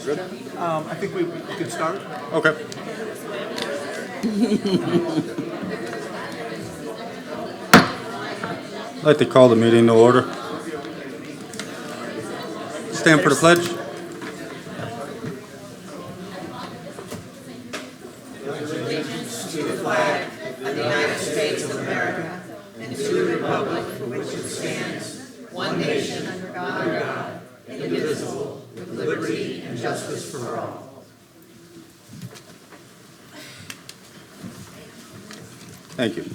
I think we can start. Okay. I'd like to call the meeting to order. Stand for the pledge. Thank you.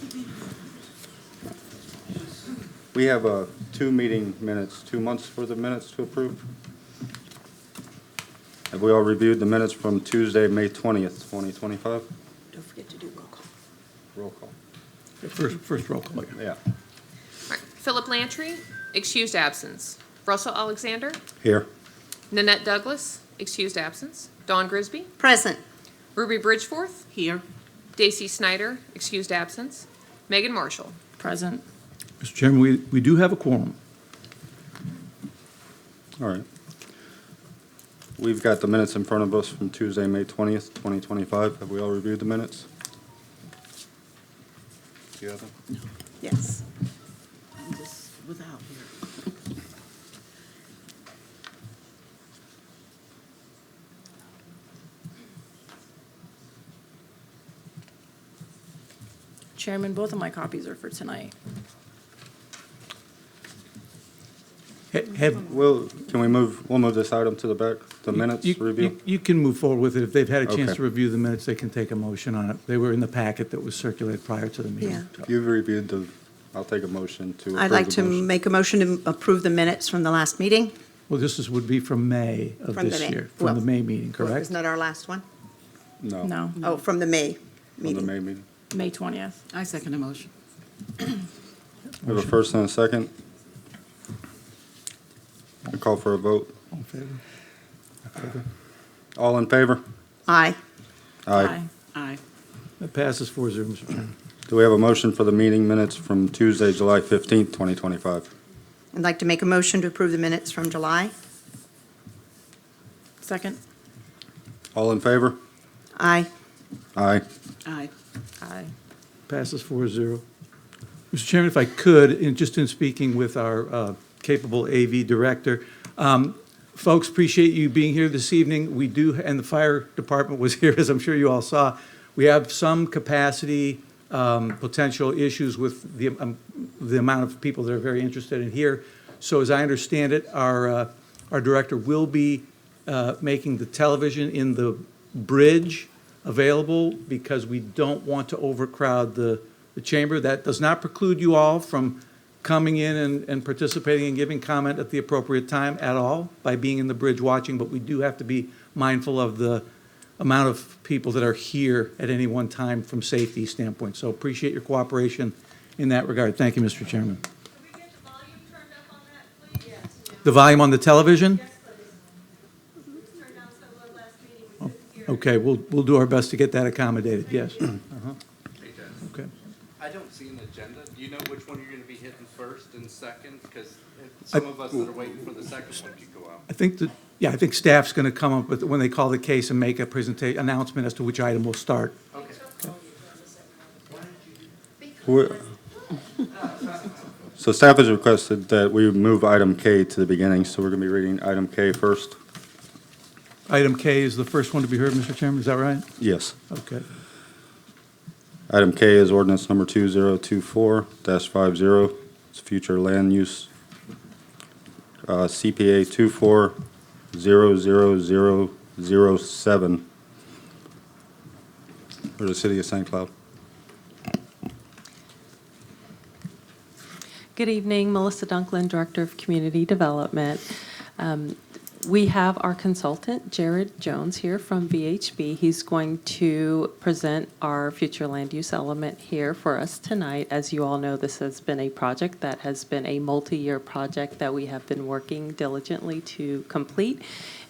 We have 2 meeting minutes, 2 months for the minutes to approve. Have we all reviewed the minutes from Tuesday, May 20th, 2025? Don't forget to do roll call. Roll call. First roll call. Yeah. All right. Philip Lantry, excused absence. Russell Alexander, Here. Nanette Douglas, excused absence. Dawn Grisby, Present. Ruby Bridgeforth, Here. Daisy Snyder, excused absence. Megan Marshall. Present. Mr. Chairman, we do have a quorum. All right. We've got the minutes in front of us from Tuesday, May 20th, 2025. Have we all reviewed the minutes? Do you have them? Yes. I'm just without here. Chairman, both of my copies are for tonight. We'll move this item to the back, the minutes review? You can move forward with it. If they've had a chance Okay. to review the minutes, they can take a motion on it. They were in the packet that was circulated prior to the meeting. Yeah. So, You've reviewed I'll take a motion to approve I'd like the to motion. make a motion to approve the minutes from the last meeting. Well, would be from May of From the this May. year, Well, from the May meeting, correct? Isn't that our last one? No, Oh, from the May From the meeting. May meeting. May 20th. I second the motion. We have a first and a second. I call for a vote. All in favor? All in favor? Aye. Aye. That passes 4-0, Mr. Chairman. Do we have a motion for the meeting minutes from Tuesday, July 15th, 2025? I'd like to make a motion to approve the minutes from July. Second? All in favor? Aye. Aye. Aye. Aye. Passes 4-0. Mr. Chairman, if I could, just in speaking with our capable AV director, folks, appreciate you being here this evening. We do, and the fire department was here, as I'm sure you all saw. We have some capacity potential issues with the amount of people that are very interested in here. So as I understand it, our director will be making the television in the bridge available because we don't want to overcrowd the chamber. That does not preclude you all from coming in and participating and giving comment at the appropriate time at all by being in the bridge watching, but we do have to be mindful of the amount of people that are here at any one time from safety standpoint. So appreciate your cooperation in that regard. Thank you, Mr. Chairman. Can we get the volume turned up on that, please? Yes. The volume on the television? Yes, please. It's turned down so low last meeting, we couldn't hear it. Okay, we'll do our best to get that accommodated, yes. Hey, Jen. Okay. I don't see an agenda. Do you know which one you're going to be hitting first and second? Because some of us that are waiting for the second one could go out. I think staff's going to come up with, when they call the case and make a presentation, announcement as to which item will start. Okay. So staff has requested that we move item K to the beginning, so we're going to be reading item K first. Item K is the first one to be heard, Mr. Chairman, is that right? Yes. Okay. Item K is ordinance number 2024-50. It's future land use. CPA 24-00007 for the city of St. Cloud. Good evening, Melissa Dunklin, Director of Community Development. We have our consultant, Jared Jones, here from VHB. He's going to present our future land use element here for us tonight. As you all know, this has been a project that has been a multi-year project that we have been working diligently to complete,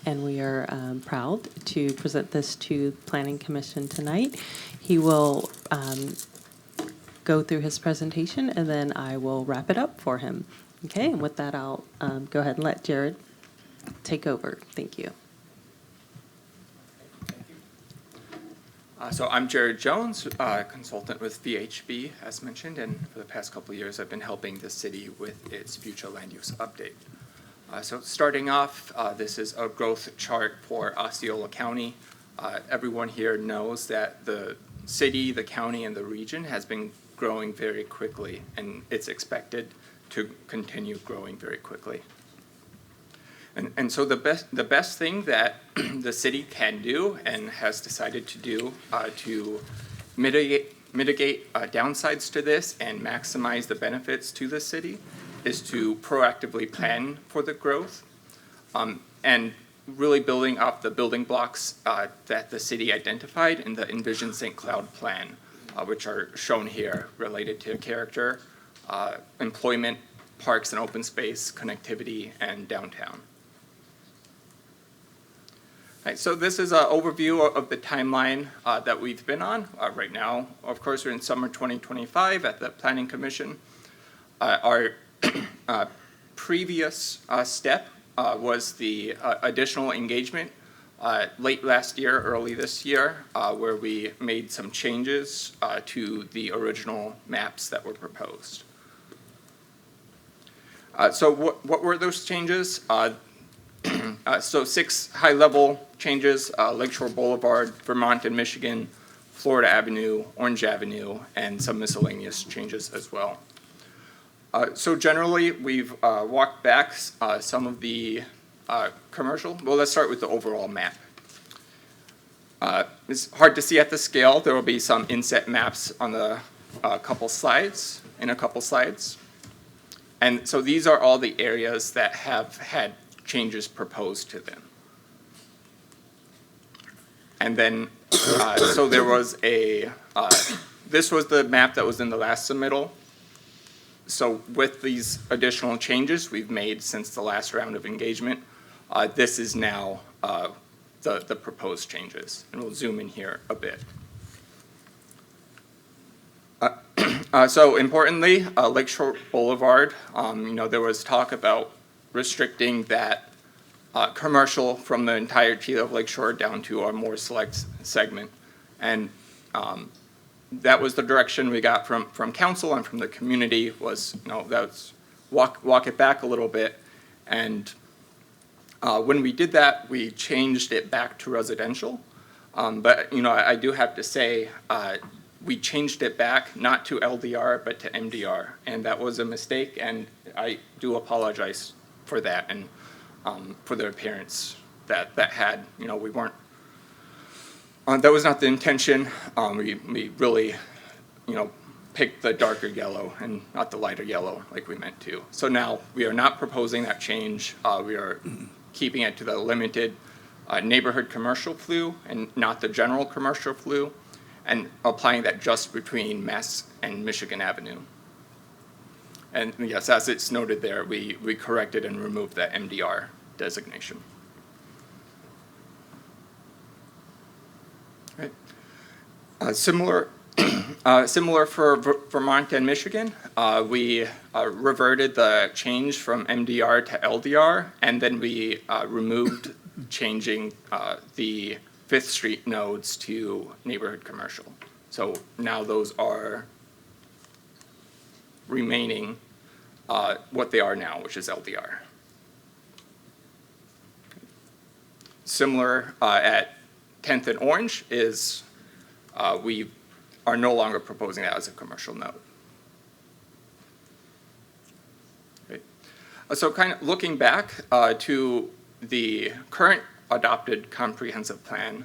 and we are proud to present this to the Planning Commission tonight. He will go through his presentation, and then I will wrap it up for him. Okay, and with that, I'll go ahead and let Jared take over. Thank you. So I'm Jared Jones, consultant with VHB, as mentioned, and for the past couple of years, I've been helping the city with its future land use update. So starting off, this is a growth chart for Osceola County. Everyone here knows that the city, the county, and the region has been growing very quickly, and it's expected to continue growing very quickly. And so the best thing that the city can do and has decided to do to mitigate downsides to this and maximize the benefits to the city is to proactively plan for the growth and really building up the building blocks that the city identified in the Envision St. Cloud plan, which are shown here related to character, employment, parks and open space, connectivity, and downtown. Right, so this is an overview of the timeline that we've been on right now. Of course, we're in summer 2025 at the Planning Commission. Our previous step was the additional engagement late last year, early this year, where we made some changes to the original maps that were proposed. So what were those changes? So 6 high-level changes: Lakeshore Boulevard, Vermont and Michigan, Florida Avenue, Orange Avenue, and some miscellaneous changes as well. So generally, we've walked back some of the commercial. Well, let's start with the overall map. It's hard to see at the scale. There will be some inset maps on the couple slides, And so these are all the areas that have had changes proposed to them. And then, so there was this was the map that was in the last submittal. So with these additional changes we've made since the last round of engagement, this is now the proposed changes. And we'll zoom in here a bit. So importantly, Lakeshore Boulevard, there was talk about restricting that commercial from the entirety of Lakeshore down to a more select segment. And that was the direction we got from council and from the community was, that's walk it back a little bit. And when we did that, we changed it back to residential. But, I do have to say, we changed it back not to LDR, but to MDR. And that was a mistake, and I do apologize for that and for the appearance that had, we weren't, that was not the intention. We really, picked the darker yellow and not the lighter yellow like we meant to. So now we are not proposing that change. We are keeping it to the limited neighborhood commercial flu and not the general commercial flu, and applying that just between Mass and Michigan Avenue. And yes, as it's noted there, we corrected and removed that MDR designation. Right. Similar for Vermont and Michigan, we reverted the change from MDR to LDR, and then we removed changing the 5th Street nodes to neighborhood commercial. So now those are remaining what they are now, which is LDR. Similar at 10th and Orange is we are no longer proposing that as a commercial node. Okay. So kind of looking back to the current adopted comprehensive plan,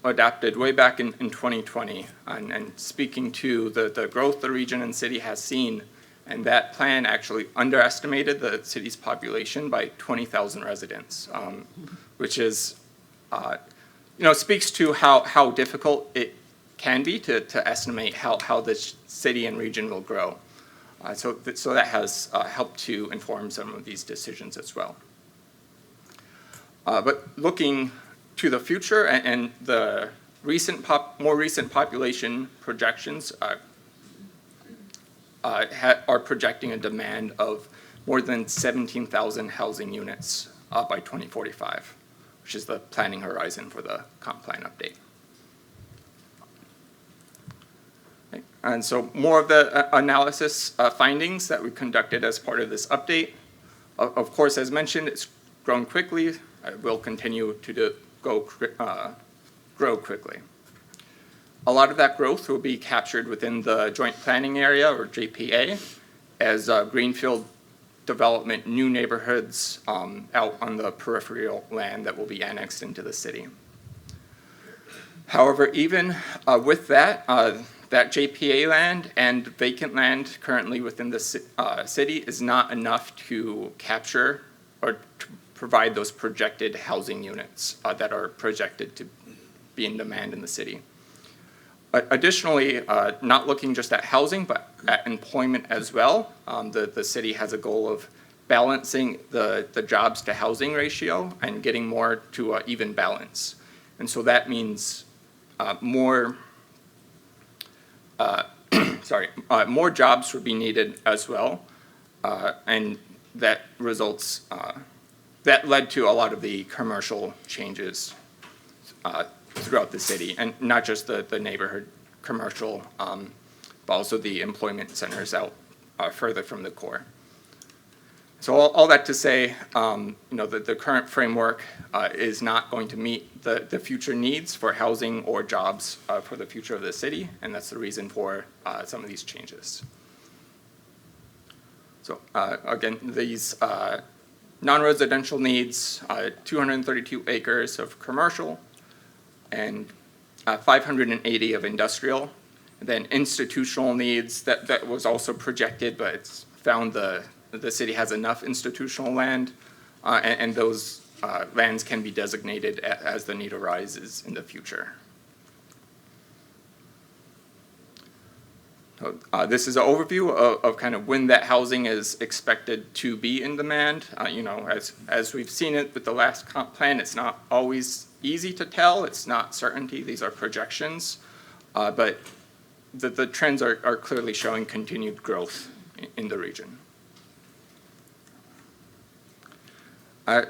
adopted way back in 2020, and speaking to the growth the region and city has seen, and that plan actually underestimated the city's population by 20,000 residents, which is, speaks to how difficult it can be to estimate how the city and region will grow. So that has helped to inform some of these decisions as well. But looking to the future and the more recent population projections are projecting a demand of more than 17,000 housing units by 2045, which is the planning horizon for the comp plan update. And so more of the analysis findings that we conducted as part of this update. Of course, as mentioned, it's grown quickly. It will continue to grow quickly. A lot of that growth will be captured within the Joint Planning Area, or JPA, as greenfield development, new neighborhoods out on the peripheral land that will be annexed into the city. However, even with that, that JPA land and vacant land currently within the city is not enough to capture or to provide those projected housing units that are projected to be in demand in the city. Additionally, not looking just at housing, but at employment as well, the city has a goal of balancing the jobs to housing ratio and getting more to even balance. And so that means more jobs would be needed as well. And that results, that led to a lot of the commercial changes throughout the city, and not just the neighborhood commercial, but also the employment centers out further from the core. So all that to say, that the current framework is not going to meet the future needs for housing or jobs for the future of the city, and that's the reason for some of these changes. So again, these non-residential needs, 232 acres of commercial, and 580 of industrial. And then institutional needs, that was also projected, but it's found the city has enough institutional land, and those lands can be designated as the need arises in the future. So, this is an overview of kind of when that housing is expected to be in demand. As we've seen it with the last comp plan, it's not always easy to tell. It's not certainty. These are projections. But the trends are clearly showing continued growth in the region.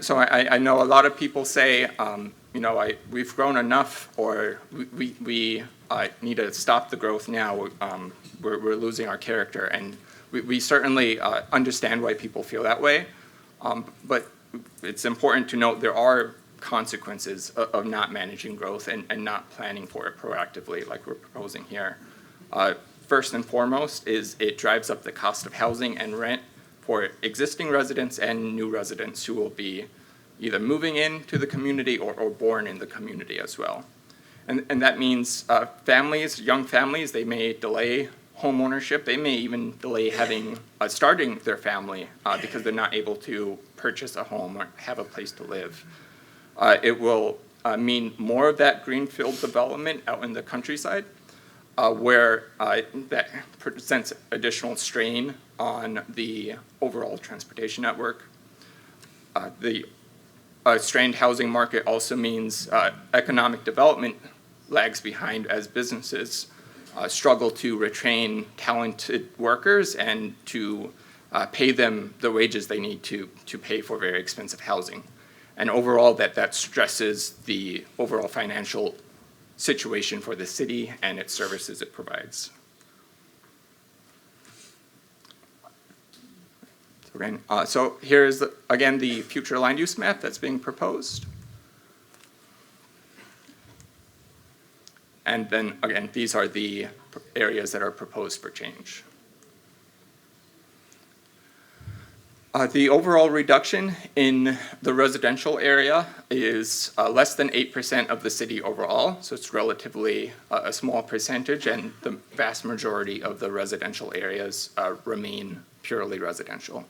So I know a lot of people say, we've grown enough, or we need to stop the growth now. We're losing our character, and we certainly understand why people feel that way. But it's important to note there are consequences of not managing growth and not planning for it proactively, like we're proposing here. First and foremost is it drives up the cost of housing and rent for existing residents and new residents who will be either moving into the community or born in the community as well. And that means young families, they may delay home ownership. They may even delay starting their family because they're not able to purchase a home or have a place to live. It will mean more of that greenfield development out in the countryside, where that presents additional strain on the overall transportation network. The strained housing market also means economic development lags behind as businesses struggle to retain talented workers and to pay them the wages they need to pay for very expensive housing. And overall, that stresses the overall financial situation for the city and its services it provides. So here's, again, the future land use map that's being proposed. And then, again, these are the areas that are proposed for change. The overall reduction in the residential area is less than 8% of the city overall, so it's relatively a small percentage, and the vast majority of the residential areas remain purely residential.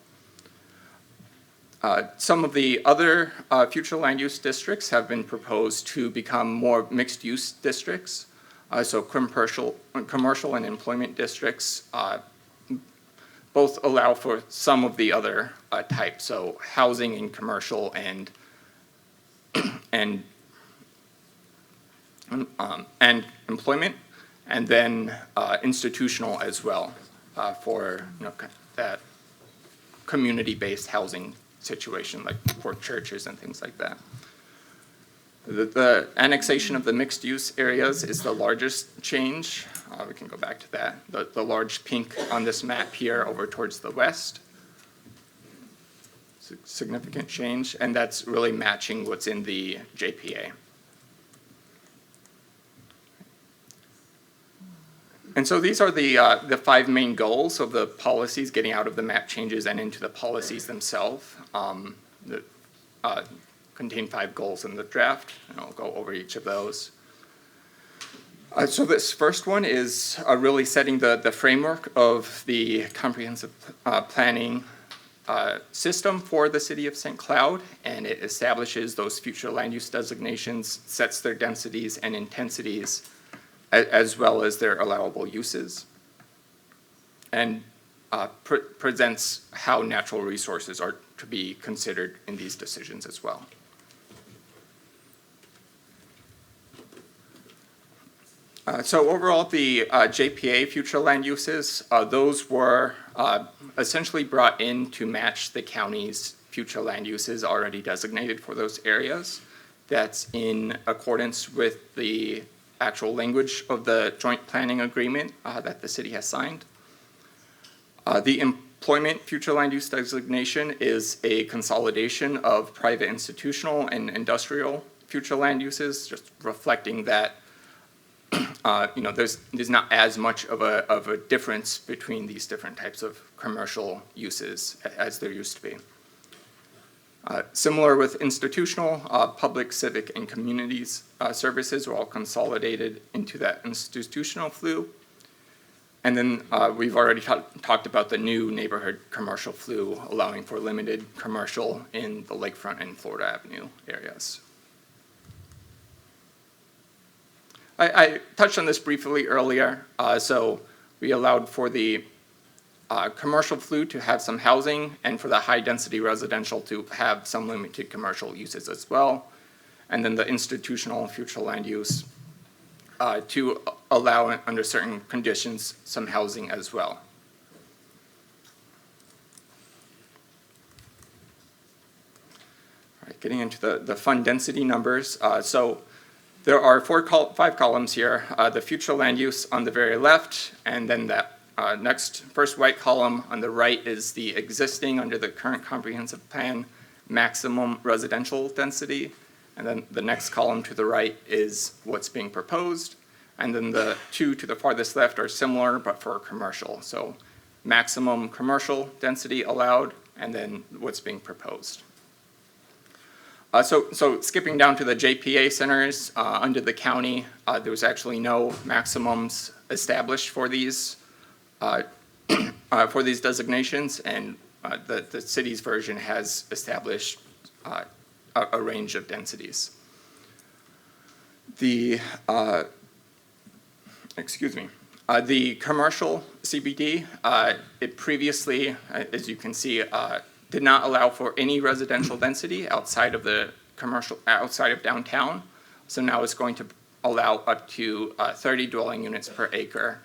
Some of the other future land use districts have been proposed to become more mixed-use districts, so commercial and employment districts both allow for some of the other types, so housing and commercial and employment, and then institutional as well for that community-based housing situation, like for churches and things like that. The annexation of the mixed-use areas is the largest change We can go back to that. The large pink on this map here over towards the west. Significant change, and that's really matching what's in the JPA. And so these are the 5 main goals of the policies, getting out of the map changes and into the policies themselves. That contain 5 goals in the draft, and I'll go over each of those. So this first one is really setting the framework of the comprehensive planning system for the city of St. Cloud, and it establishes those future land use designations, sets their densities and intensities, as well as their allowable uses, and presents how natural resources are to be considered in these decisions as well. So overall, the JPA future land uses, those were essentially brought in to match the county's future land uses already designated for those areas. That's in accordance with the actual language of the joint planning agreement that the city has signed. The employment future land use designation is a consolidation of private institutional and industrial future land uses, just reflecting that there's not as much of a difference between these different types of commercial uses as there used to be. Similar with institutional, public, civic, and communities services were all consolidated into that institutional FLU. And then we've already talked about the new neighborhood commercial FLU, allowing for limited commercial in the lakefront and Florida Avenue areas. I touched on this briefly earlier. So we allowed for the commercial FLU to have some housing, and for the high-density residential to have some limited commercial uses as well. And then the institutional future land use to allow, under certain conditions, some housing as well. All right, getting into the fund density numbers. So there are 5 columns here. The future land use on the very left, and then that next first white column on the right is the existing under the current comprehensive plan maximum residential density. And then the next column to the right is what's being proposed. And then the 2 to the farthest left are similar, but for commercial. So maximum commercial density allowed, and then what's being proposed. So skipping down to the JPA centers, under the county, there was actually no maximums established for these designations, and the city's version has established a range of densities. The commercial CBD, it previously, as you can see, did not allow for any residential density outside of downtown. So now it's going to allow up to 30 dwelling units per acre,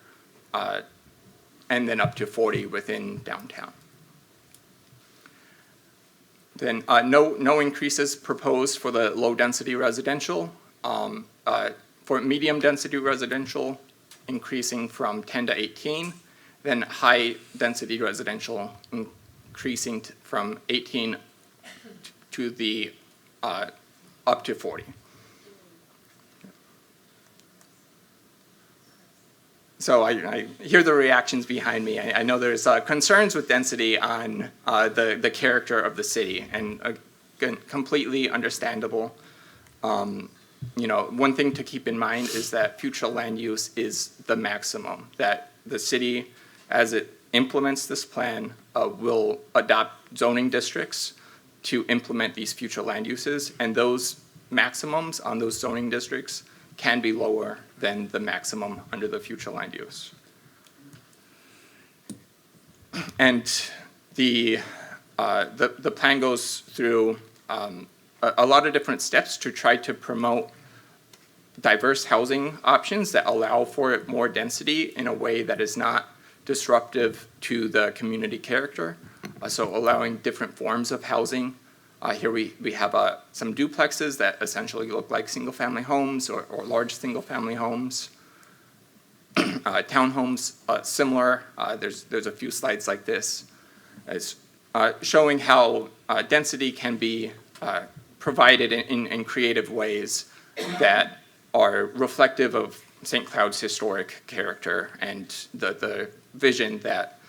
and then up to 40 within downtown. Then no increases proposed for the low density residential. For medium density residential, increasing from 10 to 18, then high density residential increasing from 18 to the up to 40. So I hear the reactions behind me. I know there's concerns with density on the character of the city, and again, completely understandable. One thing to keep in mind is that future land use is the maximum, that the city, as it implements this plan, will adopt zoning districts to implement these future land uses, and those maximums on those zoning districts can be lower than the maximum under the future land use. And the plan goes through a lot of different steps to try to promote diverse housing options that allow for more density in a way that is not disruptive to the community character. So allowing different forms of housing. Here we have some duplexes that essentially look like single-family homes or large single-family homes. Townhomes, similar. There's a few slides like this, as showing how density can be provided in creative ways that are reflective of St. Cloud's historic character and the vision that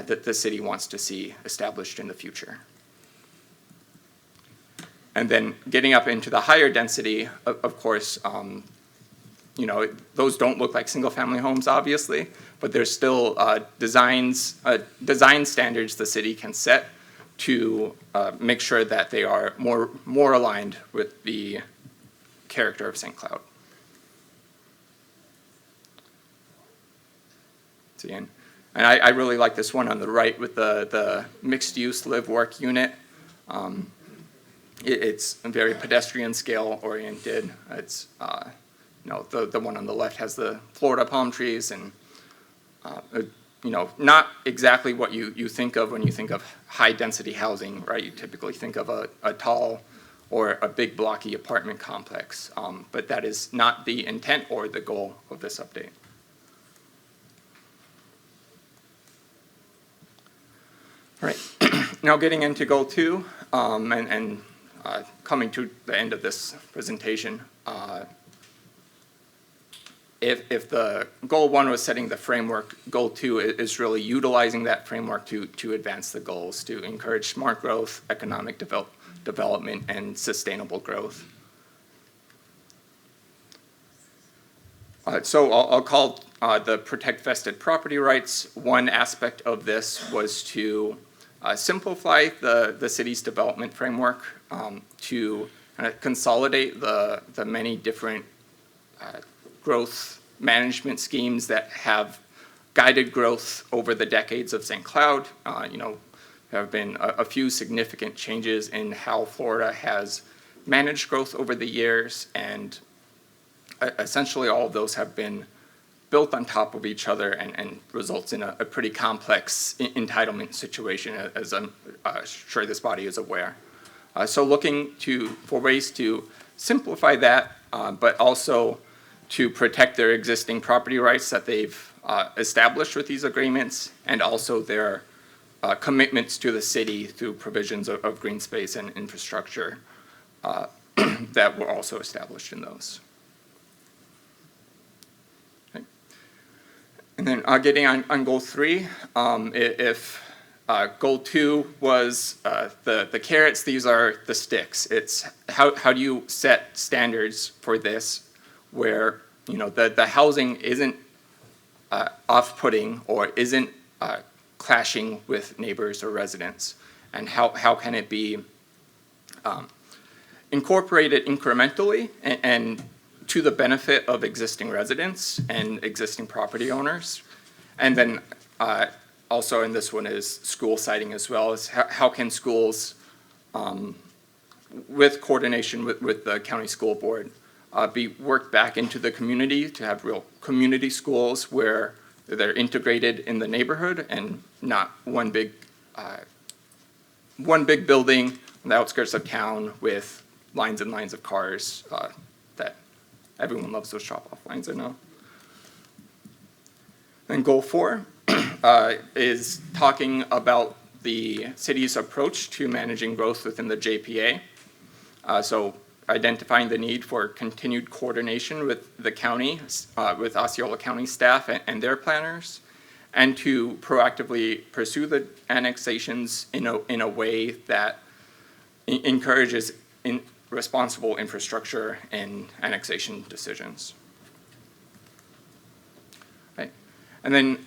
the city wants to see established in the future. And then getting up into the higher density, of course, those don't look like single-family homes, obviously, but there's still design standards the city can set to make sure that they are more aligned with the character of St. Cloud. See, and I really like this one on the right with the mixed-use live-work unit. It's very pedestrian scale oriented. It's the one on the left has the Florida palm trees and not exactly what you think of when you think of high density housing, right? You typically think of a tall or a big blocky apartment complex, but that is not the intent or the goal of this update. All right, now getting into goal 2 and coming to the end of this presentation. If the goal 1 was setting the framework, goal 2 is really utilizing that framework to advance the goals, to encourage smart growth, economic development, and sustainable growth. So I'll call the protect vested property rights. One aspect of this was to simplify the city's development framework, to kind of consolidate the many different growth management schemes that have guided growth over the decades of St. Cloud. There have been a few significant changes in how Florida has managed growth over the years, and essentially all of those have been built on top of each other and results in a pretty complex entitlement situation, as I'm sure this body is aware. So looking for ways to simplify that, but also to protect their existing property rights that they've established with these agreements, and also their commitments to the city through provisions of green space and infrastructure that were also established in those. Okay. And then getting on goal 3, if goal 2 was the carrots, these are the sticks. It's how do you set standards for this where the housing isn't off-putting or isn't clashing with neighbors or residents, and how can it be incorporated incrementally and to the benefit of existing residents and existing property owners. And then also in this one is school siting as well, is how can schools, with coordination with the county school board, be worked back into the community to have real community schools where they're integrated in the neighborhood and not one big building on the outskirts of town with lines and lines of cars that everyone loves those drop-off lines, I know. Then goal 4 is talking about the city's approach to managing growth within the JPA. So identifying the need for continued coordination with the county, with Osceola County staff and their planners, and to proactively pursue the annexations in a way that encourages responsible infrastructure and annexation decisions. Right. And then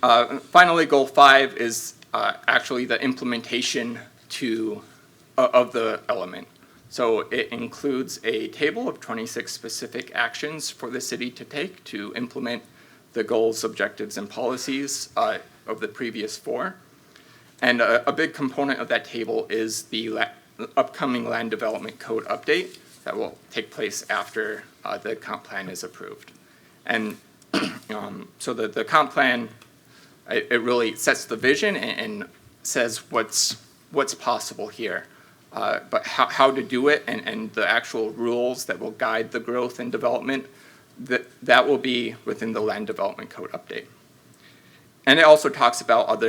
finally, goal 5 is actually the implementation of the element. So it includes a table of 26 specific actions for the city to take to implement the goals, objectives, and policies of the previous 4. And a big component of that table is the upcoming land development code update that will take place after the comp plan is approved. And so the comp plan, it really sets the vision and says what's possible here. But how to do it and the actual rules that will guide the growth and development, that will be within the land development code update. and it also talks about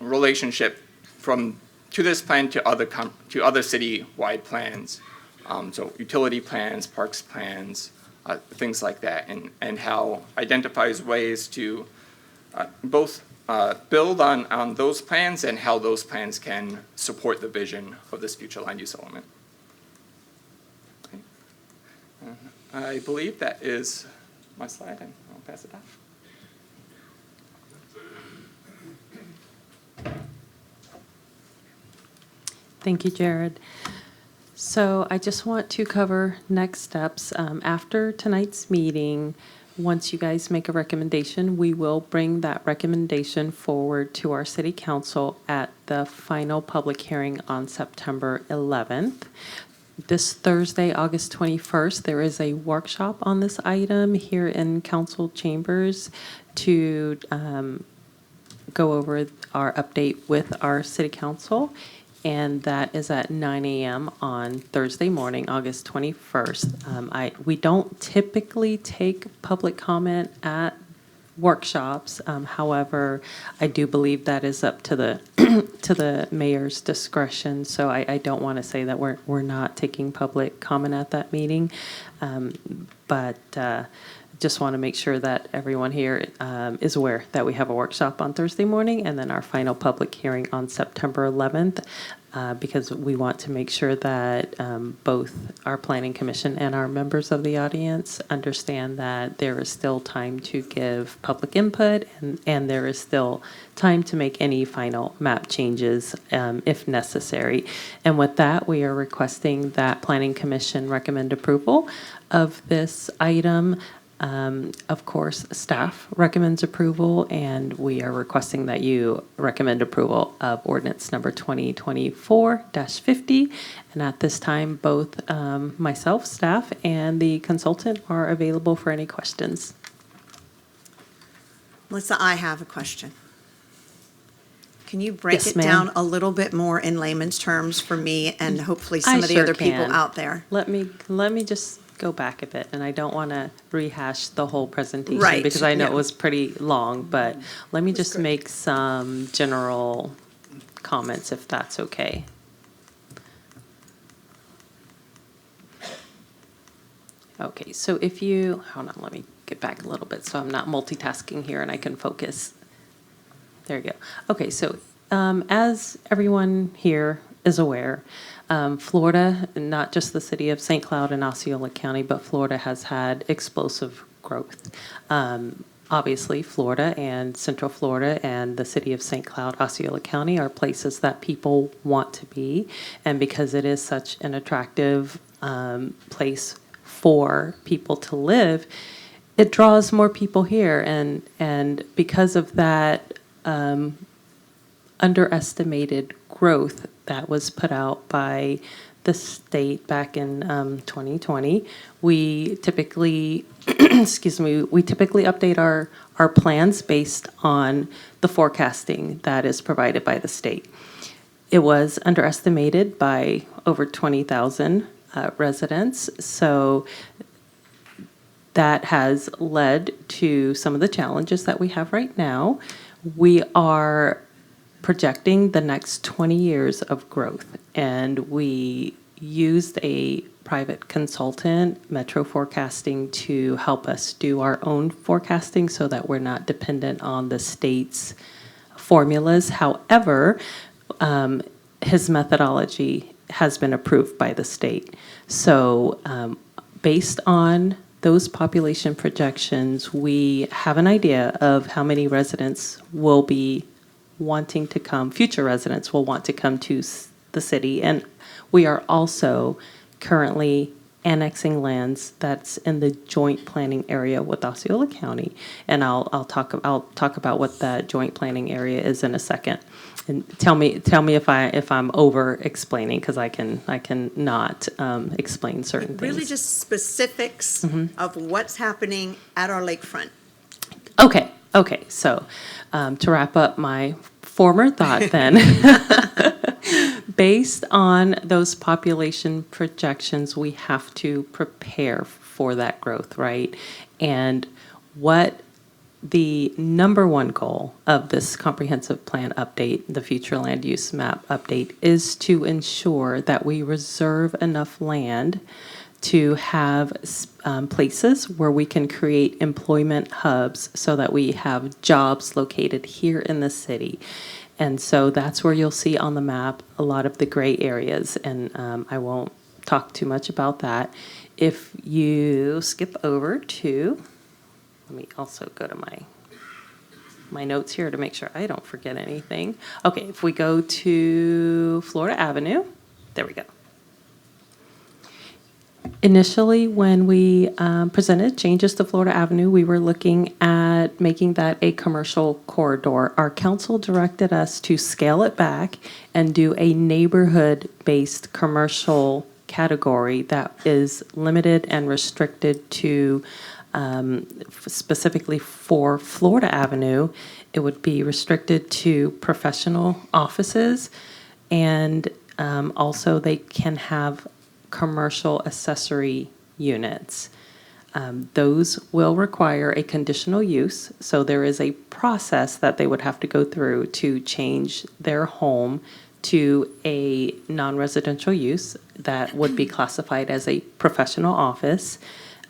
relationship to this plan to other city-wide plans. So utility plans, parks plans, things like that, and how identifies ways to both build on those plans and how those plans can support the vision of this future land use element. Okay. I believe that is my slide, and I'll pass it off. Thank you, Jared. So I just want to cover next steps. After tonight's meeting, once you guys make a recommendation, we will bring that recommendation forward to our city council at the final public hearing on September 11th. This Thursday, August 21st, there is a workshop on this item here in council chambers to go over our update with our city council. And that is at 9 a.m. on Thursday morning, August 21st. We don't typically take public comment at workshops. However, I do believe that is up to the to the mayor's discretion. So I don't want to say that we're not taking public comment at that meeting, but just want to make sure that everyone here is aware that we have a workshop on Thursday morning and then our final public hearing on September 11th, because we want to make sure that both our planning commission and our members of the audience understand that there is still time to give public input and there is still time to make any final map changes if necessary. And with that, we are requesting that planning commission recommend approval of this item. Of course, staff recommends approval, and we are requesting that you recommend approval of ordinance number 2024-50. And at this time, both myself, staff, and the consultant are available for any questions. Melissa, I have a question. Can you break Yes, it ma'am. down a little bit more in layman's terms for me and hopefully some I of the sure other people can. out there? Let me just go back a bit, and I don't want to rehash the whole presentation Right, because I know yeah. it was pretty long, but let me just make some general comments if that's okay. Okay, so if you, hold on, let me get back a little bit so I'm not multitasking here and I can focus. There you go. Okay, so as everyone here is aware, Florida, not just the city of St. Cloud and Osceola County, but Florida has had explosive growth. Obviously, Florida and Central Florida and the city of St. Cloud, Osceola County are places that people want to be. And because it is such an attractive place for people to live, it draws more people here. And because of that underestimated growth that was put out by the state back in 2020, we typically, we typically update our plans based on the forecasting that is provided by the state. It was underestimated by over 20,000 residents, so that has led to some of the challenges that we have right now. We are projecting the next 20 years of growth, and we used a private consultant, Metro Forecasting, to help us do our own forecasting so that we're not dependent on the state's formulas. However, his methodology has been approved by the state. So based on those population projections, we have an idea of how many residents will be wanting to come, future residents will want to come to the city. And we are also currently annexing lands that's in the joint planning area with Osceola County. And I'll talk about what that joint planning area is in a second. And tell me if I'm over explaining, because I can not explain certain things. Really just specifics of what's happening at our lakefront. Okay. So to wrap up my former thought then, based on those population projections, we have to prepare for that growth, right? And what the number one goal of this comprehensive plan update, the future land use map update, is to ensure that we reserve enough land to have places where we can create employment hubs so that we have jobs located here in the city. And so that's where you'll see on the map a lot of the gray areas, and I won't talk too much about that. If you skip over to, let me also go to my notes here to make sure I don't forget anything. Okay, if we go to Florida Avenue, there we go. Initially, when we presented changes to Florida Avenue, we were looking at making that a commercial corridor. Our council directed us to scale it back and do a neighborhood-based commercial category that is limited and restricted to, specifically for Florida Avenue, it would be restricted to professional offices, and also they can have commercial accessory units. Those will require a conditional use, so there is a process that they would have to go through to change their home to a non-residential use that would be classified as a professional office.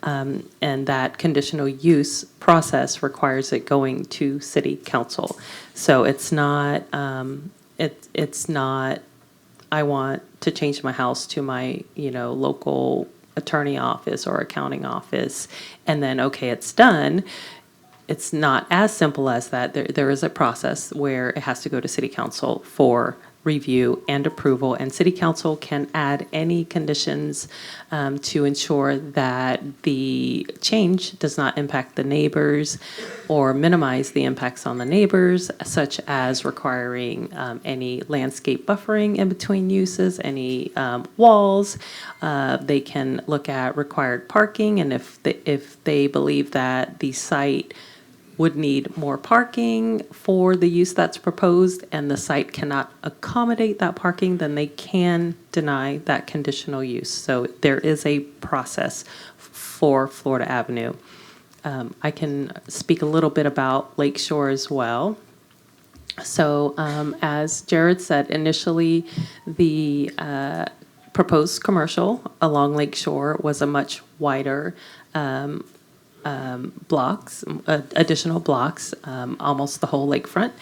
And that conditional use process requires it going to city council. So it's not, it's not, I want to change my house to my, local attorney office or accounting office, and then, okay, it's done. It's not as simple as that. There is a process where it has to go to city council for review and approval, and city council can add any conditions to ensure that the change does not impact the neighbors or minimize the impacts on the neighbors, such as requiring any landscape buffering in between uses, any walls. They can look at required parking, and if they believe that the site would need more parking for the use that's proposed and the site cannot accommodate that parking, then they can deny that conditional use. So there is a process for Florida Avenue. I can speak a little bit about Lakeshore as well. So as Jared said, initially the proposed commercial along Lakeshore was a much wider blocks, additional blocks, almost the whole lakefront.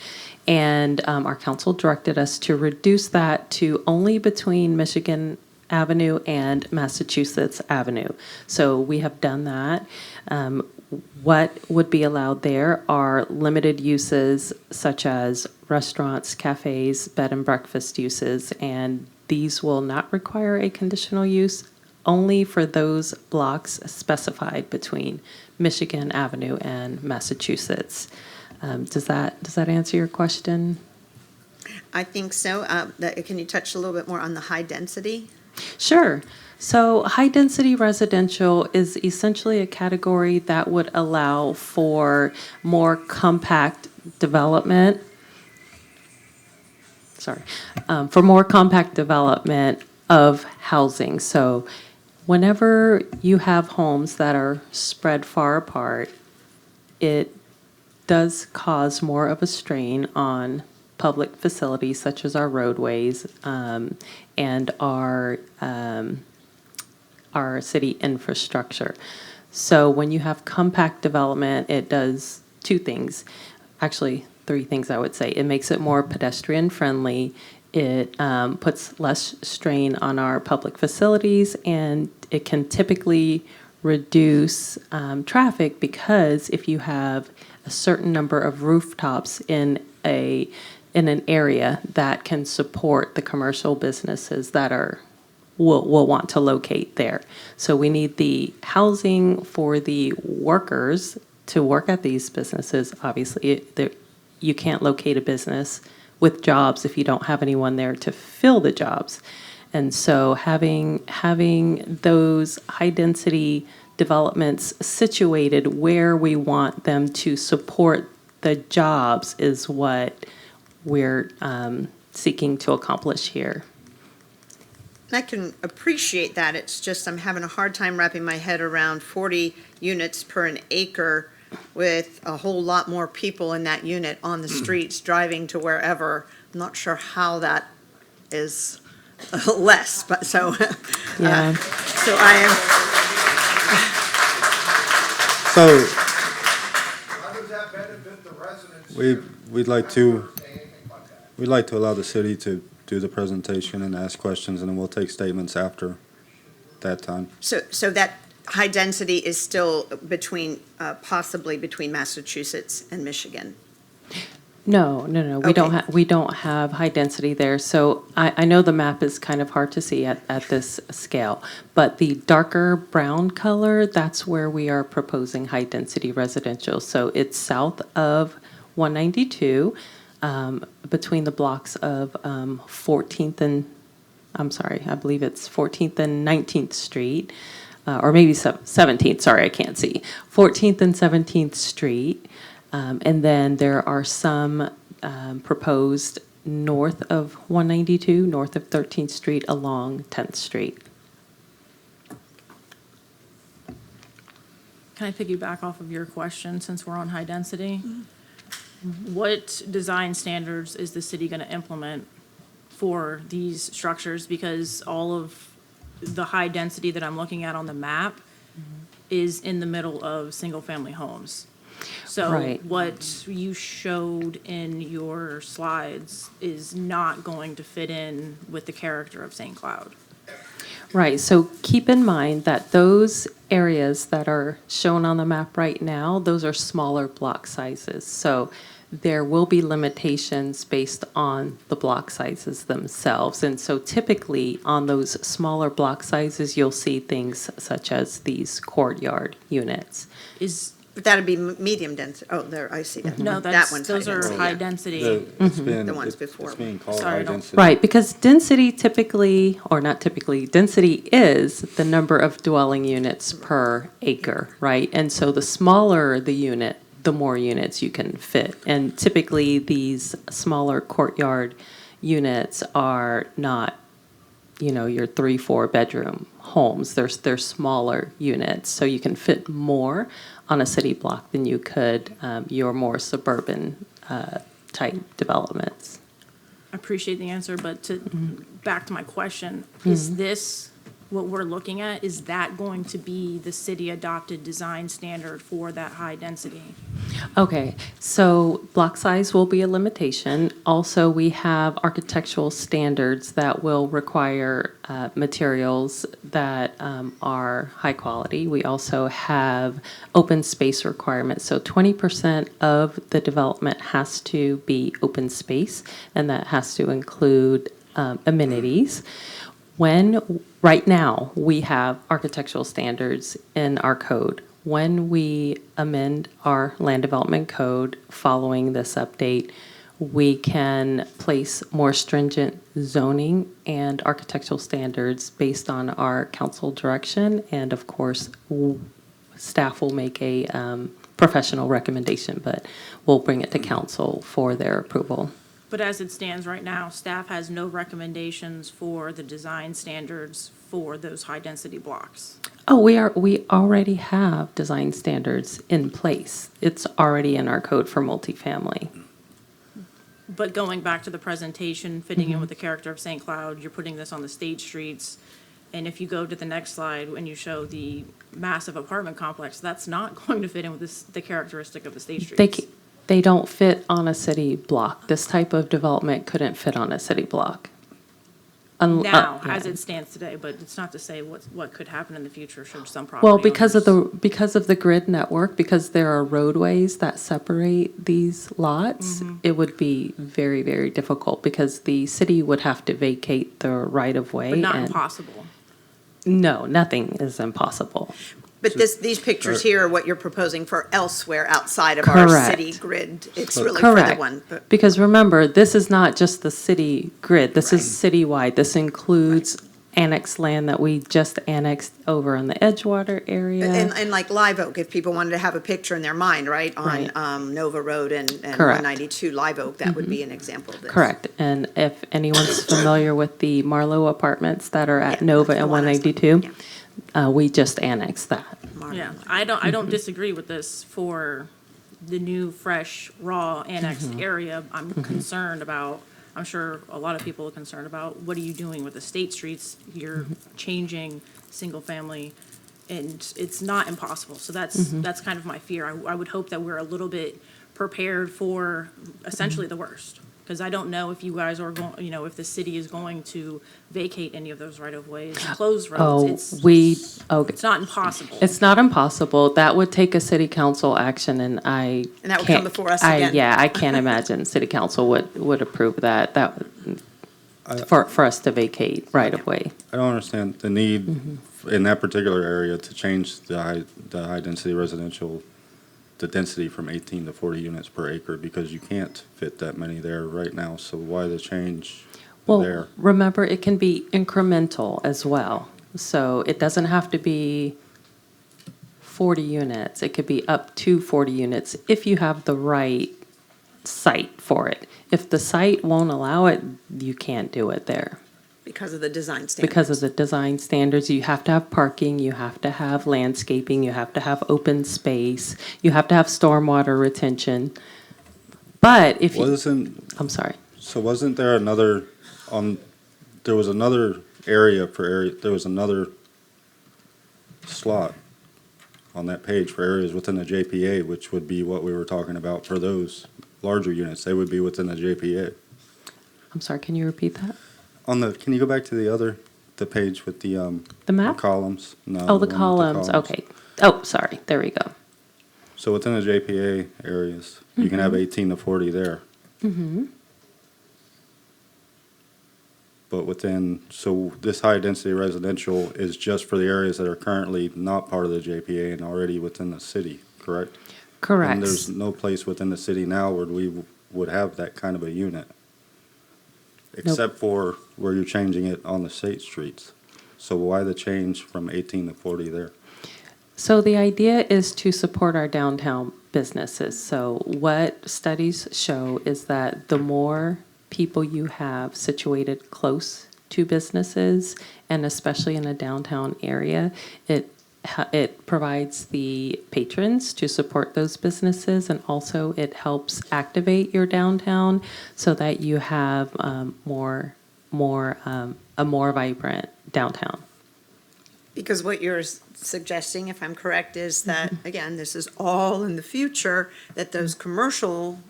And our council directed us to reduce that to only between Michigan Avenue and Massachusetts Avenue. So we have done that. What would be allowed there are limited uses such as restaurants, cafes, bed and breakfast uses, and these will not require a conditional use, only for those blocks specified between Michigan Avenue and Massachusetts. Does that answer your question? I think so. Can you touch a little bit more on the high density? Sure. So high-density residential is essentially a category that would allow for more compact development. For more compact development of housing. So whenever you have homes that are spread far apart, it does cause more of a strain on public facilities such as our roadways and our city infrastructure. So when you have compact development, it does two things, actually three things I would say. It makes it more pedestrian friendly. It puts less strain on our public facilities, and it can typically reduce traffic because if you have a certain number of rooftops in an area that can support the commercial businesses that will want to locate there. So we need the housing for the workers to work at these businesses. Obviously, you can't locate a business with jobs if you don't have anyone there to fill the jobs. And so having those high density developments situated where we want them to support the jobs is what we're seeking to accomplish here. I can appreciate that. It's just I'm having a hard time wrapping my head around 40 units per an acre with a whole lot more people in that unit on the streets, driving to wherever. I'm not sure how that is less, but so, Yeah. so I am, So, How does that benefit the residents? we'd like to, we'd like to allow the city to do the presentation and ask questions, and then we'll take statements after that time. so that high density is still between, possibly between Massachusetts and Michigan. No, we don't Okay. have, we don't have high density there. So I know the map is kind of hard to see at this scale, but the darker brown color, that's where we are proposing high density residential. So it's south of 192, between the blocks of 14th and, I'm sorry, I believe it's 14th and 19th Street, or maybe 17th, sorry, I can't see. 14th and 17th Street. And then there are some proposed north of 192, north of 13th Street along 10th Street. Can I piggyback off of your question since we're on high density? What design standards is the city going to implement for these structures? Because all of the high density that I'm looking at on the map is in the middle of single-family homes. So Right. what you showed in your slides is not going to fit in with the character of St. Cloud. Right, so keep in mind that those areas that are shown on the map right now, those are smaller block sizes. So there will be limitations based on the block sizes themselves. And so typically on those smaller block sizes, you'll see things such as these courtyard units. But that'd be medium density. Oh, there, I see that. No, That that's, one's those are density, high yeah. density. It's being, The ones it's before. being called Sorry, high don't- density. Right, because density typically, or not typically, density is the number of dwelling units per acre, right? And so the smaller the unit, the more units you can fit. And typically, these smaller courtyard units are not, your 3-4 bedroom homes. They're smaller units, so you can fit more on a city block than you could your more suburban type developments. I appreciate the answer, but back to my question, is this, what we're looking at, is that going to be the city-adopted design standard for that high density? Okay, so block size will be a limitation. Also, we have architectural standards that will require materials that are high quality. We also have open space requirements. So 20% of the development has to be open space, and that has to include amenities. Right now, we have architectural standards in our code. When we amend our land development code following this update, we can place more stringent zoning and architectural standards based on our council direction. And of course, staff will make a professional recommendation, but we'll bring it to council for their approval. But as it stands right now, staff has no recommendations for the design standards for those high-density blocks. Oh, we already have design standards in place. It's already in our code for multifamily. But going back to the presentation, fitting in with the character of St. Cloud, you're putting this on the state streets. And if you go to the next slide, when you show the massive apartment complex, that's not going to fit in with the characteristic of the state streets. They don't fit on a city block. This type of development couldn't fit on a city block. Now, Yeah. as it stands today, but it's not to say what could happen in the future should some property Well, because of owners- the grid network, because there are roadways that separate these lots, it would be very, very difficult because the city would have to vacate the right of way. But not and- impossible. No, nothing is impossible. But these pictures here are what you're proposing for elsewhere outside of our Correct. city grid. It's really for the Correct. one. But Because remember, this is not just the city grid. This is citywide. This includes annexed land that we just annexed over in the Edgewater area. And like Live Oak, if people wanted to have a picture in their mind, right, Right. on Nova Road and Correct. 192 Live Oak, that would be an example of this. Correct. And if anyone's familiar with the Marlowe apartments that are at Yeah, Nova that's the and one I saw. 192, we just annexed that. Yeah, I don't disagree with this for the new, fresh, raw annexed area. I'm concerned about, I'm sure a lot of people are concerned about, what are you doing with the state streets? You're changing single-family, and it's not impossible. So that's kind of my fear. I would hope that we're a little bit prepared for essentially the worst. Because I don't know if you guys are going, you know, if the city is going to vacate any of those right-of-ways, close roads. It's not impossible. It's not impossible. That would take a city council action, and And that would come before us again. Yeah, I can't imagine city council would approve that. For us to vacate right away. I don't understand the need in that particular area to change the high-density residential, the density from 18 to 40 units per acre, because you can't fit that many there right now. So why the change Well, there? remember, it can be incremental as well. So it doesn't have to be 40 units. It could be up to 40 units if you have the right site for it. If the site won't allow it, you can't do it there. Because of the design standards. Because of the design standards, you have to have parking, you have to have landscaping, you have to have open space, you have to have stormwater retention. But if you, I'm sorry. So wasn't there another, there was another there was another slot on that page for areas within the JPA, which would be what we were talking about for those larger units. They would be within the JPA. I'm sorry, can you repeat that? Can you go back to the page with the map? the columns? No. Oh, the one with columns, okay. Oh, sorry, there we go. So within the JPA areas, you can have 18 to 40 there. But so this high-density residential is just for the areas that are currently not part of the JPA and already within the city, correct? Correct. And there's no place within the city now where we would have that kind of a unit, except for where you're changing it on the state streets. So why the change from 18 to 40 there? So the idea is to support our downtown businesses. So what studies show is that the more people you have situated close to businesses, and especially in a downtown area, it provides the patrons to support those businesses, and also it helps activate your downtown so that you have a more vibrant downtown. Because what you're suggesting, if I'm correct, is that, again, this is all in the future, that those commercial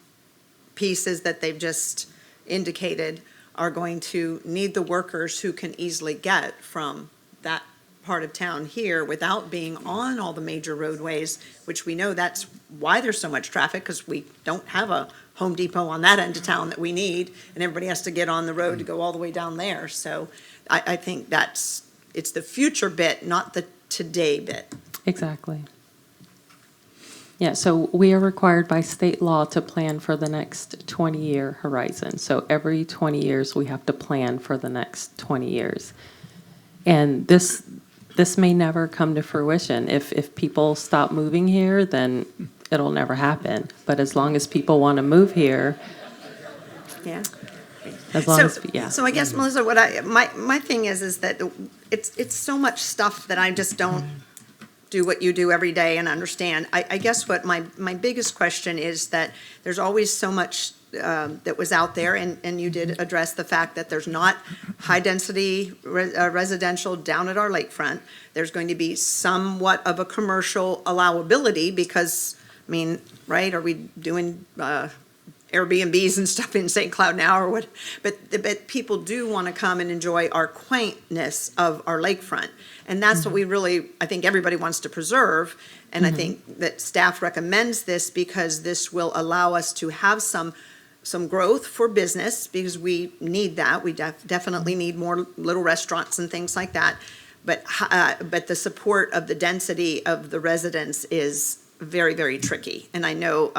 pieces that they've just indicated are going to need the workers who can easily get from that part of town here without being on all the major roadways, which we know that's why there's so much traffic, because we don't have a Home Depot on that end of town that we need, and everybody has to get on the road to go all the way down there. So I think it's the future bit, not the today bit. Exactly. Yeah, so we are required by state law to plan for the next 20-year horizon. So every 20 years, we have to plan for the next 20 years. And this may never come to fruition. If people stop moving here, then it'll never happen. But as long as people want to move here, Yeah. as long as, yeah. So I guess, Melissa, my thing is that it's so much stuff that I just don't do what you do every day and understand. I guess what my biggest question is that there's always so much that was out there, and you did address the fact that there's not high-density residential down at our lakefront. There's going to be somewhat of a commercial allowability because, I mean, right, are we doing Airbnbs and stuff in St. Cloud now or what? But people do want to come and enjoy our quaintness of our lakefront. And that's what we really, I think everybody wants to preserve. And I think that staff recommends this because this will allow us to have some growth for business, because we need that. We definitely need more little restaurants and things like that. But the support of the density of the residents is very, very tricky. And I know,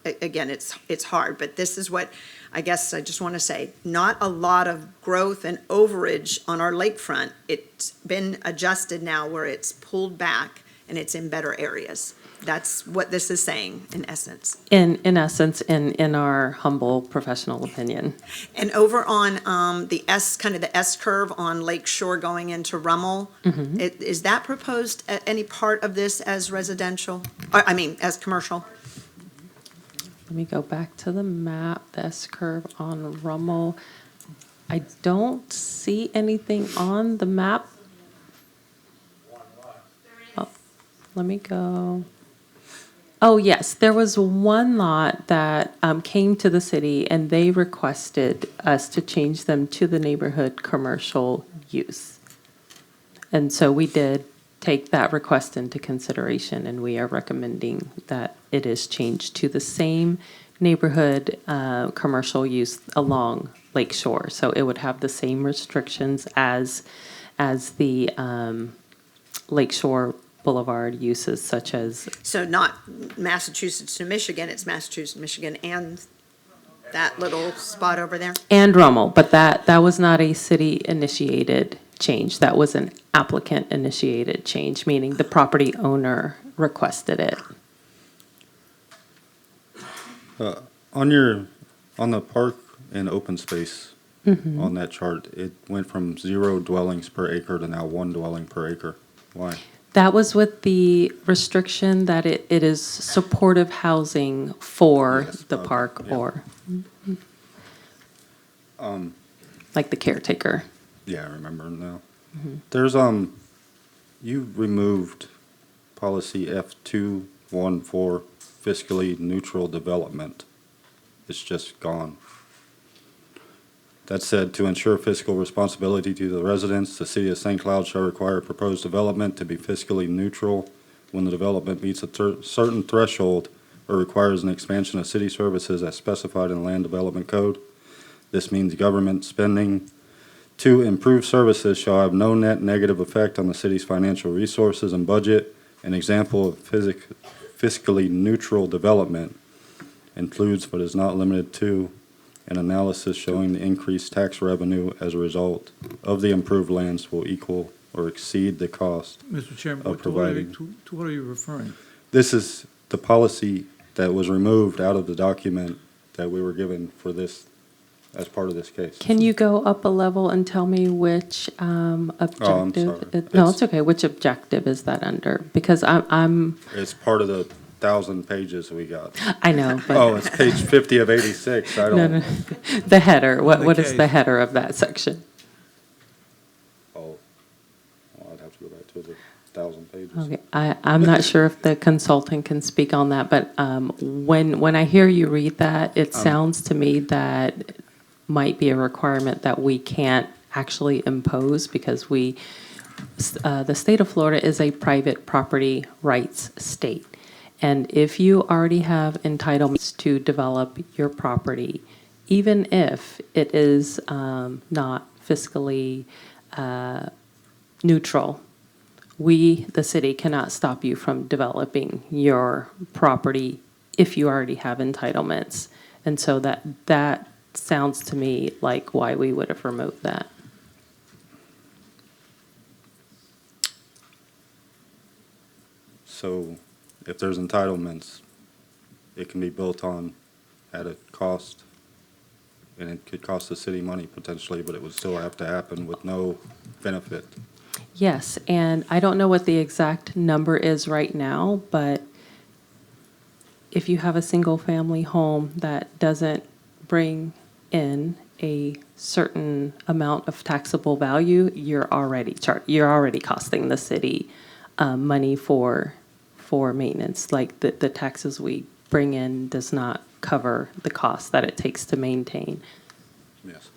again, it's hard, but this is what I guess I just want to say. Not a lot of growth and overage on our lakefront. It's been adjusted now where it's pulled back and it's in better areas. That's what this is saying, in essence. In essence, in our humble professional opinion. And over on the kind of the S curve on Lake Shore going into Rummel, is that proposed any part of this as residential? I mean, as commercial? Let me go back to the map, the S-curve on Rummel. I don't see anything on the map. Oh, let me go. Oh, yes, there was one lot that came to the city, and they requested us to change them to the neighborhood commercial use. And so we did take that request into consideration, and we are recommending that it is changed to the same neighborhood commercial use along Lake Shore. So it would have the same restrictions as the Lake Shore Boulevard uses, such as, So not Massachusetts to Michigan, it's Massachusetts, Michigan, and that little spot over there? and Rummel, but that was not a city-initiated change. That was an applicant-initiated change, meaning the property owner requested it. On the park and open space, on that chart, it went from 0 dwellings per acre to now 1 dwelling per acre. Why? That was with the restriction that it is supportive housing for Yes, the okay, park yeah. or like the caretaker. Yeah, I remember now. There's, you removed policy F214, fiscally neutral development. It's just gone. That said, to ensure fiscal responsibility to the residents, the city of St. Cloud shall require proposed development to be fiscally neutral when the development meets a certain threshold or requires an expansion of city services as specified in the Land Development Code. This means government spending to improve services shall have no net negative effect on the city's financial resources and budget. An example of fiscally neutral development includes but is not limited to an analysis showing the increased tax revenue as a result of the improved lands will equal or exceed the cost. Mr. Chairman, Of to what are you- providing- to what are you referring? This is the policy that was removed out of the document that we were given for this, as part of this case. Can you go up a level and tell me which objective? sorry. No, it's okay. Which objective is that under? Because I'm, It's part of the 1,000 pages we got. I know, but. Oh, it's page 50 of 86. I No, don't, no, the header, what the is the case. header of that section? oh, well, I'd have to go back to the 1,000 pages. Okay, I'm not sure if the consultant can speak on that, but when I hear you read that, it sounds to me that might be a requirement that we can't actually impose because the state of Florida is a private property rights state. And if you already have entitlements to develop your property, even if it is not fiscally neutral, we, the city, cannot stop you from developing your property if you already have entitlements. And so that sounds to me like why we would have removed that. So if there's entitlements, it can be built on at a cost, and it could cost the city money potentially, but it would still have to happen with no benefit. Yes, and I don't know what the exact number is right now, but if you have a single-family home that doesn't bring in a certain amount of taxable value, you're already costing the city money for maintenance. Like the taxes we bring in does not cover the cost that it takes to maintain. Yes.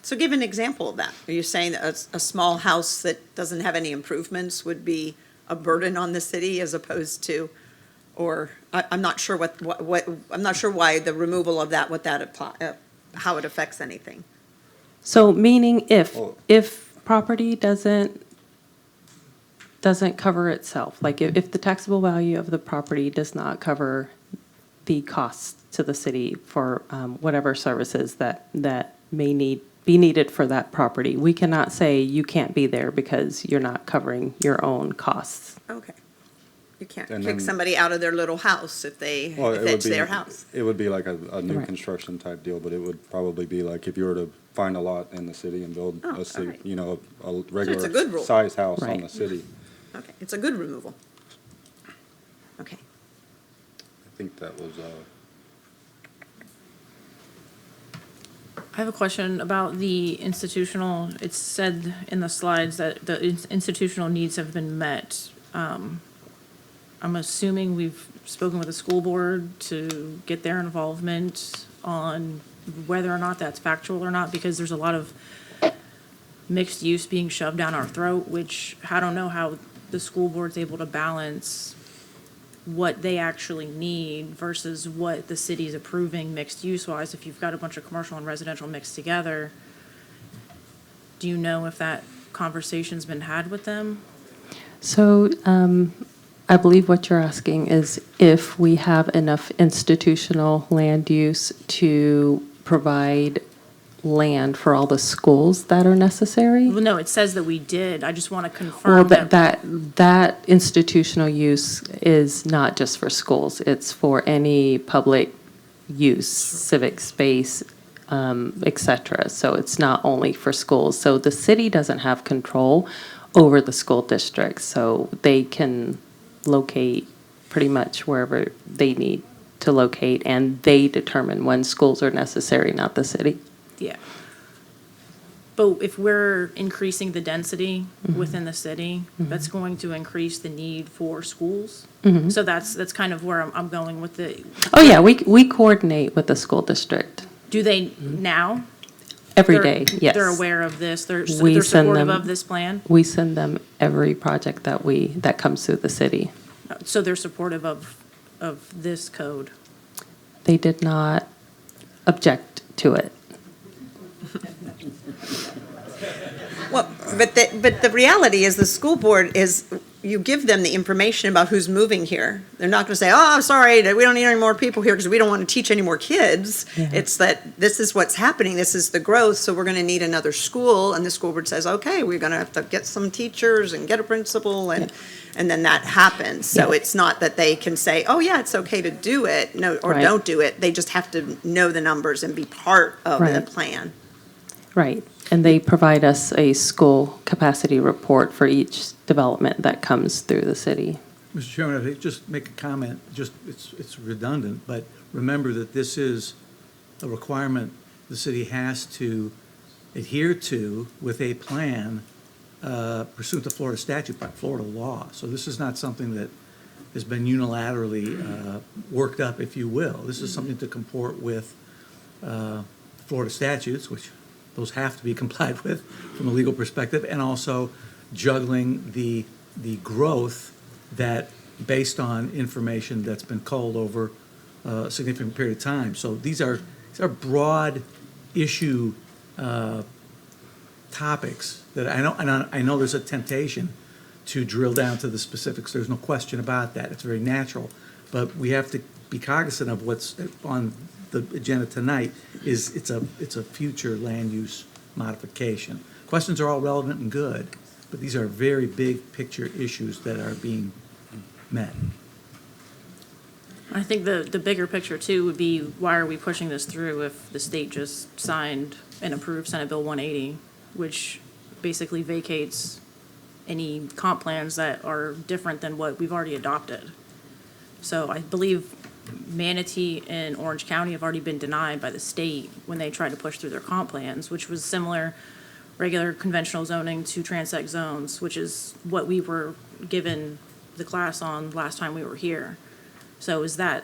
So give an example of that. Are you saying that a small house that doesn't have any improvements would be a burden on the city as opposed to, or I'm not sure I'm not sure why the removal of that, how it affects anything. So meaning Oh. if property doesn't cover itself, like if the taxable value of the property does not cover the costs to the city for whatever services that may be needed for that property, we cannot say you can't be there because you're not covering your own costs. Okay. You can't And kick then- somebody out of their little house if Well, if it would it's be- their house. It would be like a new Right. construction type deal, but it would probably be like if you were to find a lot in the city and build Oh, a city, alright. you know, a good regular rule. size house on Right. the city. Okay, it's a good removal. Okay. I think that was, I have a question about the institutional, it's said in the slides that the institutional needs have been met. I'm assuming we've spoken with the school board to get their involvement on whether or not that's factual or not, because there's a lot of mixed use being shoved down our throat, which I don't know how the school board's able to balance what they actually need versus what the city's approving mixed use wise. If you've got a bunch of commercial and residential mixed together, do you know if that conversation's been had with them? So I believe what you're asking is if we have enough institutional land use to provide land for all the schools that are necessary? Well, no, it says that we did. I just want to Well, confirm that. that institutional use is not just for schools. It's for any public use, civic space, et cetera. So it's not only for schools. So the city doesn't have control over the school districts. So they can locate pretty much wherever they need to locate, and they determine when schools are necessary, not the city. Yeah. But if we're increasing the density within the city, that's going to increase the need for schools. So that's kind of where I'm going with the, Oh, yeah, we coordinate with the school district do they now? every They're- day, yes. They're aware of this, they're We they're send supportive them- of this plan? We send them every project that comes through the city. So they're supportive of this code? They did not object to it. Well, but the reality is the school board is, you give them the information about who's moving here. They're not gonna say, oh, sorry, we don't need any more people here because we don't want to teach any more kids. Yeah. It's that this is what's happening, this is the growth, so we're gonna need another school, and the school board says, okay, we're gonna have to get some teachers and get a principal, and then that happens. So Yeah. it's not that they can say, oh, yeah, it's okay to do it, no, or Right. don't do it. They just have to know the numbers and be part of the Right. plan. Right. And they provide us a school capacity report for each development that comes through the city. Mr. Chairman, if I could just make a comment, just, it's redundant, but remember that this is a requirement the city has to adhere to with a plan pursuant to Florida statute by Florida law. So this is not something that has been unilaterally worked up, if you will. This is something to comport with Florida statutes, which those have to be complied with from a legal perspective, and also juggling the growth that, based on information that's been culled over a significant period of time. So these are broad issue topics that I know there's a temptation to drill down to the specifics. There's no question about that. It's very natural. But we have to be cognizant of what's on the agenda tonight is it's a future land use modification. Questions are all relevant and good, but these are very big picture issues that are being met. I think the bigger picture too would be, why are we pushing this through if the state just signed and approved Senate Bill 180, which basically vacates any comp plans that are different than what we've already adopted? So I believe Manatee and Orange County have already been denied by the state when they tried to push through their comp plans, which was similar, regular conventional zoning to transect zones, which is what we were given the class on last time we were here. So is that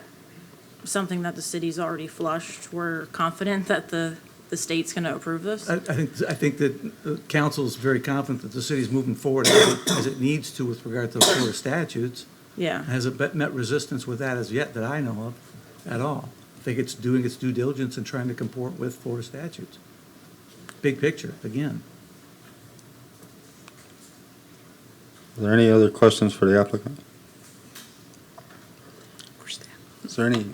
something that the city's already flushed? We're confident that the state's gonna approve this? I think that the council's very confident that the city's moving forward as it needs to with regard to the Florida statutes. Yeah. Hasn't met resistance with that as yet that I know of at all. I think it's doing its due diligence and trying to comport with Florida statutes. Big picture, again. Are there any other questions for the applicant? Is there any,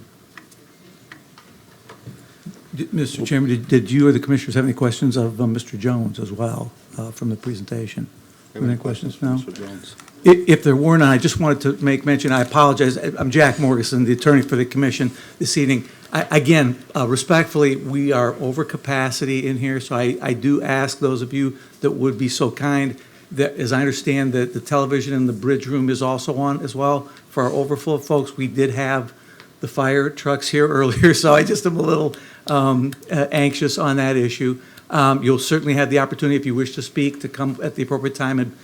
Mr. Chairman, did you or the commissioners have any questions of Mr. Jones as well from the presentation? Any questions now? Mr. Jones? If there were none, I just wanted to make mention, I apologize, I'm Jack Morrison, the attorney for the commission this evening. Again, respectfully, we are over capacity in here, so I do ask those of you that would be so kind, that, as I understand, that the television in the bridge room is also on as well. For our overflow folks, we did have the fire trucks here earlier, so I just am a little anxious on that issue. You'll certainly have the opportunity, if you wish to speak, to come at the appropriate time and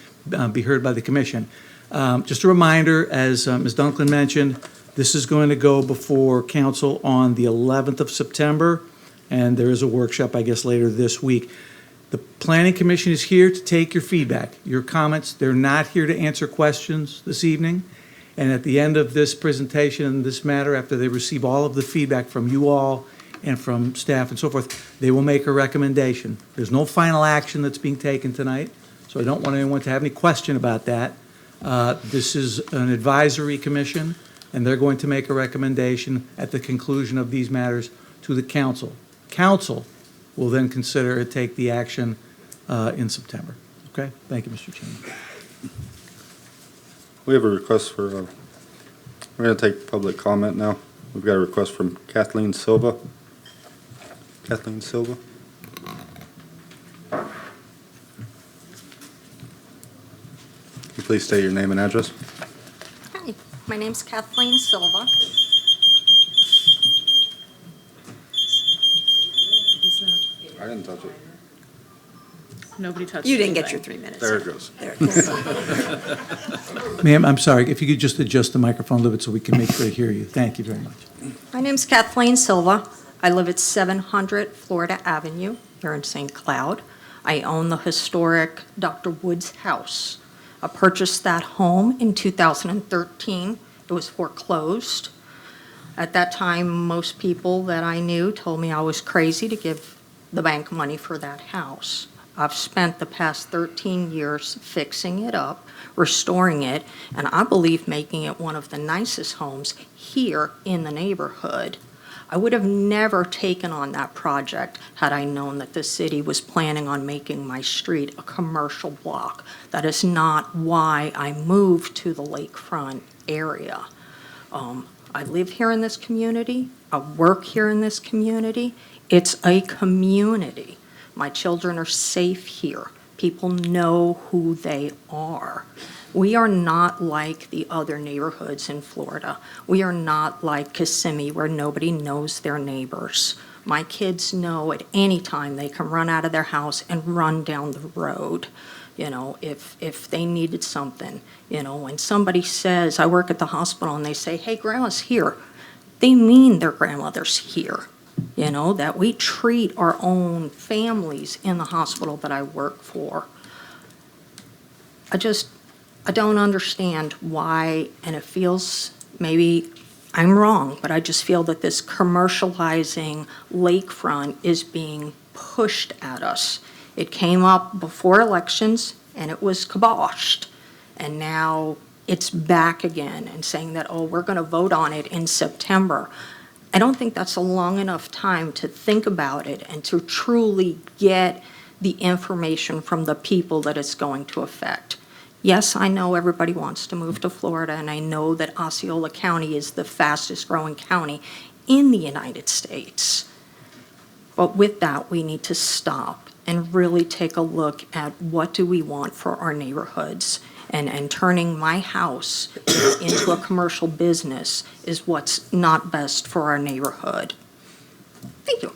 be heard by the commission. Just a reminder, as Ms. Dunklin mentioned, this is going to go before council on the 11th of September, and there is a workshop, I guess, later this week. The Planning Commission is here to take your feedback, your comments. They're not here to answer questions this evening. And at the end of this presentation and this matter, after they receive all of the feedback from you all and from staff and so forth, they will make a recommendation. There's no final action that's being taken tonight, so I don't want anyone to have any question about that. This is an advisory commission, and they're going to make a recommendation at the conclusion of these matters to the council. Council will then consider and take the action in September. Okay? Thank you, Mr. Chairman. We have a request for, we're going to take public comment now. We've got a request from Kathleen Silva. Kathleen Silva? Can you please state your name and address? Hi, my name's Kathleen Silva. I didn't touch it. Nobody touched You didn't get your anything. 3 minutes. There it goes. There it goes. Ma'am, I'm sorry, if you could just adjust the microphone a little bit so we can make sure to hear you. Thank you very much. My name's Kathleen Silva. I live at 700 Florida Avenue here in St. Cloud. I own the historic Dr. Woods house. I purchased that home in 2013. It was foreclosed. At that time, most people that I knew told me I was crazy to give the bank money for that house. I've spent the past 13 years fixing it up, restoring it, and I believe making it one of the nicest homes here in the neighborhood. I would have never taken on that project had I known that the city was planning on making my street a commercial block. That is not why I moved to the lakefront area. I live here in this community. I work here in this community. It's a community. My children are safe here. People know who they are. We are not like the other neighborhoods in Florida. We are not like Kissimmee, where nobody knows their neighbors. My kids know at any time they can run out of their house and run down the road, if they needed something. When somebody says, I work at the hospital, and they say, hey, grandma's here, they mean their grandmother's here. That we treat our own families in the hospital that I work for. I don't understand why, and it feels, maybe I'm wrong, but I just feel that this commercializing lakefront is being pushed at us. It came up before elections, and it was kiboshed. And now it's back again and saying that, oh, we're going to vote on it in September. I don't think that's a long enough time to think about it and to truly get the information from the people that it's going to affect. Yes, I know everybody wants to move to Florida, and I know that Osceola County is the fastest growing county in the United States. But with that, we need to stop and really take a look at what do we want for our neighborhoods. And turning my house into a commercial business is what's not best for our neighborhood. Thank you.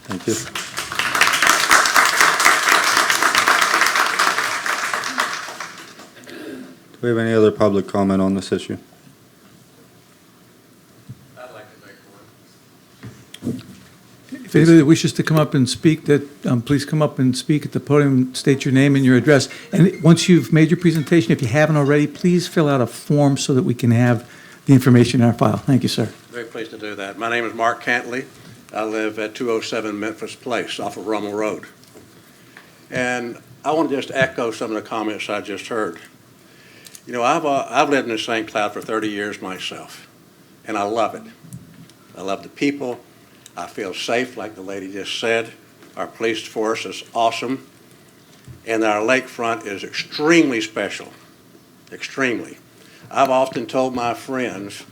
Thank you. Do we have any other public comment on this issue? I'd like to make one. If anybody wishes to come up and speak, please come up and speak at the podium, state your name and your address. And once you've made your presentation, if you haven't already, please fill out a form so that we can have the information in our file. Thank you, sir. Very pleased to do that. My name is Mark Cantley. I live at 207 Memphis Place off of Rummel Road. And I want to just echo some of the comments I just heard. I've lived in St. Cloud for 30 years myself, and I love it. I love the people. I feel safe, like the lady just said. Our police force is awesome, and our lakefront is extremely special. extremely. I've often told my friends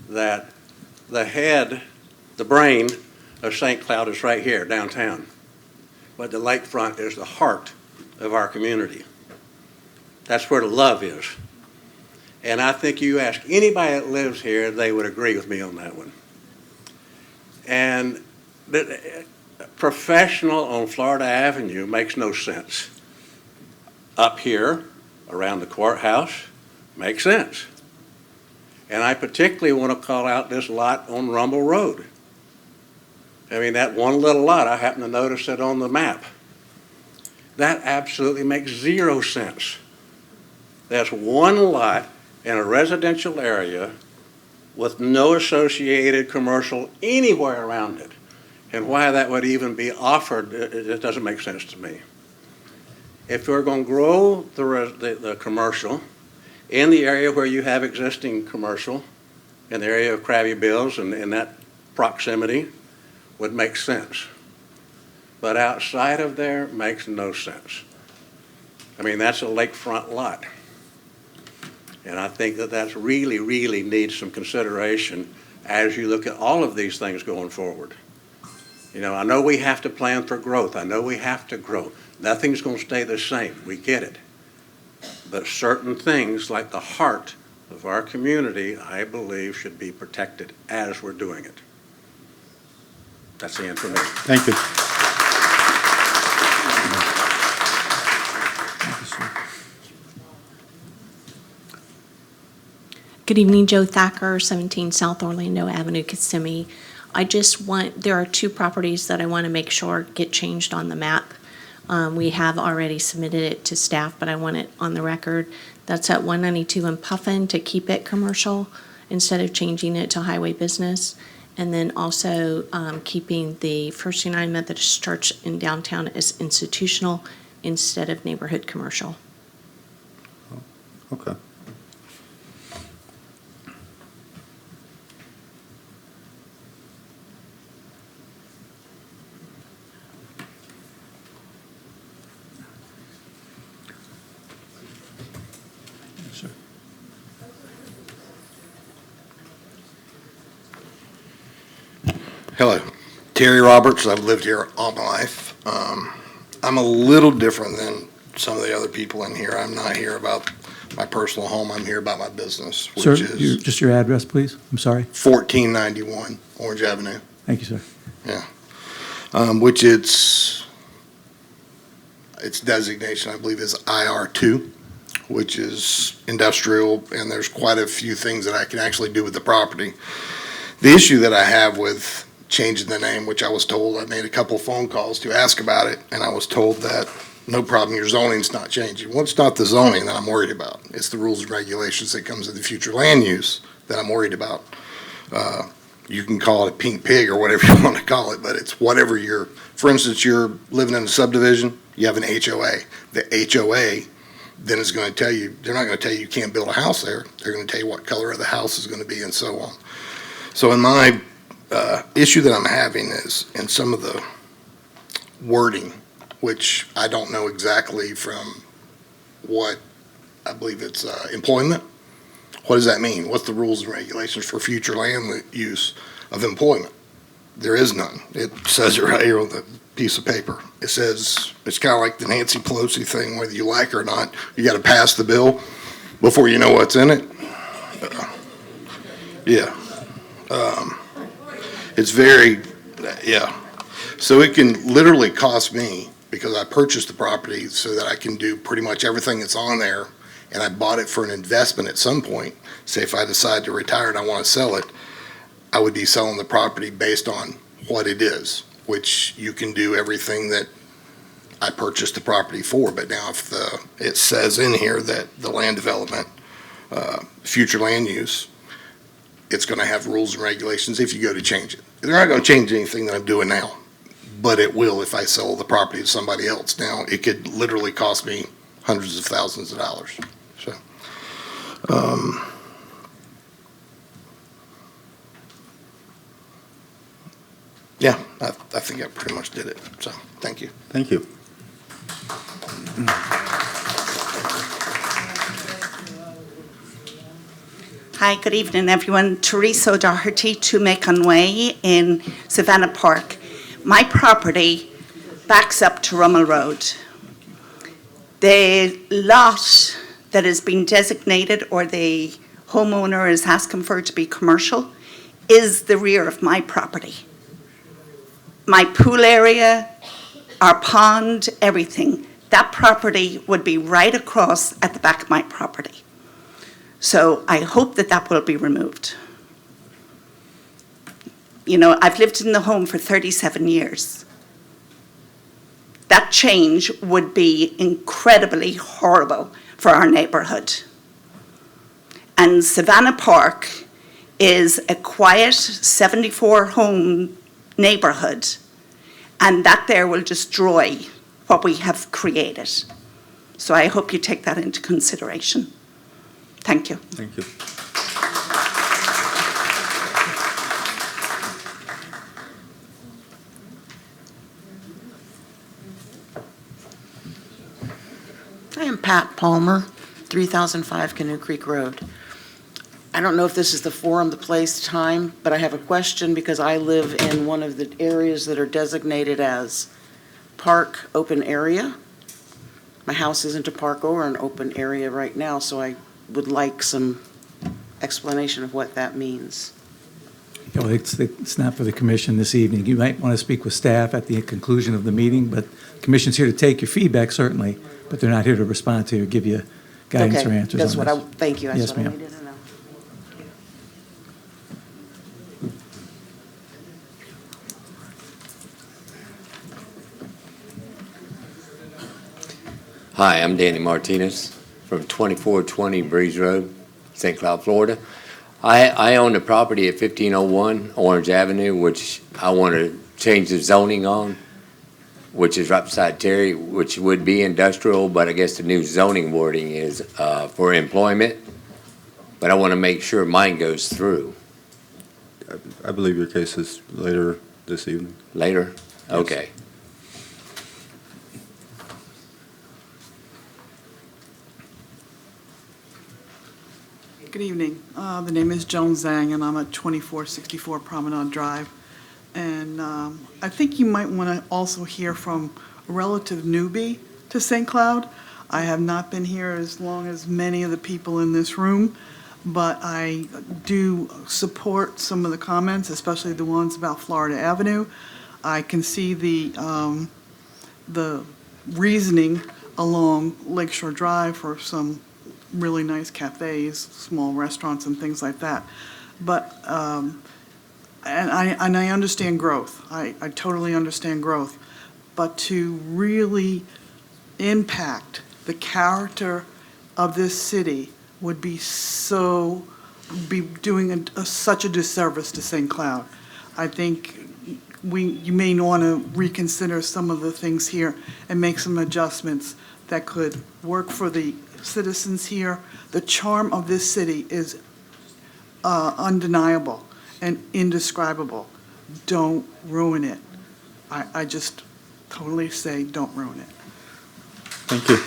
that the brain of St. Cloud is right here downtown, but the lakefront is the heart of our community. That's where the love is. And I think you ask anybody that lives here, they would agree with me on that one. And the professional on Florida Avenue makes no sense. Up here, around the courthouse, makes sense. And I particularly want to call out this lot on Rumble Road. I mean, that one little lot, I happen to notice it on the map. That absolutely makes zero sense. That's one lot in a residential area with no associated commercial anywhere around it. And why that would even be offered, it doesn't make sense to me. If we're going to grow the commercial in the area where you have existing commercial, in the area of Krabby Bill's and that proximity, would make sense. But outside of there, makes no sense. I mean, that's a lakefront lot. And I think that that's really, really needs some consideration as you look at all of these things going forward. You know, I know we have to plan for growth. I know we have to grow. Nothing's going to stay the same. We get it. But certain things, like the heart of our community, I believe should be protected as we're doing it. That's the end for me. Thank you. Good evening, Joe Thacker, 17 South Orlando Avenue, Kissimmee. There are two properties that I want to make sure get changed on the map. We have already submitted it to staff, but I want it on the record. That's at 192 in Puffin to keep it commercial instead of changing it to highway business. And then also keeping the First United Methodist Church in downtown as institutional instead of neighborhood commercial. Okay. Sir. Hello, Terry Roberts. I've lived here all my life. I'm a little different than some of the other people in here. I'm not here about my personal home. I'm here about my business, which Sir, is just your address, please. I'm sorry. 1491 Orange Avenue. Thank you, sir. Yeah. Which its designation, I believe, is IR2, which is industrial, and there's quite a few things that I can actually do with the property. The issue that I have with changing the name, which I was told, I made a couple phone calls to ask about it, and I was told that no problem, your zoning's not changing. Well, it's not the zoning that I'm worried about. It's the rules and regulations that comes with the future land use that I'm worried about. You can call it a pink pig or whatever you want to call it, but it's whatever for instance, you're living in a subdivision, you have an HOA. The HOA then is going to tell you, they're not going to tell you you can't build a house there. They're going to tell you what color of the house is going to be and so on. So in my issue that I'm having is in some of the wording, which I don't know exactly from what, I believe it's employment. What does that mean? What's the rules and regulations for future land use of employment? There is none. It says it right here on the piece of paper. It says, it's kind of like the Nancy Pelosi thing, whether you like it or not, you got to pass the bill before you know what's in it. Yeah. It's very, yeah. So it can literally cost me, because I purchased the property so that I can do pretty much everything that's on there, and I bought it for an investment at some point. Say if I decide to retire and I want to sell it, I would be selling the property based on what it is, which you can do everything that I purchased the property for. But now if it says in here that the land development, future land use, it's going to have rules and regulations if you go to change it. They're not going to change anything that I'm doing now, but it will if I sell the property to somebody else. Now, it could literally cost me hundreds of thousands of dollars. So, yeah, I think I pretty much did it. So, thank you. Thank you. Hi, good evening, everyone. Teresa O'Doherty, 2 Macon Way in Savannah Park. My property backs up to Rummel Road. The lot that has been designated, or the homeowner is asking for it to be commercial, is the rear of my property. My pool area, our pond, everything. That property would be right across at the back of my property. So I hope that that will be removed. You know, I've lived in the home for 37 years. That change would be incredibly horrible for our neighborhood. And Savannah Park is a quiet 74-home neighborhood, and that there will destroy what we have created. So I hope you take that into consideration. Thank you. Thank you. I am Pat Palmer, 3005 Canoe Creek Road. I don't know if this is the forum, the place, time, but I have a question because I live in one of the areas that are designated as park open area. My house isn't a park or an open area right now, so I would like some explanation of what that means. Well, it's not for the commission this evening. You might want to speak with staff at the conclusion of the meeting, but the commission's here to take your feedback, certainly, but they're not here to respond to or give you guidance or answers on That's this. what I, thank you, that's Yes, what I ma'am. needed to know. Hi, I'm Danny Martinez from 2420 Breeze Road, St. Cloud, Florida. I own a property at 1501 Orange Avenue, which I want to change the zoning on, which is right beside Terry, which would be industrial, but I guess the new zoning wording is for employment. But I want to make sure mine goes through. I believe your case is later this evening. Later? Yes. Okay. Good evening. The name is Joan Zhang, and I'm at 2464 Promenade Drive. And I think you might want to also hear from a relative newbie to St. Cloud. I have not been here as long as many of the people in this room, but I do support some of the comments, especially the ones about Florida Avenue. I can see the reasoning along Lakeshore Drive for some really nice cafes, small restaurants and things like that. But, and I understand growth. I totally understand growth. But to really impact the character of this city would be doing such a disservice to St. Cloud. I think you may want to reconsider some of the things here and make some adjustments that could work for the citizens here. The charm of this city is undeniable and indescribable. Don't ruin it. I just totally say don't ruin it. Thank you.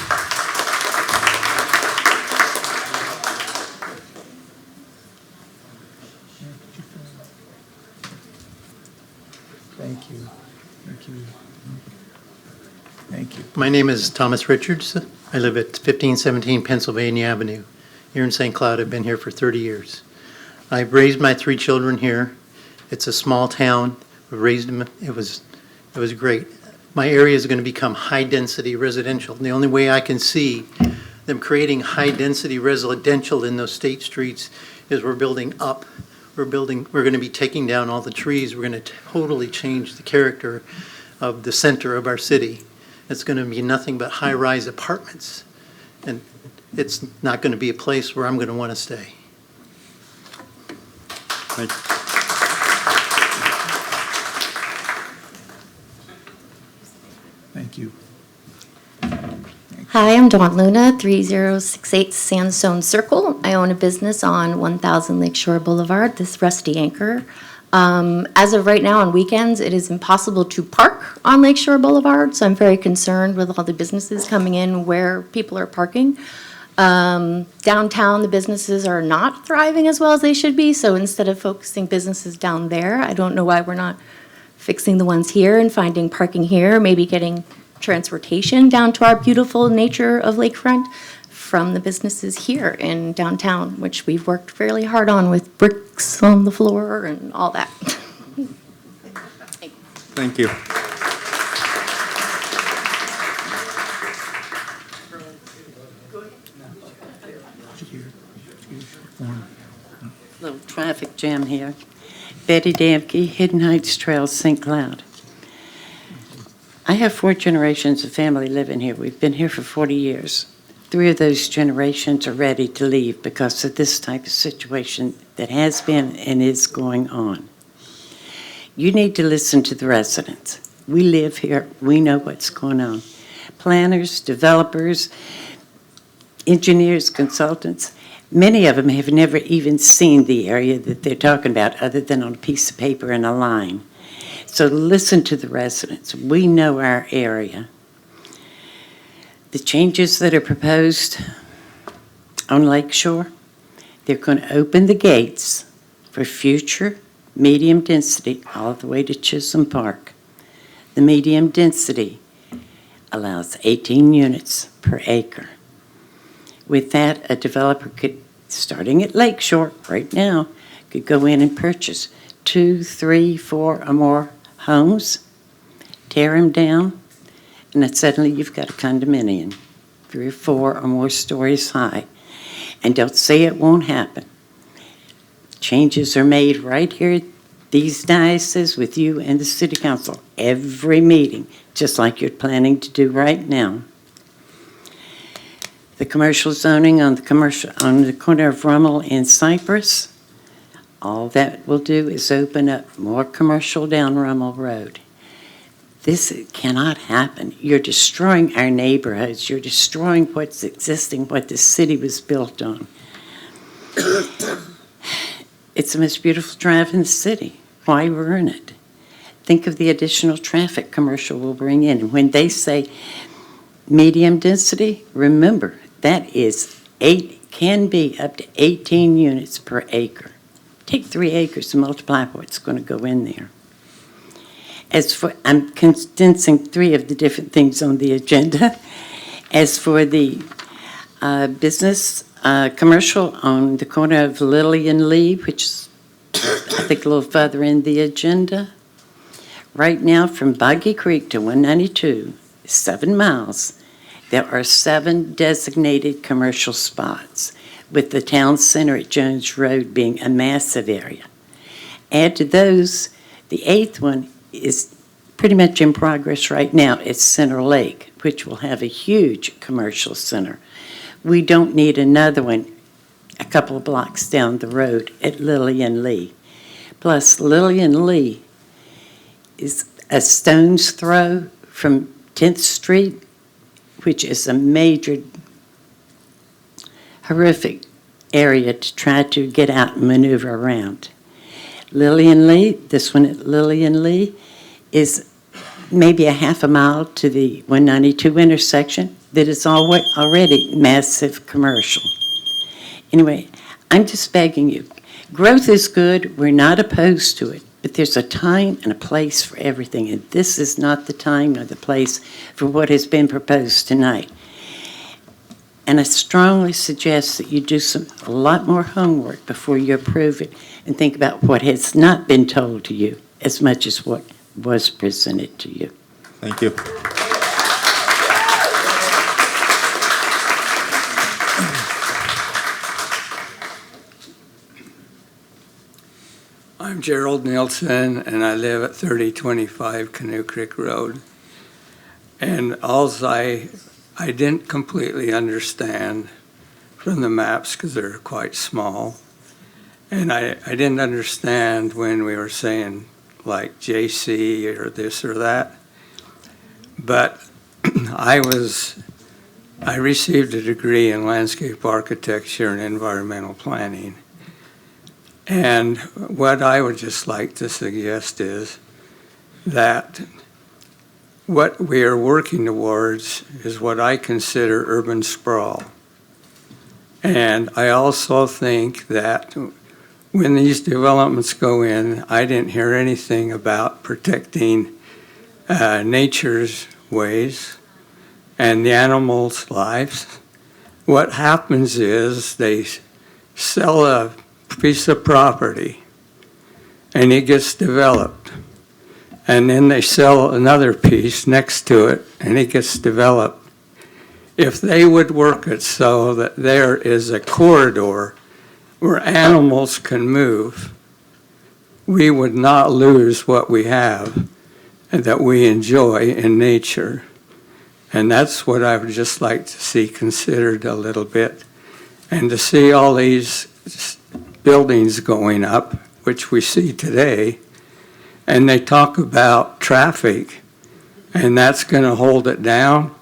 Thank you. Thank you. Thank you. My name is Thomas Richards. I live at 1517 Pennsylvania Avenue here in St. Cloud. I've been here for 30 years. I've raised my 3 children here. It's a small town. We raised them. It was great. My area is going to become high-density residential. And the only way I can see them creating high-density residential in those state streets is we're building up. We're going to be taking down all the trees. We're going to totally change the character of the center of our city. It's going to be nothing but high-rise apartments. And it's not going to be a place where I'm going to want to stay. Thank you. Thank you. Hi, I'm Dawn Luna, 3068 Sandstone Circle. I own a business on 1000 Lakeshore Boulevard, this Rusty Anchor. As of right now, on weekends, it is impossible to park on Lakeshore Boulevard, so I'm very concerned with all the businesses coming in where people are parking. Downtown, the businesses are not thriving as well as they should be, so instead of focusing businesses down there, I don't know why we're not fixing the ones here and finding parking here, maybe getting transportation down to our beautiful nature of lakefront from the businesses here in downtown, which we've worked fairly hard on with bricks on the floor and all that. Thank you. Little traffic jam here. Betty Damke, Hidden Heights Trails, St. Cloud. I have 4 generations of family living here. We've been here for 40 years. 3 of those generations are ready to leave because of this type of situation that has been and is going on. You need to listen to the residents. We live here. We know what's going on. Planners, developers, engineers, consultants, many of them have never even seen the area that they're talking about other than on a piece of paper and a line. So listen to the residents. We know our area. The changes that are proposed on Lakeshore, they're going to open the gates for future medium density all the way to Chisholm Park. The medium density allows 18 units per acre. With that, a developer could, starting at Lakeshore right now, could go in and purchase 2, 3, 4 or more homes, tear them down, and then suddenly you've got a condominium, 3 or 4 or more stories high. And don't say it won't happen. Changes are made right here at these dioceses with you and the city council every meeting, just like you're planning to do right now. The commercial zoning on the corner of Rummel and Cypress, all that will do is open up more commercial down Rummel Road. This cannot happen. You're destroying our neighborhoods. You're destroying what's existing, what the city was built on. It's the most beautiful drive in the city. Why ruin it? Think of the additional traffic commercial will bring in. And when they say medium density, remember, that can be up to 18 units per acre. Take 3 acres and multiply what's going to go in there. As for, I'm condensing 3 of the different things on the agenda. As for the business commercial on the corner of Lily and Lee, which is, I think, a little further in the agenda. Right now, from Boggy Creek to 192, 7 miles, there are 7 designated commercial spots, with the town center at Jones Road being a massive area. Add to those, the 8th one is pretty much in progress right now. It's Center Lake, which will have a huge commercial center. We don't need another one a couple of blocks down the road at Lily and Lee. Plus, Lily and Lee is a stone's throw from 10th Street, which is a major, horrific area to try to get out and maneuver around. Lily and Lee, this one at Lily and Lee, is maybe a half a mile to the 192 intersection that is already massive commercial. Anyway, I'm just begging you. Growth is good. We're not opposed to it. But there's a time and a place for everything. And this is not the time or the place for what has been proposed tonight. And I strongly suggest that you do a lot more homework before you approve it and think about what has not been told to you as much as what was presented to you. Thank you. I'm Gerald Nielsen, and I live at 3025 Canoe Creek Road. And I didn't completely understand from the maps because they're quite small. And I didn't understand when we were saying like JC or this or that. But I received a degree in landscape architecture and environmental planning. And what I would just like to suggest is that what we are working towards is what I consider urban sprawl. And I also think that when these developments go in, I didn't hear anything about protecting nature's ways and the animals' lives. What happens is they sell a piece of property and it gets developed. And then they sell another piece next to it and it gets developed. If they would work it so that there is a corridor where animals can move, we would not lose what we have and that we enjoy in nature. And that's what I would just like to see considered a little bit. And to see all these buildings going up, which we see today, and they talk about traffic, and that's going to hold it down.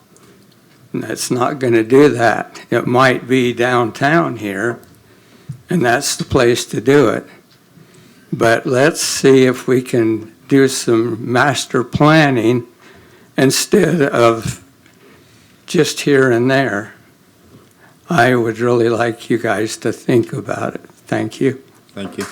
And that's not going to do that. It might be downtown here, and that's the place to do it. But let's see if we can do some master planning instead of just here and there. I would really like you guys to think about it. Thank you. Thank you.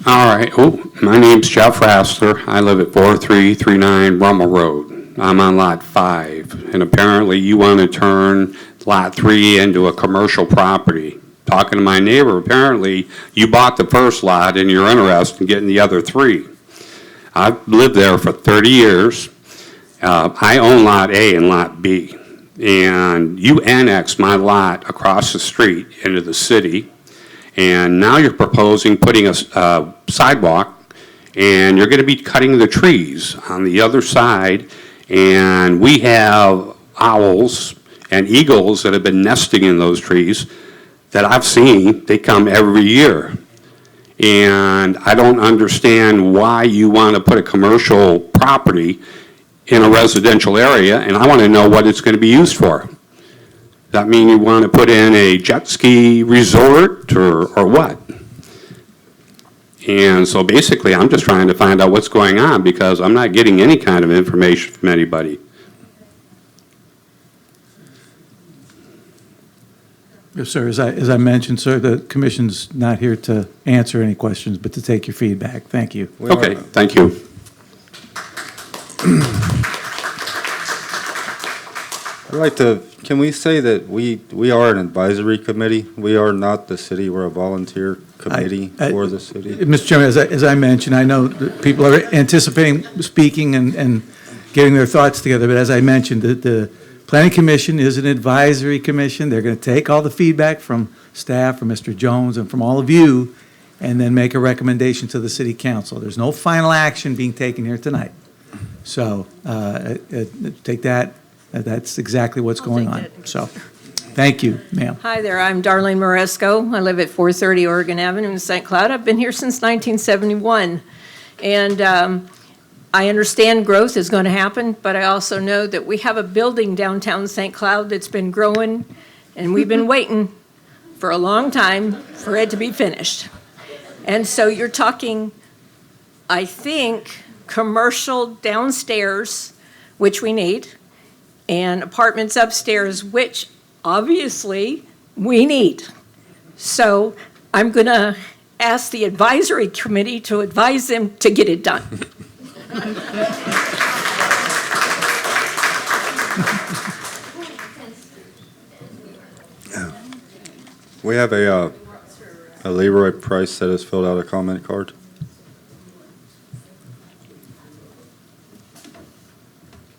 All right. Oh, my name's Jeff Rassler. I live at 4339 Rummel Road. I'm on Lot 5, and apparently you want to turn Lot 3 into a commercial property. Talking to my neighbor, apparently you bought the first lot and you're interested in getting the other 3. I've lived there for 30 years. I own Lot A and Lot B, and you annexed my lot across the street into the city. And now you're proposing putting a sidewalk, and you're going to be cutting the trees on the other side. And we have owls and eagles that have been nesting in those trees that I've seen. They come every year. And I don't understand why you want to put a commercial property in a residential area, and I want to know what it's going to be used for. Does that mean you want to put in a jet ski resort or what? And so basically, I'm just trying to find out what's going on because I'm not getting any kind of information from anybody. Yes, sir. As I mentioned, sir, the commission's not here to answer any questions, but to take your feedback. Thank you. Okay, thank you. I'd like to, can we say that we are an advisory committee? We are not the city, we're a volunteer committee for the city. Mr. Chairman, as I mentioned, I know that people are anticipating speaking and getting their thoughts together, but as I mentioned, the Planning Commission is an advisory commission. They're going to take all the feedback from staff, from Mr. Jones, and from all of you, and then make a recommendation to the city council. There's no final action being taken here tonight. So take that. That's exactly what's going on. So, thank you, ma'am. Hi there, I'm Darlene Moresco. I live at 430 Oregon Avenue in St. Cloud. I've been here since 1971. And I understand growth is going to happen, but I also know that we have a building downtown St. Cloud that's been growing, and we've been waiting for a long time for it to be finished. And so you're talking, I think, commercial downstairs, which we need, and apartments upstairs, which obviously we need. So I'm going to ask the advisory committee to advise them to get it done. We have a Leroy Price that has filled out a comment card.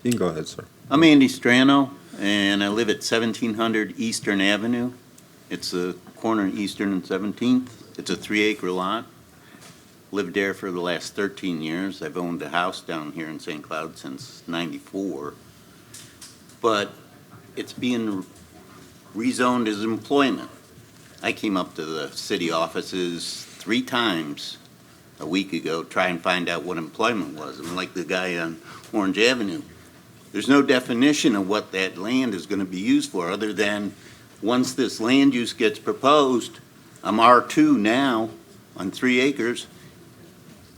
You can go ahead, sir. I'm Andy Strano, and I live at 1700 Eastern Avenue. It's a corner of Eastern and 17th. It's a 3-acre lot. Lived there for the last 13 years. I've owned a house down here in St. Cloud since '94. But it's being rezoned as employment. I came up to the city offices 3 times a week ago, try and find out what employment was. I'm like the guy on Orange Avenue. There's no definition of what that land is going to be used for, other than once this land use gets proposed, I'm R2 now on 3 acres.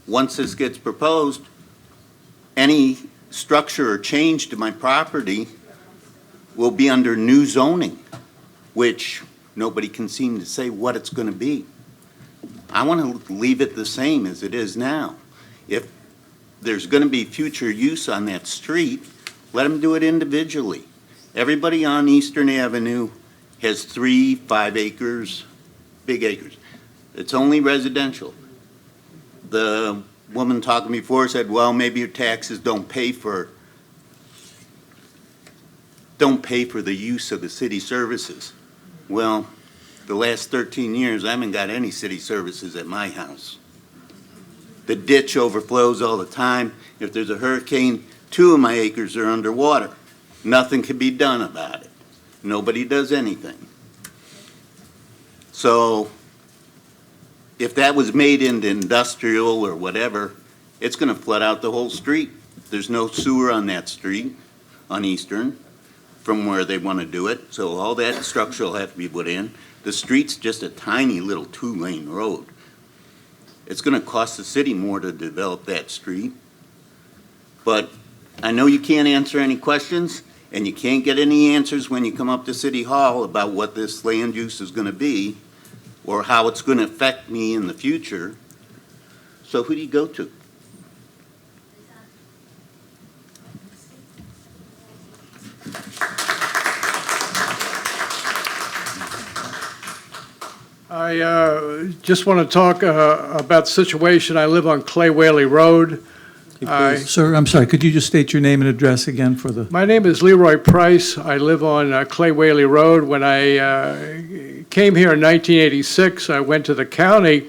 once this gets proposed, any structure or change to my property will be under new zoning, which nobody can seem to say what it's going to be. I want to leave it the same as it is now. If there's going to be future use on that street, let them do it individually. Everybody on Eastern Avenue has 3, 5 acres, big acres. It's only residential. The woman talking before said, well, maybe your taxes don't pay for the use of the city services. Well, the last 13 years, I haven't got any city services at my house. The ditch overflows all the time. If there's a hurricane, 2 of my acres are underwater. Nothing can be done about it. Nobody does anything. So if that was made into industrial or whatever, it's going to flood out the whole street. There's no sewer on that street, on Eastern, from where they want to do it. So all that structure will have to be put in. The street's just a tiny little 2-lane road. It's going to cost the city more to develop that street. But I know you can't answer any questions, and you can't get any answers when you come up to City Hall about what this land use is going to be or how it's going to affect me in the future. So who do you go to? I just want to talk about the situation. I live on Clay Whaley Road. Sir, I'm sorry, could you just state your name and address again for the... My name is Leroy Price. I live on Clay Whaley Road. When I came here in 1986, I went to the county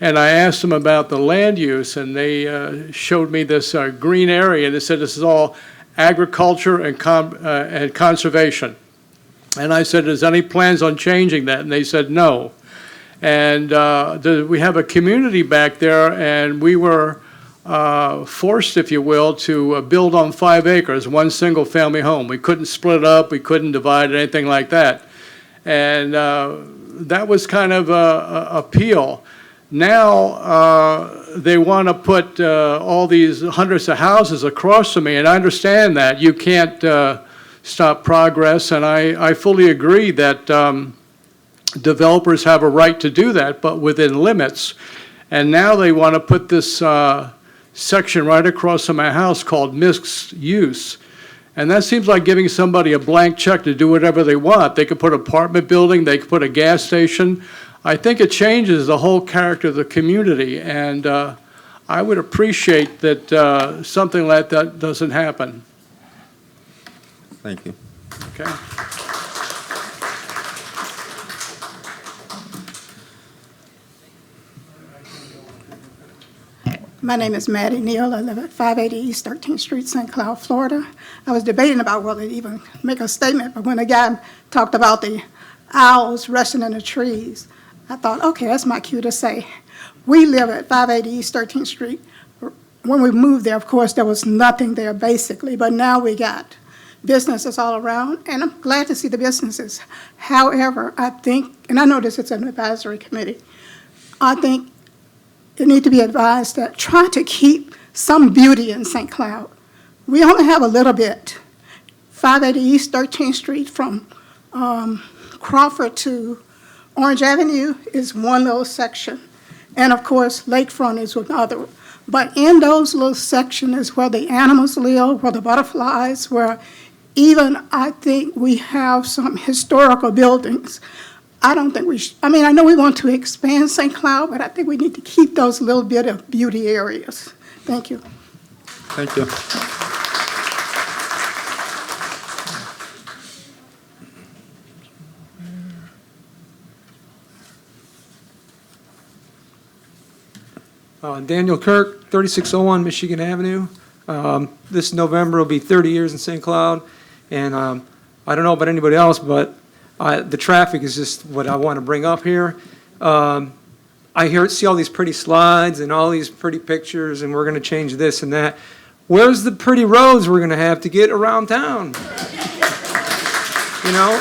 and I asked them about the land use, and they showed me this green area, and they said this is all agriculture and conservation. And I said, is any plans on changing that? And they said no. And we have a community back there, and we were forced, if you will, to build on 5 acres, one single-family home. We couldn't split it up, we couldn't divide it, anything like that. And that was kind of a appeal. Now they want to put all these hundreds of houses across from me, and I understand that. You can't stop progress, and I fully agree that developers have a right to do that, but within limits. And now they want to put this section right across from my house called mixed use. And that seems like giving somebody a blank check to do whatever they want. They could put an apartment building, they could put a gas station. I think it changes the whole character of the community, and I would appreciate that something like that doesn't happen. Thank you. Okay. My name is Maddie Neal. I live at 580 East 13th Street, St. Cloud, Florida. I was debating about whether to even make a statement, but when the guy talked about the owls resting in the trees, I thought, okay, that's my cue to say. We live at 580 East 13th Street. When we moved there, of course, there was nothing there basically, but now we got businesses all around, and I'm glad to see the businesses. However, I think, and I know this is an advisory committee, I think it needs to be advised that try to keep some beauty in St. Cloud. We only have a little bit. 580 East 13th Street from Crawford to Orange Avenue is one little section. And of course, Lakefront is another. But in those little sections is where the animals live, where the butterflies, where even I think we have some historical buildings. I don't think we should, I mean, I know we want to expand St. Cloud, but I think we need to keep those little bit of beauty areas. Thank you. Thank you. Daniel Kirk, 3601 Michigan Avenue. This November will be 30 years in St. Cloud, and I don't know about anybody else, but the traffic is just what I want to bring up here. I see all these pretty slides and all these pretty pictures, and we're going to change this and that. Where's the pretty roads we're going to have to get around town? You know,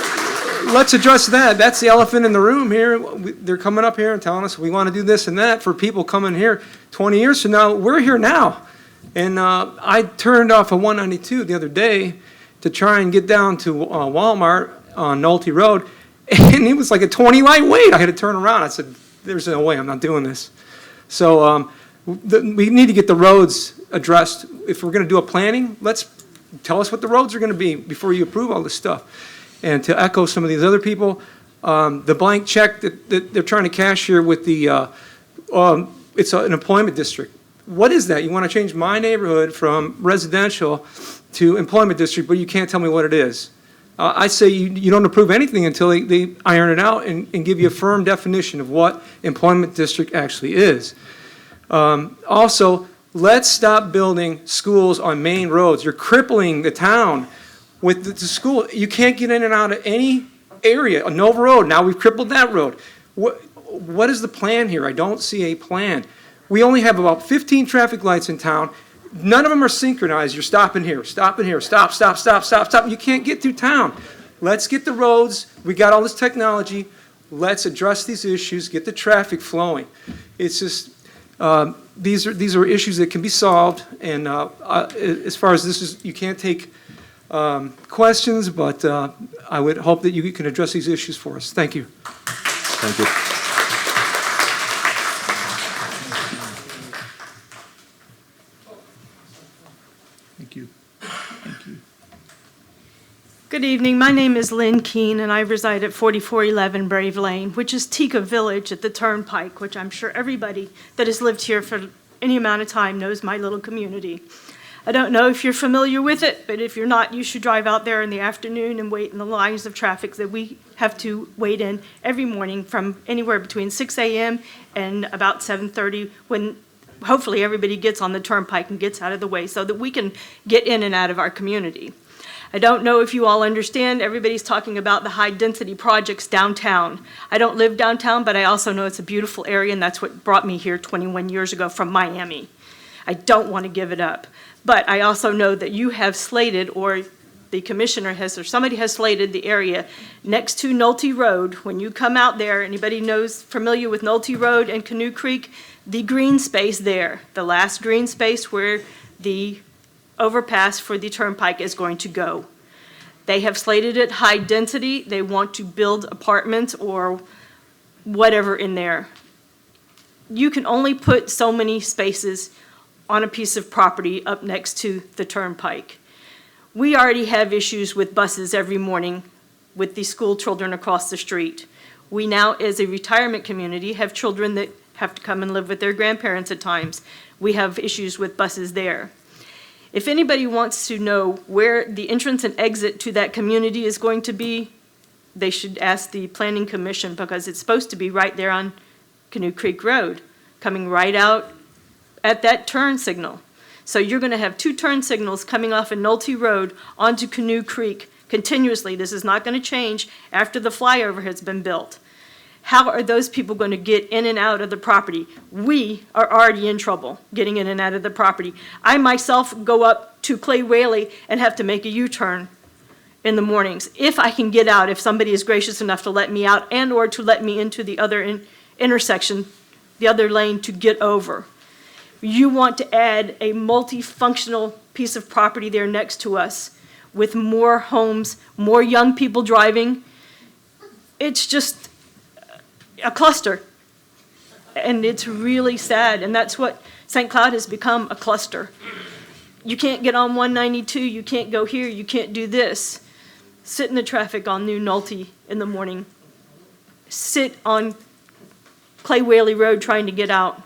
let's address that. That's the elephant in the room here. They're coming up here and telling us we want to do this and that for people coming here 20 years from now. We're here now. And I turned off a 192 the other day to try and get down to Walmart on Nolte Road, and it was like a 20 light wait. I had to turn around. I said, there's no way, I'm not doing this. So we need to get the roads addressed. If we're going to do a planning, let's tell us what the roads are going to be before you approve all this stuff. And to echo some of these other people, the blank check that they're trying to cash here with the, it's an employment district. What is that? You want to change my neighborhood from residential to employment district, but you can't tell me what it is. I say you don't approve anything until they iron it out and give you a firm definition of what employment district actually is. Also, let's stop building schools on main roads. You're crippling the town with the school. You can't get in and out of any area. Nova Road, now we've crippled that road. What is the plan here? I don't see a plan. We only have about 15 traffic lights in town. None of them are synchronized. You're stopping here, stop, stop, stop, stop, stop. You can't get through town. Let's get the roads. We got all this technology. Let's address these issues, get the traffic flowing. It's just, these are issues that can be solved. And as far as this is, you can't take questions, but I would hope that you can address these issues for us. Thank you. Thank you. Thank you. Thank you. Good evening. My name is Lynn Keene, and I reside at 4411 Brave Lane, which is Tika Village at the Turnpike, which I'm sure everybody that has lived here for any amount of time knows my little community. I don't know if you're familiar with it, but if you're not, you should drive out there in the afternoon and wait in the lines of traffic that we have to wait in every morning from anywhere between 6 a.m. and about 7:30 when hopefully everybody gets on the turnpike and gets out of the way so that we can get in and out of our community. I don't know if you all understand, everybody's talking about the high-density projects downtown. I don't live downtown, but I also know it's a beautiful area, and that's what brought me here 21 years ago from Miami. I don't want to give it up. But I also know that you have slated, or the commissioner has, or somebody has slated the area next to Nolte Road. When you come out there, anybody familiar with Nolte Road and Canoe Creek, the green space there, the last green space where the overpass for the turnpike is going to go. They have slated it high density. They want to build apartments or whatever in there. You can only put so many spaces on a piece of property up next to the turnpike. We already have issues with buses every morning with the school children across the street. We now, as a retirement community, have children that have to come and live with their grandparents at times. We have issues with buses there. If anybody wants to know where the entrance and exit to that community is going to be, they should ask the Planning Commission, because it's supposed to be right there on Canoe Creek Road, coming right out at that turn signal. So you're going to have two turn signals coming off of Nolte Road onto Canoe Creek continuously. This is not going to change after the flyover has been built. How are those people going to get in and out of the property? We are already in trouble getting in and out of the property. I myself go up to Clay Whaley and have to make a U-turn in the mornings. If I can get out, if somebody is gracious enough to let me out and or to let me into the other intersection, the other lane to get over. You want to add a multifunctional piece of property there next to us with more homes, more young people driving. It's just a cluster. And it's really sad. And that's what St. Cloud has become, a cluster. You can't get on 192, you can't go here, you can't do this. Sit in the traffic on New Nolte in the morning. Sit on Clay Whaley Road trying to get out.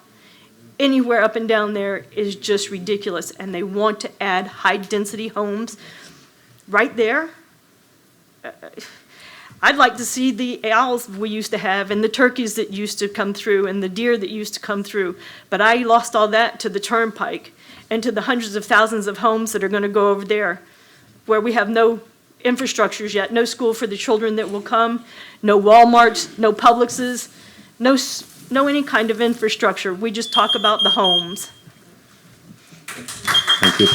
Anywhere up and down there is just ridiculous. And they want to add high-density homes right there. I'd like to see the owls we used to have and the turkeys that used to come through and the deer that used to come through. But I lost all that to the turnpike and to the hundreds of thousands of homes that are going to go over there where we have no infrastructures yet, no school for the children that will come, no Walmarts, no Publixes, no any kind of infrastructure. We just talk about the homes. Thank you.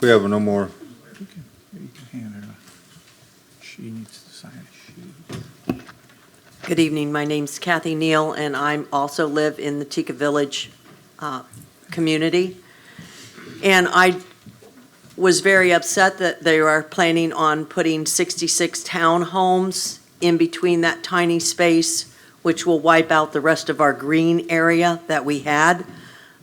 We have no more. You can hand her. She needs to sign a sheet. Good evening. My name's Kathy Neal, and I also live in the Tika Village community. And I was very upset that they are planning on putting 66 townhomes in between that tiny space, which will wipe out the rest of our green area that we had.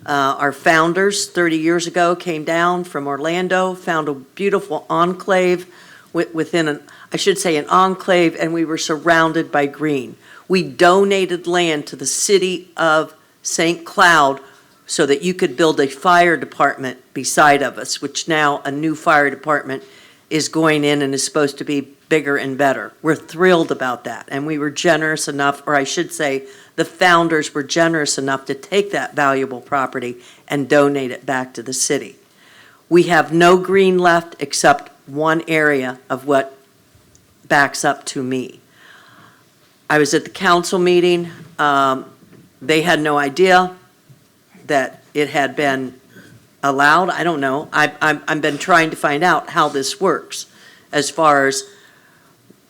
Our founders 30 years ago came down from Orlando, found a beautiful enclave within an enclave, and we were surrounded by green. We donated land to the city of St. Cloud so that you could build a fire department beside of us, which now a new fire department is going in and is supposed to be bigger and better. We're thrilled about that, and we were generous enough, or I should say, the founders were generous enough to take that valuable property and donate it back to the city. We have no green left except one area of what backs up to me. I was at the council meeting. They had no idea that it had been allowed. I don't know. I've been trying to find out how this works as far as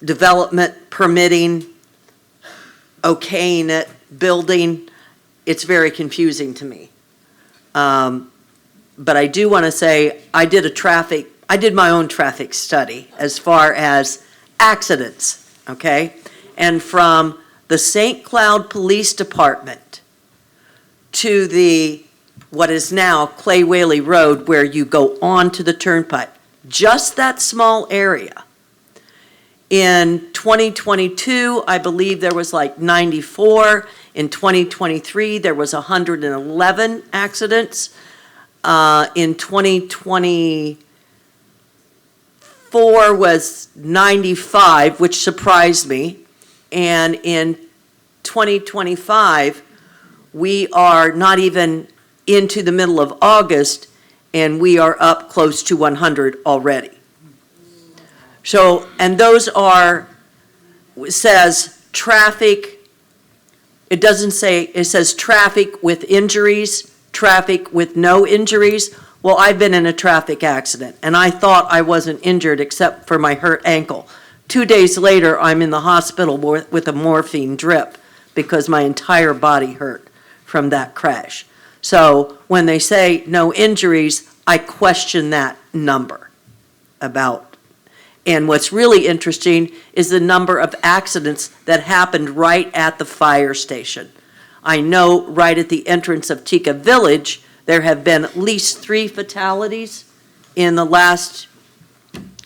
development, permitting, okaying it, building. It's very confusing to me. But I do want to say I did my own traffic study as far as accidents, okay? And from the St. Cloud Police Department to what is now Clay Whaley Road, where you go on to the turnpike, just that small area. In 2022, I believe there was like 94. In 2023, there was 111 accidents. In 2024 was 95, which surprised me. And in 2025, we are not even into the middle of August, and we are up close to 100 already. So, and those are, it says traffic, it doesn't say, it says traffic with injuries, traffic with no injuries. Well, I've been in a traffic accident, and I thought I wasn't injured except for my hurt ankle. 2 days later, I'm in the hospital with a morphine drip because my entire body hurt from that crash. So when they say no injuries, I question that number about. And what's really interesting is the number of accidents that happened right at the fire station. I know right at the entrance of Tika Village, there have been at least 3 fatalities in the last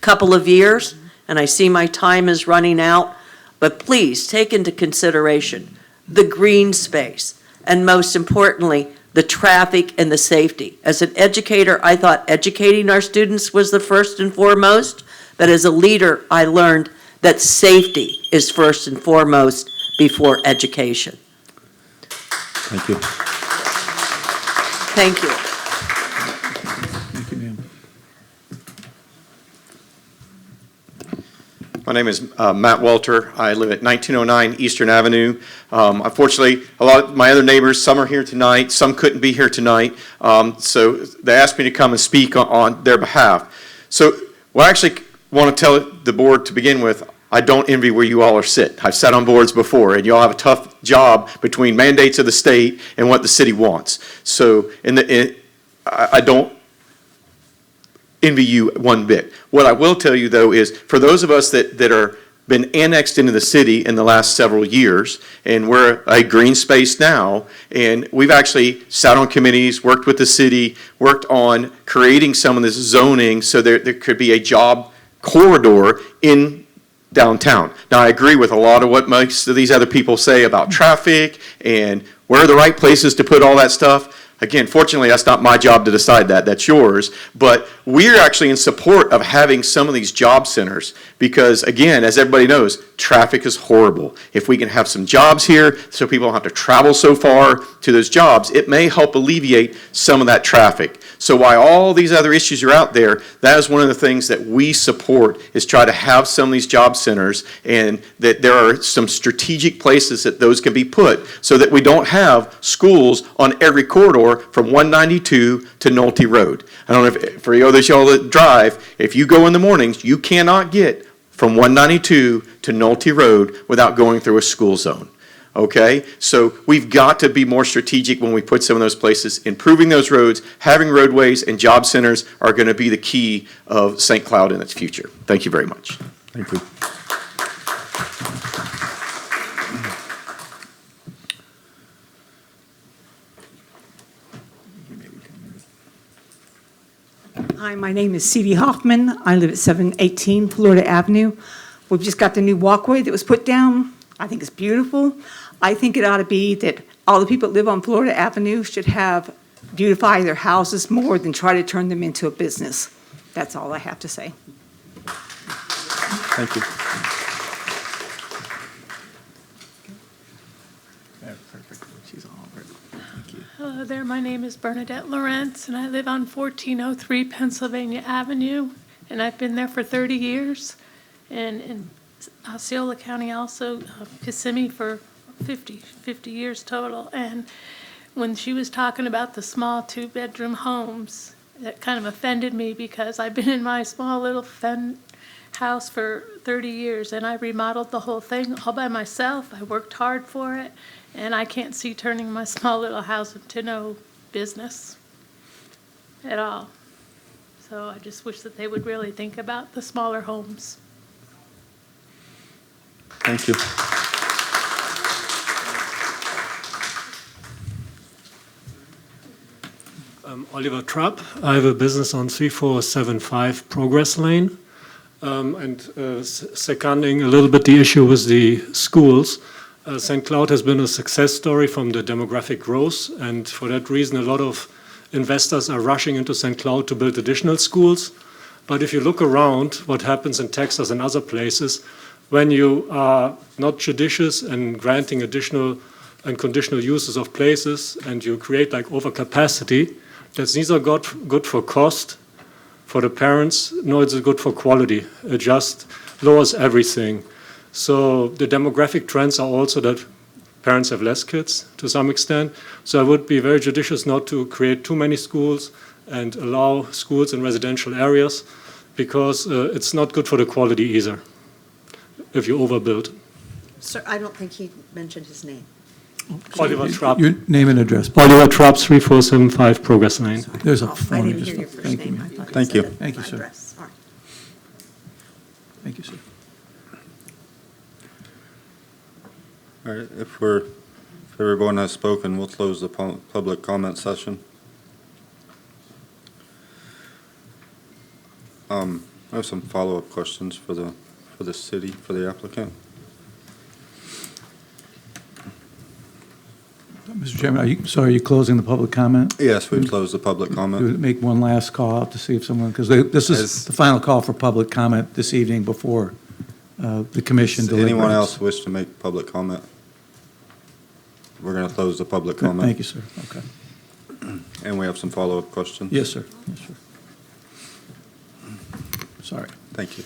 couple of years, and I see my time is running out. But please take into consideration the green space, and most importantly, the traffic and the safety. As an educator, I thought educating our students was the first and foremost, but as a leader, I learned that safety is first and foremost before education. Thank you. Thank you. Thank you, ma'am. My name is Matt Welter. I live at 1909 Eastern Avenue. Unfortunately, a lot of my other neighbors, some are here tonight, some couldn't be here tonight, so they asked me to come and speak on their behalf. So what I actually want to tell the board to begin with, I don't envy where you all are sit. I've sat on boards before, and you all have a tough job between mandates of the state and what the city wants. So I don't envy you one bit. What I will tell you, though, is for those of us that are been annexed into the city in the last several years, and we're a green space now, and we've actually sat on committees, worked with the city, worked on creating some of this zoning so there could be a job corridor in downtown. Now, I agree with a lot of what most of these other people say about traffic and where are the right places to put all that stuff. Again, fortunately, that's not my job to decide that. That's yours. But we're actually in support of having some of these job centers because, again, as everybody knows, traffic is horrible. If we can have some jobs here so people don't have to travel so far to those jobs, it may help alleviate some of that traffic. So while all these other issues are out there, that is one of the things that we support is try to have some of these job centers and that there are some strategic places that those can be put so that we don't have schools on every corridor for from 192 to Nolte Road. I don't know if, for y'all that drive, if you go in the mornings, you cannot get from 192 to Nolte Road without going through a school zone. Okay, so we've got to be more strategic when we put some of those places. Improving those roads, having roadways and job centers are going to be the key of St. Cloud in its future. Thank you very much. Thank you. Hi, my name is C.D. Hoffman. I live at 718 Florida Avenue. We've just got the new walkway that was put down. I think it's beautiful. I think it ought to be that all the people that live on Florida Avenue should have beautify their houses more than try to turn them into a business. That's all I have to say. Thank you. Hello there, my name is Bernadette Lawrence, and I live on 1403 Pennsylvania Avenue, and I've been there for 30 years, and in Osceola County also, Kissimmee for 50 years total. And when she was talking about the small two-bedroom homes, that kind of offended me because I've been in my small little house for 30 years, and I remodeled the whole thing all by myself. I worked hard for it. And I can't see turning my small little house into no business at all. So I just wish that they would really think about the smaller homes. Thank you. Oliver Trapp. I have a business on 3475 Progress Lane. Seconding a little bit the issue with the schools, St. Cloud has been a success story from the demographic growth, and for that reason, a lot of investors are rushing into St. Cloud to build additional schools. But if you look around what happens in Texas and other places, when you are not judicious in granting additional and conditional uses of places, and you create like overcapacity, that's neither good for cost for the parents, nor is it good for quality. It just lowers everything. So the demographic trends are also that parents have less kids to some extent. So I would be very judicious not to create too many schools and allow schools in residential areas, because it's not good for the quality either if you overbuild. Sir, I don't think he mentioned his name. Oliver Trapp. Your name and address, please. Oliver Trapp, 3475 Progress Lane. There's a I form. didn't hear your first name. I thought Thank you you. said Thank you, sir. address. Sorry. Thank you, sir. All right, if everyone has spoken, we'll close the public comment session. I have some follow-up questions for the city, for the applicant. Mr. Chairman, are you closing the public comment? Yes, we've closed the public comment. Make one last call out to see if someone, because this is the final call for public comment this evening before the commission Does deliberates. anyone else wish to make public comment? We're going to close the public comment. Thank you, sir. Okay. And we have some follow-up questions. Yes, sir. Yes, sir. Sorry. Thank you.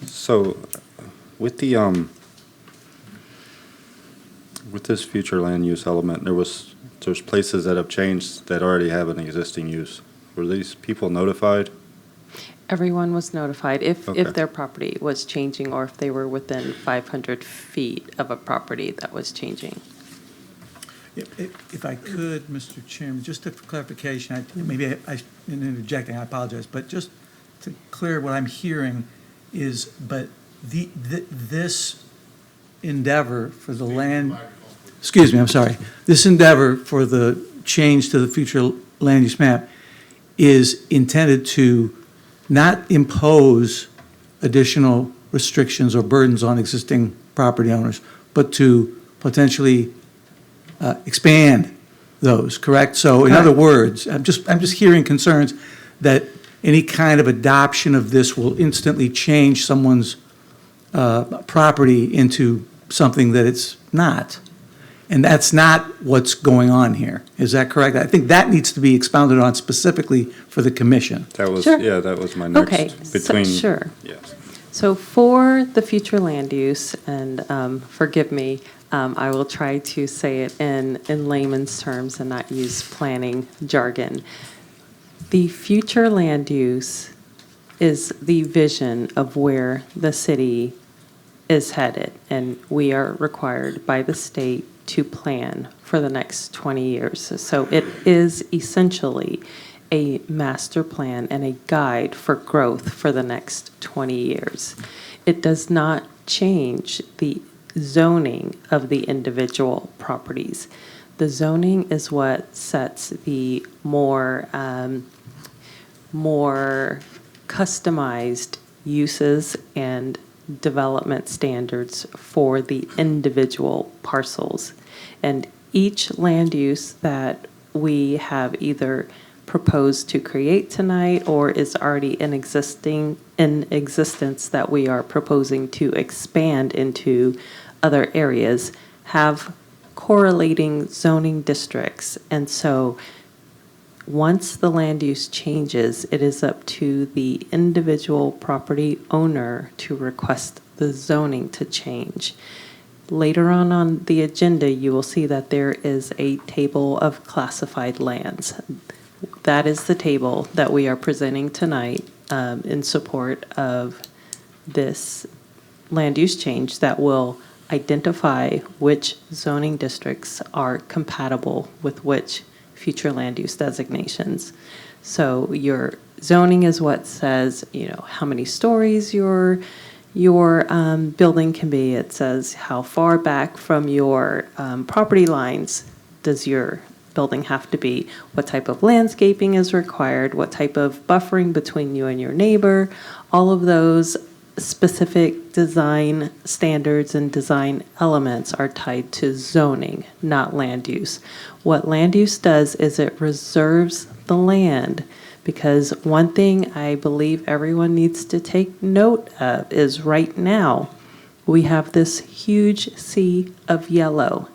So, with the with this future land use element, there's places that have changed that already have an existing use. Were these people notified? Everyone was notified if Okay. their property was changing or if they were within 500 feet of a property that was changing. If I could, Mr. Chairman, just a clarification, maybe I in interjecting, I apologize, but just to clear what I'm hearing is, but this endeavor for the land, excuse me, I'm sorry, this endeavor for the change to the future land use map is intended to not impose additional restrictions or burdens on existing property owners, but to potentially expand those, correct? So in other words, I'm just hearing concerns that any kind of adoption of this will instantly change someone's property into something that it's not. And that's not what's going on here. Is that correct? I think that needs to be expounded on specifically for the commission. That was, Sure. yeah, that was my next. Okay, Between, sure. yes. So for the future land use, and forgive me, I will try to say it in layman's terms and not use planning jargon. The future land use is the vision of where the city is headed, and we are required by the state to plan for the next 20 years. So it is essentially a master plan and a guide for growth for the next 20 years. It does not change the zoning of the individual properties. The zoning is what sets the more customized uses and development standards for the individual parcels. And each land use that we have either proposed to create tonight or is already in existence that we are proposing to expand into other areas have correlating zoning districts. And so once the land use changes, it is up to the individual property owner to request the zoning to change. Later on the agenda, you will see that there is a table of classified lands. That is the table that we are presenting tonight in support of this land use change that will identify which zoning districts are compatible with which future land use designations. So your zoning is what says, how many stories your building can be. It says how far back from your property lines does your building have to be, what type of landscaping is required, what type of buffering between you and your neighbor. All of those specific design standards and design elements are tied to zoning, not land use. What land use does is it reserves the land, because one thing I believe everyone needs to take note of is right now we have this huge sea of yellow.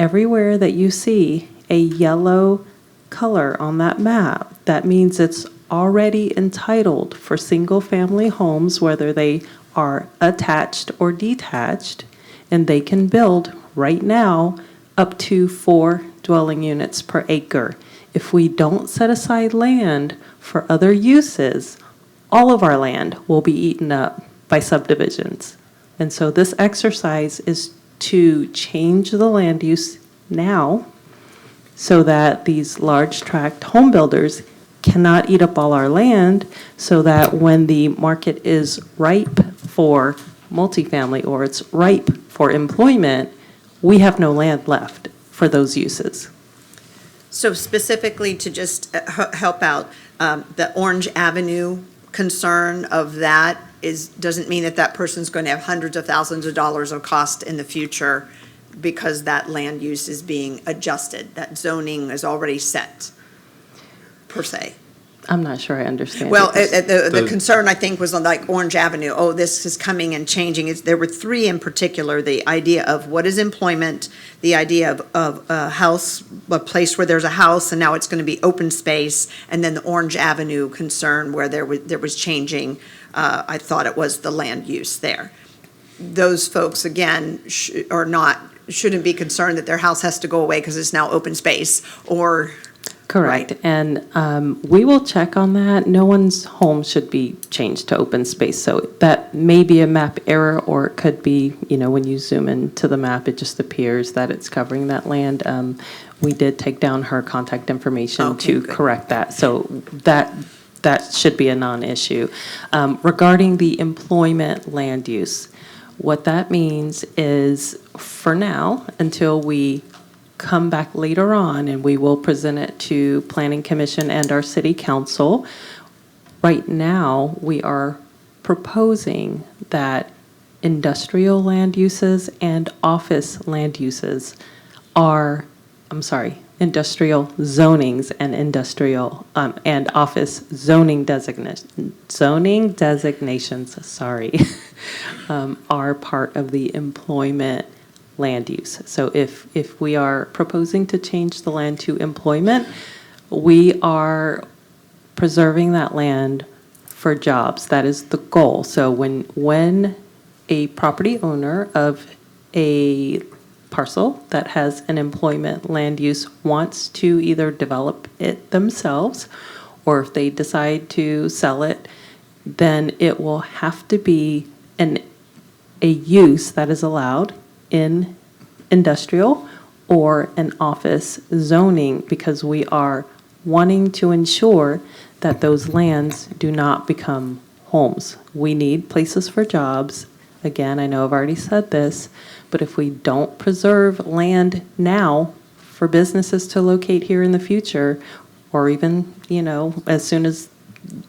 Everywhere that you see a yellow color on that map, that means it's already entitled for single-family homes, whether they are attached or detached, and they can build right now up to 4 dwelling units per acre. If we don't set aside land for other uses, all of our land will be eaten up by subdivisions. And so this exercise is to change the land use now so that these large tract home builders cannot eat up all our land, so that when the market is ripe for multifamily or it's ripe for employment, we have no land left for those uses. So specifically to just help out, the Orange Avenue concern of that doesn't mean that person's going to have hundreds of thousands of dollars of cost in the future because that land use is being adjusted. That zoning is already set, per se. I'm not sure I understand. Well, the concern, I think, was on like Orange Avenue. Oh, this is coming and changing. There were 3 in particular: the idea of what is employment, the idea of a house, a place where there's a house, and now it's going to be open space, and then the Orange Avenue concern where there was changing. I thought it was the land use there. Those folks, again, shouldn't be concerned that their house has to go away because it's now open space, or. Correct. Right. And we will check on that. No one's home should be changed to open space. So that may be a map error, or it could be, when you zoom into the map, it just appears that it's covering that land. We did take down her contact information to correct that. So that should be a non-issue. Regarding the employment land use, what that means is, for now, until we come back later on and we will present it to Planning Commission and our City Council. Right industrial land uses and office land uses industrial zonings and industrial and office zoning designations, are part of the employment land use. So if we are proposing to change the land to employment, we are preserving that land for jobs. That is the goal. So when a property owner of a parcel that has an employment land use wants to either develop it themselves, or if they decide to sell it, then it will have to be a use that is allowed in industrial or an office zoning, because we are wanting to ensure that those lands do not become homes. We need places for jobs. Again, I know I've already said this, but if we don't preserve land now for businesses to locate here in the future, or even, as soon as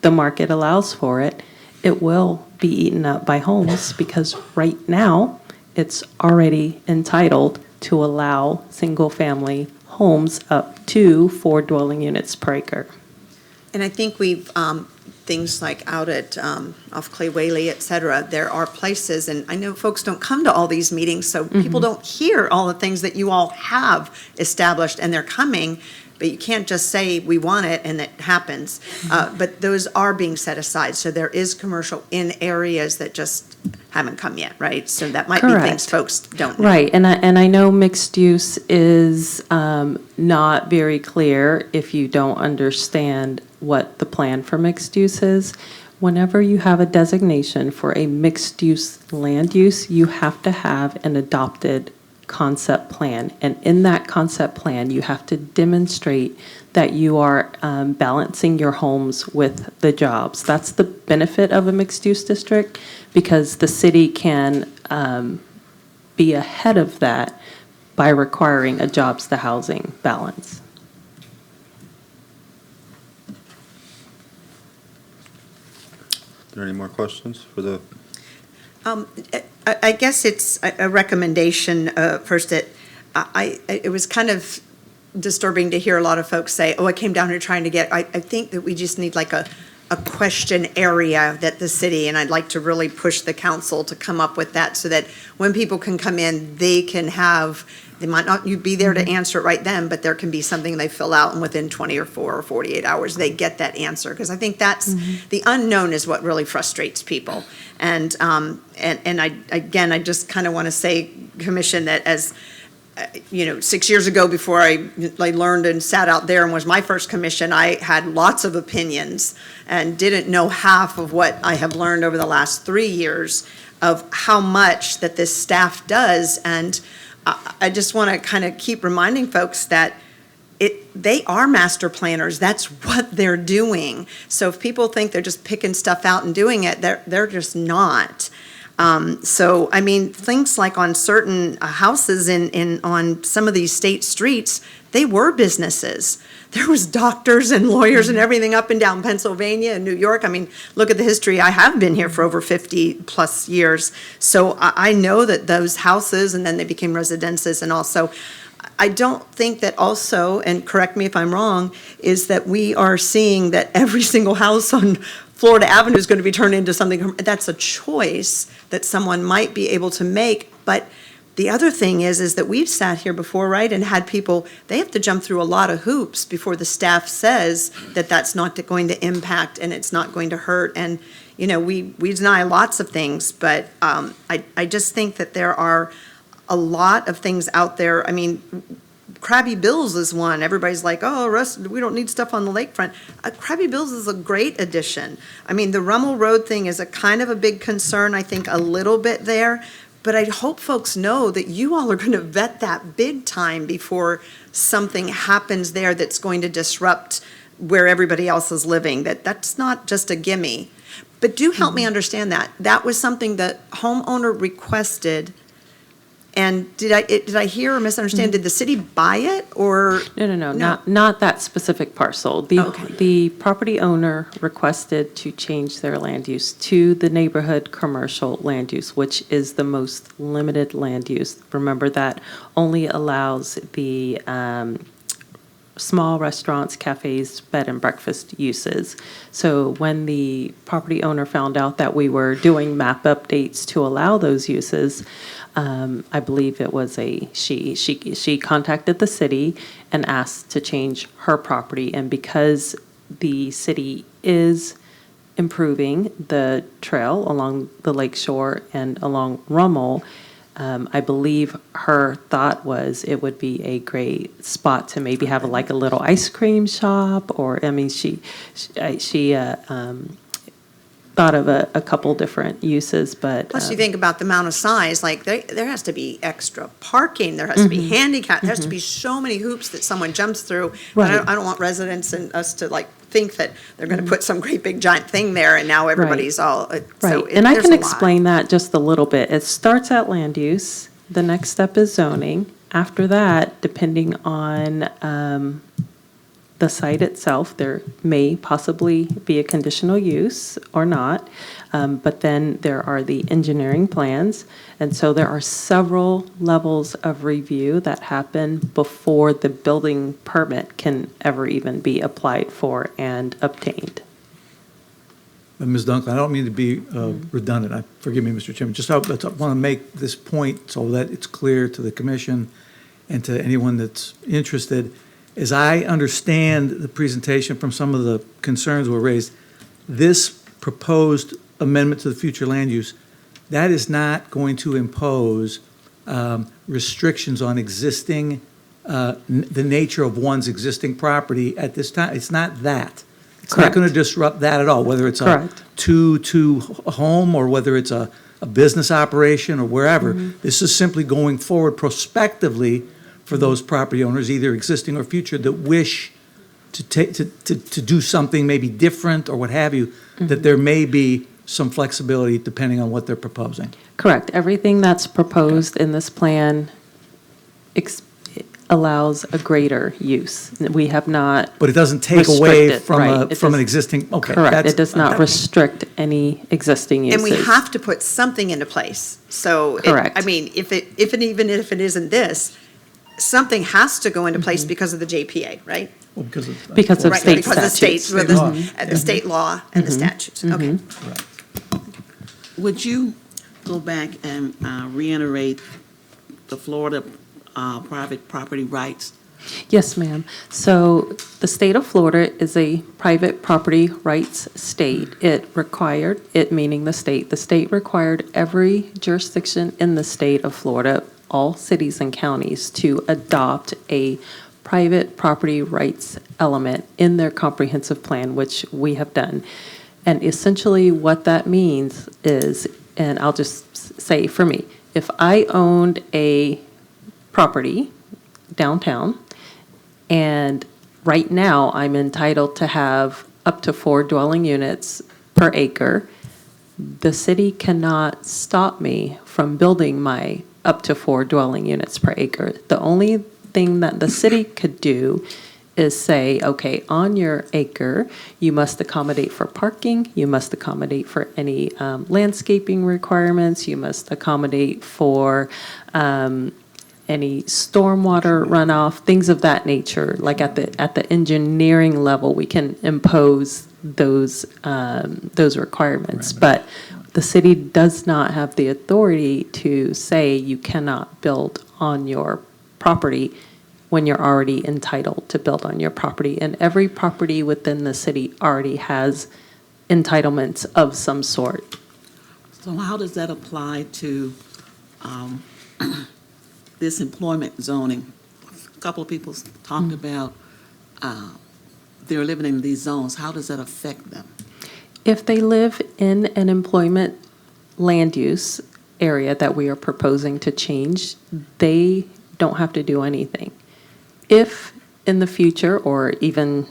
the market allows for it, it will be eaten up by homes, because right now it's already entitled to allow single-family homes up to 4 dwelling units per acre. And I think we've, things like out at, off Clay Whaley, et cetera, there are places, and I know folks don't come to all these meetings, so people don't hear all the things that you all have established, and they're coming, but you can't just say, we want it, and it happens. But those are being set aside, so there is commercial in areas that just haven't come yet, right? So that might be things Correct. folks don't know. Right, and I know mixed use is not very clear if you don't understand what the plan for mixed use is. Whenever you have a designation for a mixed use land use, you have to have an adopted concept plan. And in that concept plan, you have to demonstrate that you are balancing your homes with the jobs. That's the benefit of a mixed use district, because the city can be ahead of that by requiring a jobs to housing balance. Are there any more questions for the? I guess it's a recommendation, first, that it was kind of disturbing to hear a lot of folks say, oh, I came down here trying to get, I think that we just need like a question area that the city, and I'd like to really push the council to come up with that, so that when people can come in, they can have, they might not you be there to answer it right then, but there can be something they fill out, and within 24 or 48 hours, they get that answer. Because I think that's, the unknown is what really frustrates people. And I just kind of want to say, Commission, that as, 6 years ago, before I learned and sat out there and was my first commission, I had lots of opinions and didn't know half of what I have learned over the last 3 years of how much that this staff does. And I just want to kind of keep reminding folks that they are master planners. That's what they're doing. So if people think they're just picking stuff out and doing it, they're just not. So, I mean, things like on certain houses on some of these state streets, they were businesses. There was doctors and lawyers and everything up and down Pennsylvania and New York. I mean, look at the history. I have been here for over 50 plus years. So I know that those houses, and then they became residences, and also, I don't think that also, and correct me if I'm wrong, is that we are seeing that every single house on Florida Avenue is going to be turned into something. That's a choice that someone might be able to make. But the other thing is that we've sat here before, right, and had people, they have to jump through a lot of hoops before the staff says that that's not going to impact and it's not going to hurt. And, we deny lots of things, but I just think that there are a lot of things out there. I mean, Krabby Bill's is one. Everybody's like, oh, we don't need stuff on the lakefront. Krabby Bill's is a great addition. I mean, the Rummel Road thing is a kind of a big concern, I think, a little bit there. But I hope folks know that you all are going to vet that big time before something happens there that's going to disrupt where everybody else is living. That's not just a gimme. But do help me understand that. That was something that homeowner requested. And did I hear or misunderstand? Did the city buy it, or? No. Not that specific parcel. The property owner requested to change their land use to the neighborhood commercial land use, which is the most limited land use. Remember, that only allows the small restaurants, cafes, bed and breakfast uses. So when the property owner found out that we were doing map updates to allow those uses, I believe it was she contacted the city and asked to change her property. And because the city is improving the trail along the lake shore and along Rummel. I believe her thought was it would be a great spot to maybe have like a little ice cream shop, or, I mean, she thought of a couple different uses, but. Plus, you think about the amount of size, like, there has to be extra parking, there has to be handicap, there has to be so many hoops that someone jumps through. Right. I don't want residents and us to, like, think that they're gonna put some great big giant thing there, and now everybody's all, so Right, and I there's can a lot. explain that just a little bit. It starts at land use, the next step is zoning. After that, depending on the site itself, there may possibly be a conditional use or not, but then there are the engineering plans. And so there are several levels of review that happen before the building permit can ever even be applied for and obtained. Ms. Duncan, I don't mean to be redundant. Forgive me, Mr. Chairman. Just I want to make this point so that it's clear to the commission and to anyone that's interested. As I understand the presentation from some of the concerns were raised, this proposed amendment to the future land use, that is not going to impose restrictions on existing, the nature of one's existing property at this time. It's not that. It's not going to disrupt that at all, whether it's a two home or whether it's a business operation or wherever. This is simply going forward prospectively for those property owners, either existing or future, that wish to do something maybe different or what have you, that there may be some flexibility depending on what they're proposing. Correct. Everything that's proposed in this plan allows a greater use. We have not. But it doesn't take away restricted, from right. from an existing, okay. Correct. It does not restrict any existing uses. And we have to put something into place, so. Correct. I mean, even if it isn't this, something has to go into place because of the JPA, right? Well, because of state Because of statutes. the state law and the statutes, okay. Would you go back and reiterate the Florida private property rights? Yes, ma'am. So the state of Florida is a private property rights state. It meaning the state required every jurisdiction in the state of Florida, all cities and counties, to adopt a private property rights element in their comprehensive plan, which we have done. And essentially what that means is, and I'll just say for me, if I owned a property downtown, and right now I'm entitled to have up to 4 dwelling units per acre, the city cannot stop me from building my up to 4 dwelling units per acre. The only thing that the city could do is say, okay, on your acre, you must accommodate for parking, you must accommodate for any landscaping requirements, you must accommodate for any stormwater runoff, things of that nature. Like at the engineering level, we can impose those requirements. But the city does not have the authority to say you cannot build on your property when you're already entitled to build on your property. And every property within the city already has entitlements of some sort. So how does that apply to this employment zoning? A couple of people talked about they're living in these zones. How does that affect them? If they live in an employment land use area that we are proposing to change, they don't have to do anything. If in the future, or even,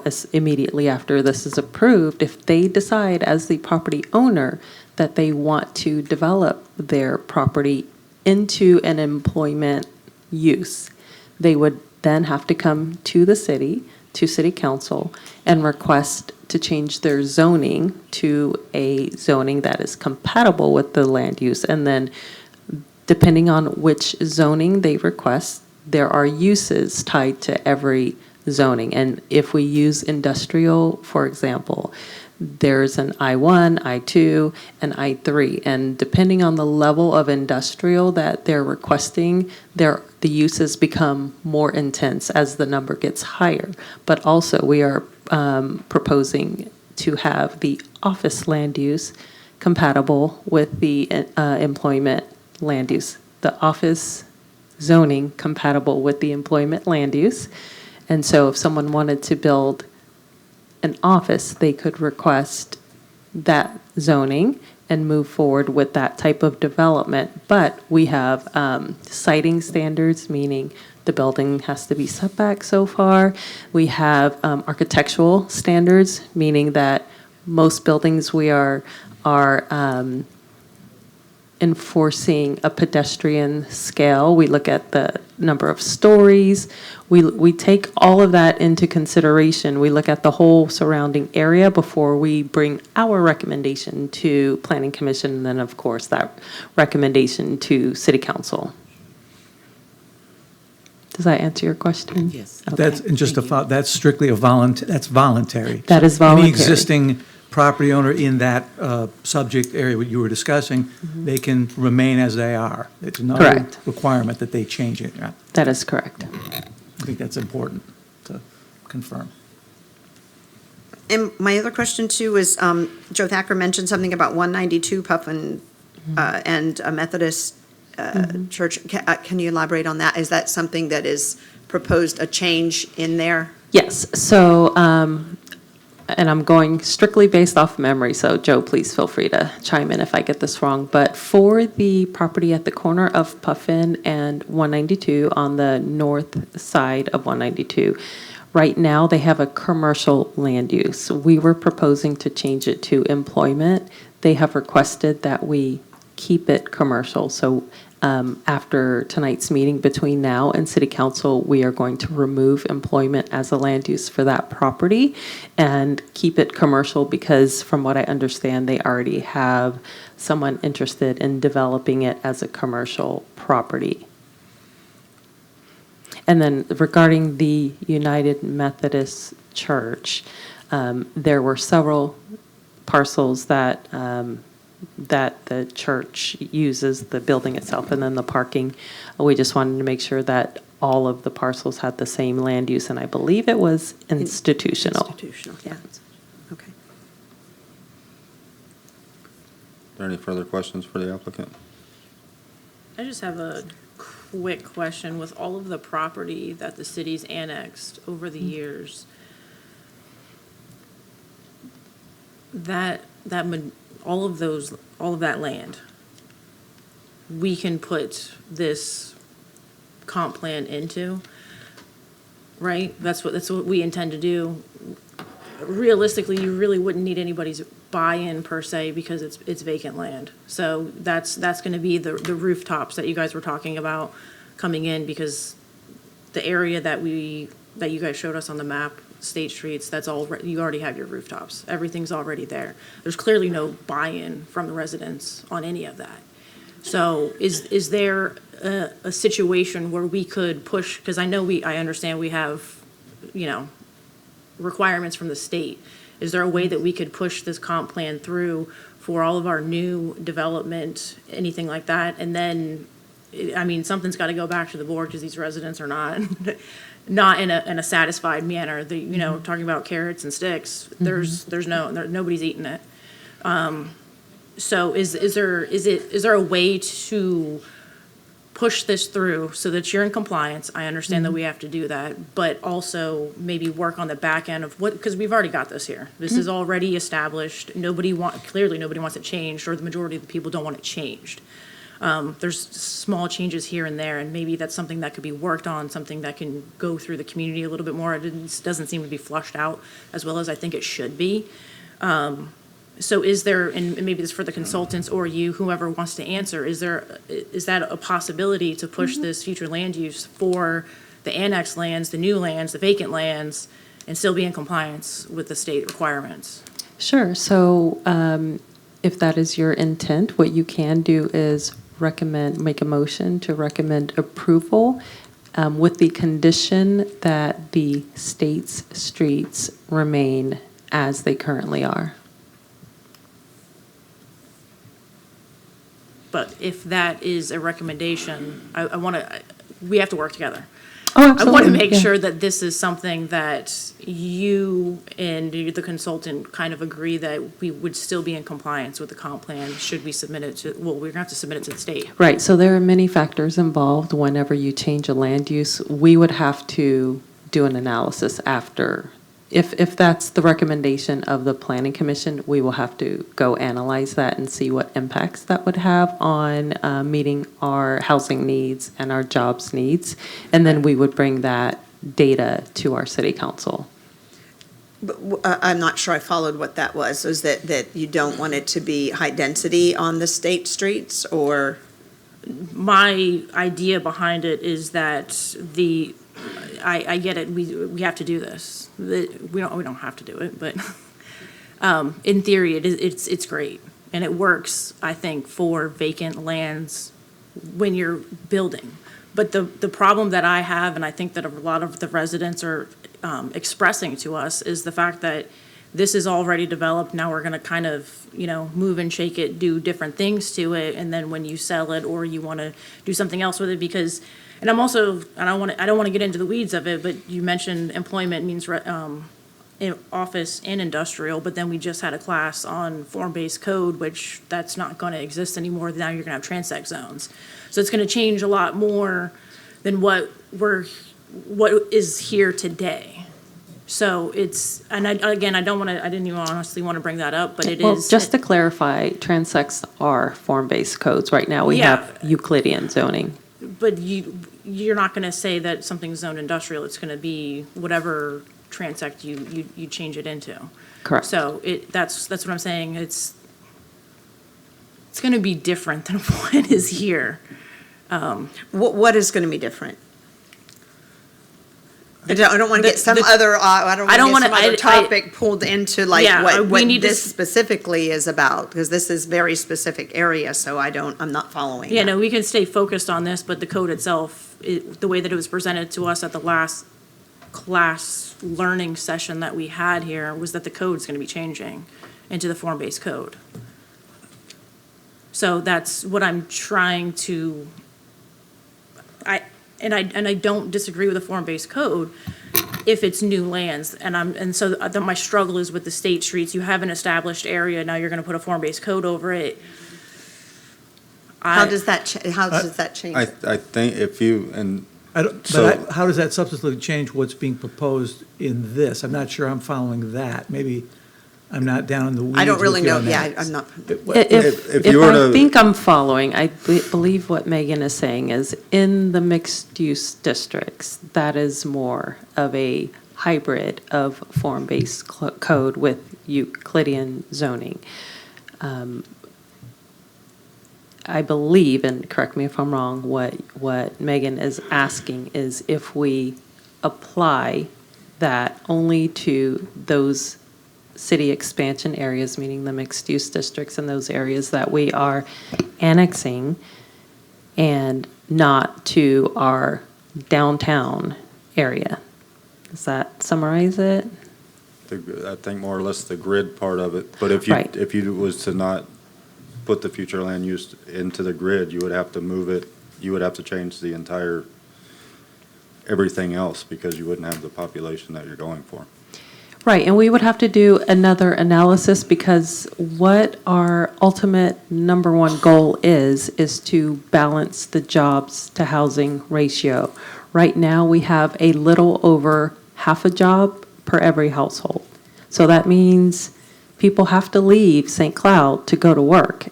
as immediately after this is approved, if they decide as the property owner that they want to develop their property into an employment use, they would then have to come to the city, to city council, and request to change their zoning to a zoning that is compatible with the land use. And then depending on which zoning they request, there are uses tied to every zoning. And if we use industrial, for example, there's an I-1, I-2, and I-3. And depending on the level of industrial that they're requesting, the uses become more intense as the number gets higher. But also we are proposing to have the office land use compatible with the employment land use. The office zoning compatible with the employment land use. And so if someone wanted to build an office, they could request that zoning and move forward with that type of development. But we have siting standards, meaning the building has to be set back so far. We have architectural standards, meaning that most buildings we are enforcing a pedestrian scale. We look at the number of stories. We take all of that into consideration. We look at the whole surrounding area before we bring our recommendation to Planning Commission, and then, of course, that recommendation to City Council. Does that answer your question? Yes. That's, and just that's strictly that's voluntary. That is voluntary. Any existing property owner in that subject area what you were discussing, they can remain as they are. It's not Correct. a requirement that they change it. Yeah. That is correct. I think that's important to confirm. And my other question too is, Joe Thacker mentioned something about 192 Puffin and a Methodist church. Can you elaborate on that? Is that something that is proposed, a change in there? Yes, so, and I'm going strictly based off memory, so Joe, please feel free to chime in if I get this wrong. But for the property at the corner of Puffin and 192 on the north side of 192, right now they have a commercial land use. We were proposing to change it to employment. They have requested that we keep it commercial. So after tonight's meeting, between now and City Council, we are going to remove employment as a land use for that property and keep it commercial because from what I understand, they already have someone interested in developing it as a commercial property. And then regarding the United Methodist Church, there were several parcels that that the church uses, the building itself and then the parking. We just wanted to make sure that all of the parcels had the same land use, and I believe it was institutional. Institutional, yeah. Okay. Are there any further questions for the applicant? I just have a quick question. With all of the property that the city's annexed over the years, all of that land, we can put this comp plan into, right? That's what we intend to do. Realistically, you really wouldn't need anybody's buy-in per se because it's vacant land. So that's gonna be the rooftops that you guys were talking about coming in, because the area that you guys showed us on the map, State Streets, you already have your rooftops. Everything's already there. There's clearly no buy-in from the residents on any of that. So is there a situation where we could push, because I understand we have, requirements from the state. Is there a way that we could push this comp plan through for all of our new development, anything like that? And then, something's got to go back to the board because these residents are not in a satisfied manner. Talking about carrots and sticks, nobody's eating it. So is there a way to push this through so that you're in compliance? I understand that we have to do that, but also maybe work on the back end of because we've already got this here. This is already established. Clearly nobody wants it changed, or the majority of the people don't want it changed. There's small changes here and there, and maybe that's something that could be worked on, something that can go through the community a little bit more. It doesn't seem to be flushed out as well as I think it should be. So is there, and maybe this is for the consultants or you, whoever wants to answer, is that a possibility to push this future land use for the annexed lands, the new lands, the vacant lands, and still be in compliance with the state requirements? Sure. So if that is your intent, what you can do is make a motion to recommend approval with the condition that the state's streets remain as they currently are. But if that is a recommendation, we have to work together. Oh, I want to absolutely, make yeah. sure that this is something that you and the consultant kind of agree that we would still be in compliance with the comp plan, should we submit it to, well, we're gonna have to submit it to the state. Right, so there are many factors involved whenever you change a land use. We would have to do an analysis after. If that's the recommendation of the Planning Commission, we will have to go analyze that and see what impacts that would have on meeting our housing needs and our jobs needs. And then we would bring that data to our city council. But I'm not sure I followed what that was. Was that you don't want it to be high density on the state streets, or? My idea behind it is that I get it, we have to do this. We don't have to do it, but in theory, it's great. And it works, I think, for vacant lands when you're building. But the problem that I have, and I think that a lot of the residents are expressing to us, is the fact that this is already developed, now we're gonna kind of, move and shake it, do different things to it, and then when you sell it or you wanna do something else with it, because, and I'm also, and I don't wanna get into the weeds of it, but you mentioned employment means in office and industrial, but then we just had a class on form-based code, which that's not gonna exist anymore. Now you're gonna have transect zones. So it's gonna change a lot more than what is here today. So it's, and I didn't even honestly want to bring that up, but it is. Well, just to clarify, transects are form-based codes. Right now, we Yeah. have Euclidean zoning. But you're not gonna say that something's zoned industrial, it's gonna be whatever transect you change it into. Correct. So that's what I'm saying, it's gonna be different than what is here. What is gonna be different? I don't want to get some other, I don't want to get some other topic pulled into like what this specifically is about, because this is very specific area, so I'm not following. Yeah, that. no, we can stay focused on this, but the code itself, the way that it was presented to us at the last class learning session that we had here, was that the code's gonna be changing into the form-based code. So that's what I'm trying to, and I don't disagree with the form-based code if it's new lands, and so my struggle is with the state streets. You have an established area, now you're gonna put a form-based code over it. How does that change? I think if you, and How does that substantively change what's being proposed in this? I'm not sure I'm following that. Maybe I'm not down in the weeds. I don't really with you know, on that. I'm not. If you were I to- think I'm following, I believe what Megan is saying is in the mixed-use districts, that is more of a hybrid of form-based code with Euclidean zoning. I believe, and correct me if I'm wrong, what Megan is asking is if we apply that only to those city expansion areas, meaning the mixed-use districts and those areas that we are annexing, and not to our downtown area. Does that summarize it? I think more or less the grid part of it, but if you was to not put the future land use into the grid, you would have to move it, you would have to change the entire, everything else, because you wouldn't have the population that you're going for. Right, and we would have to do another analysis, because what our ultimate number one goal is to balance the jobs to housing ratio. Right now, we have a little over half a job per every household. So that means people have to leave St. Cloud to go to work.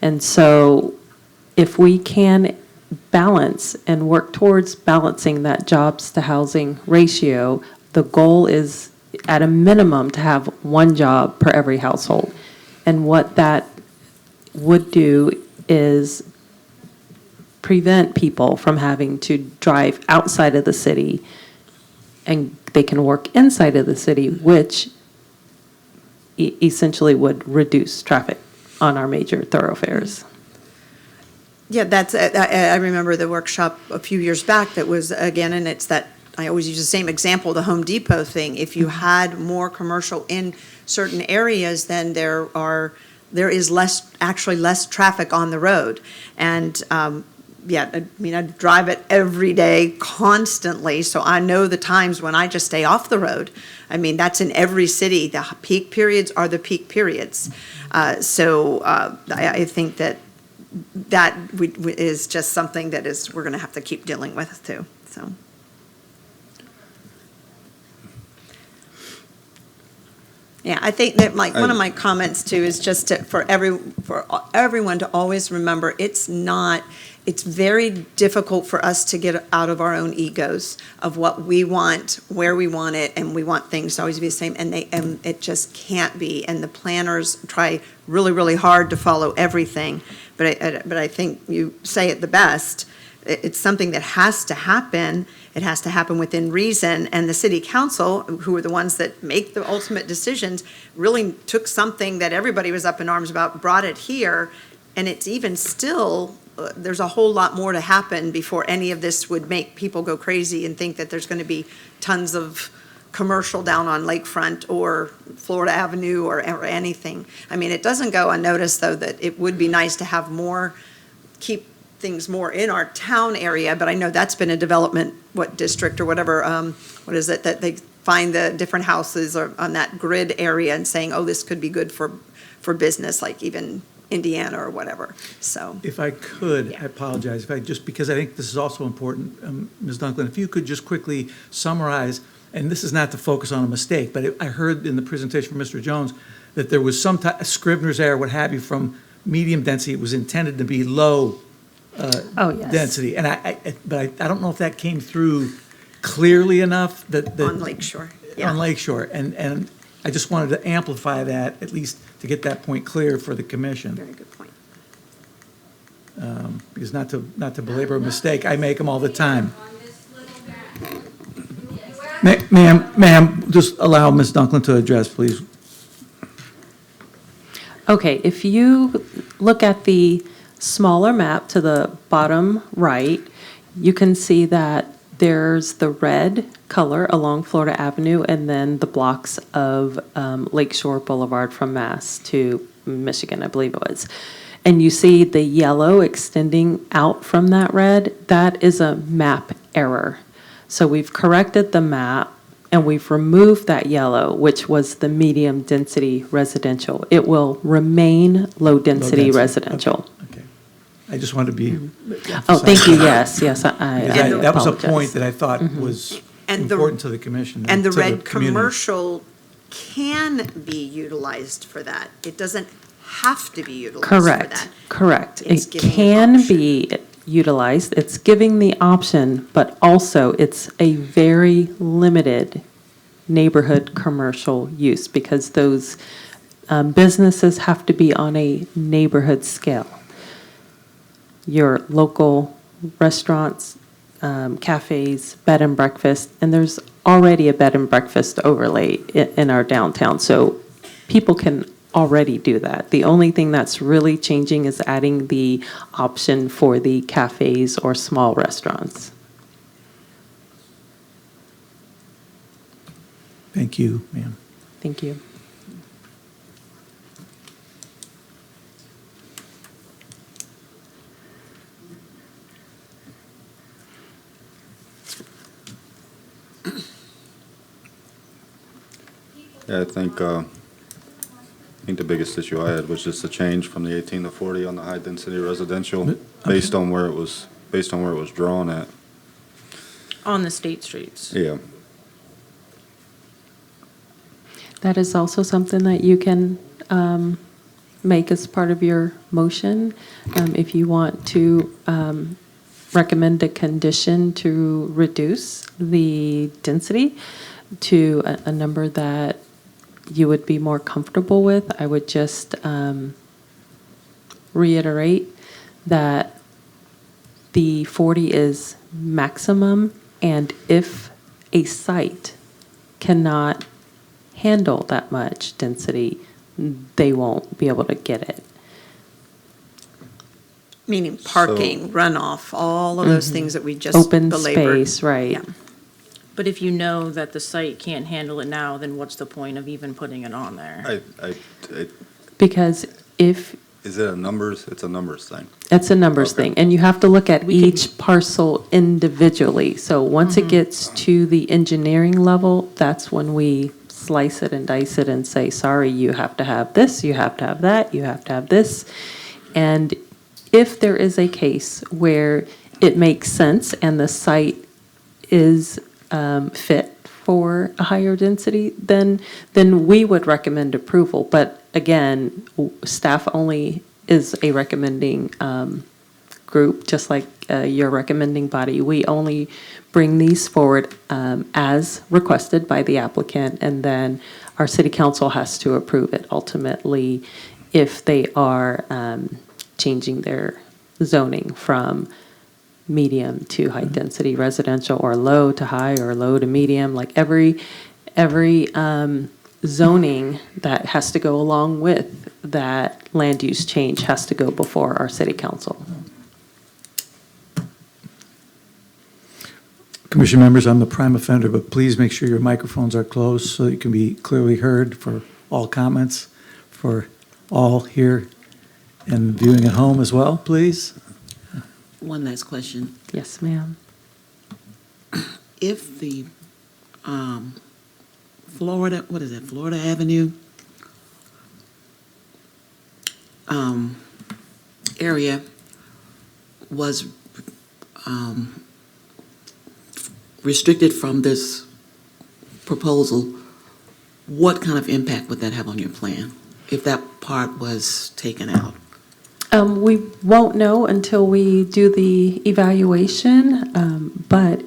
And so if we can balance and work towards balancing that jobs to housing ratio, the goal is at a minimum to have one job per every household. And what that would do is prevent people from having to drive outside of the city, and they can work inside of the city, which essentially would reduce traffic on our major thoroughfares. Yeah, I remember the workshop a few years back that was, again, and it's that, I always use the same example, the Home Depot thing. If you had more commercial in certain areas, then there is less traffic on the road. And yeah, I mean, I drive it every day constantly, so I know the times when I just stay off the road. I mean, that's in every city. The peak periods are the peak periods. I think that is just something that we're going to have to keep dealing with too, so. Yeah, I think that one of my comments too is just for everyone to always remember, it's very difficult for us to get out of our own egos of what we want, where we want it, and we want things to always be the same, and it just can't be. And the planners try really, really hard to follow everything, but I think you say it the best. It's something that has to happen. It has to happen within reason, and the city council, who are the ones that make the ultimate decisions, really took something that everybody was up in arms about, brought it here, and it's even still, there's a whole lot more to happen before any of this would make people go crazy and think that there's going to be tons of commercial down on Lakefront or Florida Avenue or anything. I mean, it doesn't go unnoticed, though, that it would be nice to have more, keep things more in our town area, but I know that's been a development, district or whatever, what is it, that they find the different houses on that grid area and saying, oh, this could be good for business, like even Indiana or whatever, so. If I could, Yeah. I apologize, because I think this is also important, Ms. Dunklin, if you could just quickly summarize, and this is not to focus on a mistake, but I heard in the presentation from Mr. Jones that there was some type, Scrivener's error, what have you, from medium density, it was intended to be low Yes. density, and but I don't know if that came through clearly enough that. On Lakeshore, yeah. On Lakeshore, and I just wanted to amplify that, at least to get that point clear for the commission. Very good point. Because not to belabor a mistake, I make them all the time. Ma'am, just allow Ms. Dunklin to address, please. Okay, if you look at the smaller map to the bottom right, you can see that there's the red color along Florida Avenue and then the blocks of Lakeshore Boulevard from Mass to Michigan, I believe it was. And you see the yellow extending out from that red. That is a map error. So we've corrected the map and we've removed that yellow, which was the medium density residential. It will remain low density residential. Okay. I just wanted to be. Oh, thank you, yes, I That was a apologize. point that I thought was And the- important to the commission. And the to red community. commercial can be utilized for that. It doesn't have to be utilized for Correct, that. correct. It's It giving an can option. be utilized, it's giving the option, but also it's a very limited neighborhood commercial use because those businesses have to be on a neighborhood scale. Your local restaurants, cafes, bed and breakfast, and there's already a bed and breakfast overlay in our downtown, so people can already do that. The only thing that's really changing is adding the option for the cafes or small restaurants. Thank you, ma'am. Thank you. Yeah, I think the biggest issue I had was just the change from the 18 to 40 on the high-density residential, based on where it was drawn at. On the state streets. Yeah. That is also something that you can make as part of your motion. If you want to recommend a condition to reduce the density to a number that you would be more comfortable with, I would just reiterate that the 40 is maximum, and if a site cannot handle that much density, they won't be able to get it. Meaning parking, runoff, all of those things that we just Open belabored. space, right. Yeah. But if you know that the site can't handle it now, then what's the point of even putting it on there? I Because if Is it a numbers? It's a numbers thing. It's a numbers Okay. thing, and you have to look at each parcel individually. So once it gets to the engineering level, that's when we slice it and dice it and say, sorry, you have to have this, you have to have that, you have to have this. And if there is a case where it makes sense and the site is fit for a higher density, then we would recommend approval. But again, staff only is a recommending group, just like your recommending body. We only bring these forward as requested by the applicant, and then our city council has to approve it ultimately if they are changing their zoning from medium to high density residential, or low to high, or low to medium. Like every zoning that has to go along with that land use change has to go before our city council. Commission members, I'm the prime offender, but please make sure your microphones are closed so you can be clearly heard for all comments, for all here and viewing at home as well, please. One last question. Yes, ma'am. If the Florida, what is it, Florida Avenue area was restricted from this proposal, what kind of impact would that have on your plan if that part was taken out? We won't know until we do the evaluation, but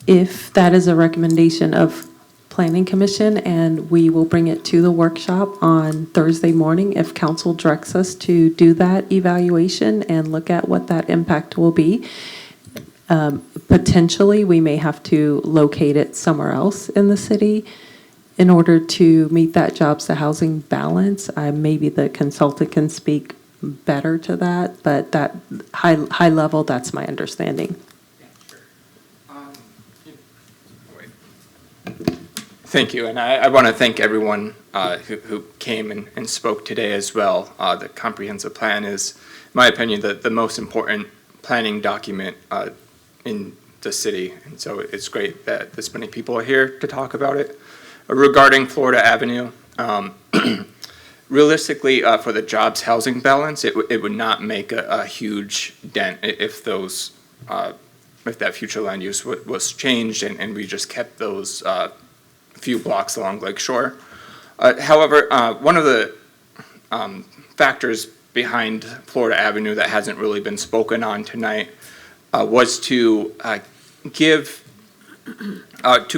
if that is a recommendation of Planning Commission, and we will bring it to the workshop on Thursday morning if council directs us to do that evaluation and look at what that impact will be. Potentially, we may have to locate it somewhere else in the city in order to meet that jobs to housing balance. Maybe the consultant can speak better to that, but that high level, that's my understanding. Thank you, and I want to thank everyone who came and spoke today as well. The comprehensive plan is, in my opinion, the most important planning document in the city, and so it's great that this many people are here to talk about it. Regarding Florida Avenue, realistically, for the jobs housing balance, it would not make a huge dent if those if that future land use was changed and we just kept those few blocks along Lake Shore. However, one of the factors behind Florida Avenue that hasn't really been spoken on tonight was to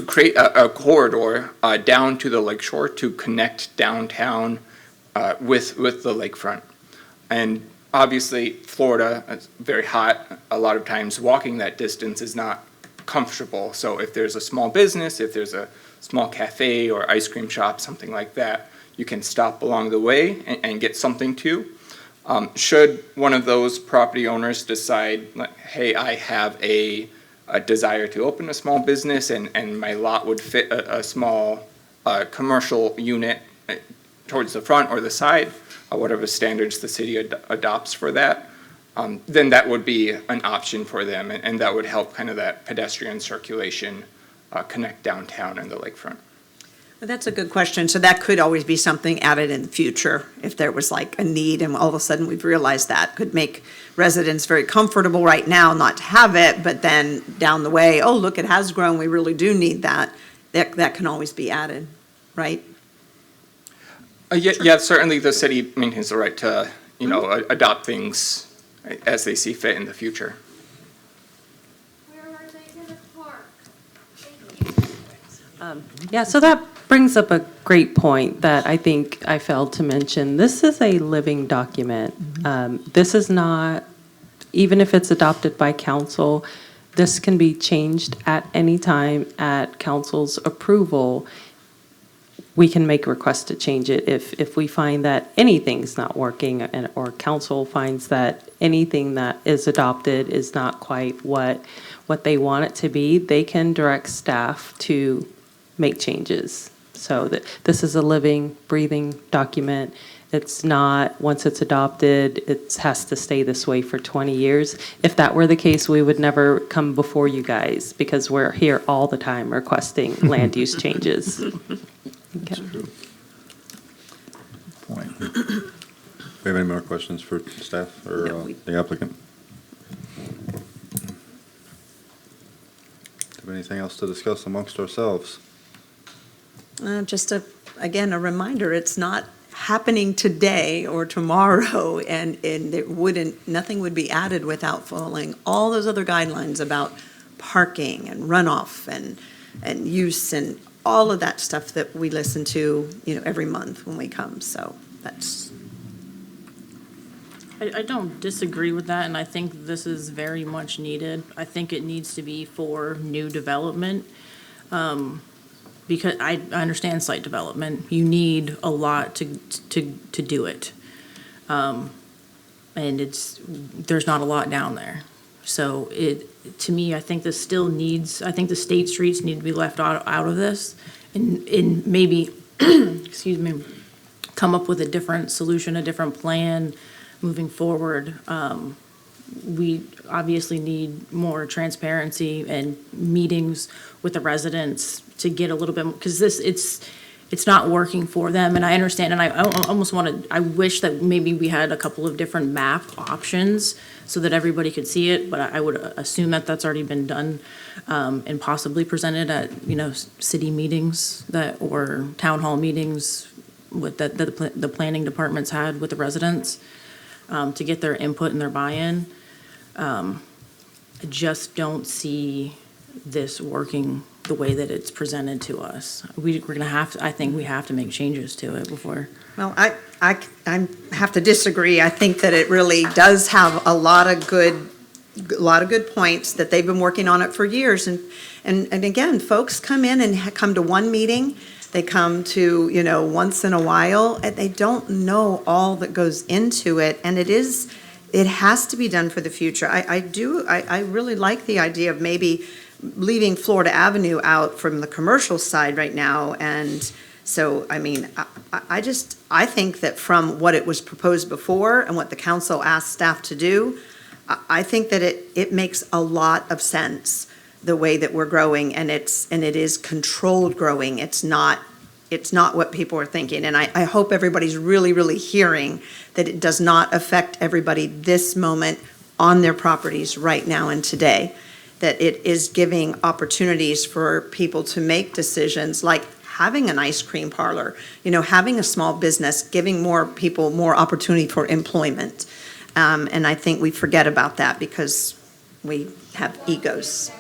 create a corridor down to the Lake Shore to connect downtown with the lakefront. And obviously, Florida is very hot. A lot of times walking that distance is not comfortable. So if there's a small business, if there's a small cafe or ice cream shop, something like that, you can stop along the way and get something too. Should one of those property owners decide, like, hey, I have a desire to open a small business and my lot would fit a small commercial unit towards the front or the side, whatever standards the city adopts for that, then that would be an option for them, and that would help kind of that pedestrian circulation connect downtown and the lakefront. Well, that's a good question. So that could always be something added in the future if there was like a need and all of a sudden we've realized that could make residents very comfortable right now not to have it, but then down the way, oh, look, it has grown. We really do need that. That can always be added, right? Yeah, certainly the city maintains the right to, adopt things as they see fit in the future. Yeah, so that brings up a great point that I think I failed to mention. This is a living document. This is not, even if it's adopted by council, this can be changed at any time at council's approval. We can make requests to change it if we find that anything's not working or council finds that anything that is adopted is not quite what they want it to be. They can direct staff to make changes. So that this is a living, breathing document, It's not, once it's adopted, it has to stay this way for 20 years. If that were the case, we would never come before you guys because we're here all the time requesting land use changes. Okay. Point. We have any more questions for staff or the applicant? Have anything else to discuss amongst ourselves? Just again, a reminder, it's not happening today or tomorrow, and nothing would be added without following all those other guidelines about parking and runoff and use and all of that stuff that we listen to, every month when we come. So that's. I don't disagree with that, and I think this is very much needed. I think it needs to be for new development, because I understand site development. You need a lot to do it. And there's not a lot down there. So to me, I think this still needs, I think the state streets need to be left out of this and maybe, excuse me, come up with a different solution, a different plan moving forward. We obviously need more transparency and meetings with the residents to get a little bit, because it's not working for them, and I understand, and I almost I wish that maybe we had a couple of different map options so that everybody could see it, but I would assume that that's already been done, and possibly presented at, city meetings or town hall meetings with that the planning departments had with the residents, to get their input and their buy-in. I just don't see this working the way that it's presented to us. We're gonna I think we have to make changes to it before. Well, I have to disagree. I think that it really does have a lot of good points, that they've been working on it for years. And again, folks come in and come to one meeting. They come to, once in a while, and they don't know all that goes into it. And it has to be done for the future. I really like the idea of maybe leaving Florida Avenue out from the commercial side right now. And so, I think that from what it was proposed before and what the council asked staff to do, I think that it makes a lot of sense, the way that we're growing, and it is controlled growing. It's not what people are thinking. And I hope everybody's really, really hearing that it does not affect everybody this moment on their properties right now and today, that it is giving opportunities for people to make decisions like having an ice cream parlor, having a small business, giving more people more opportunity for employment. And I think we forget about that because we have egos.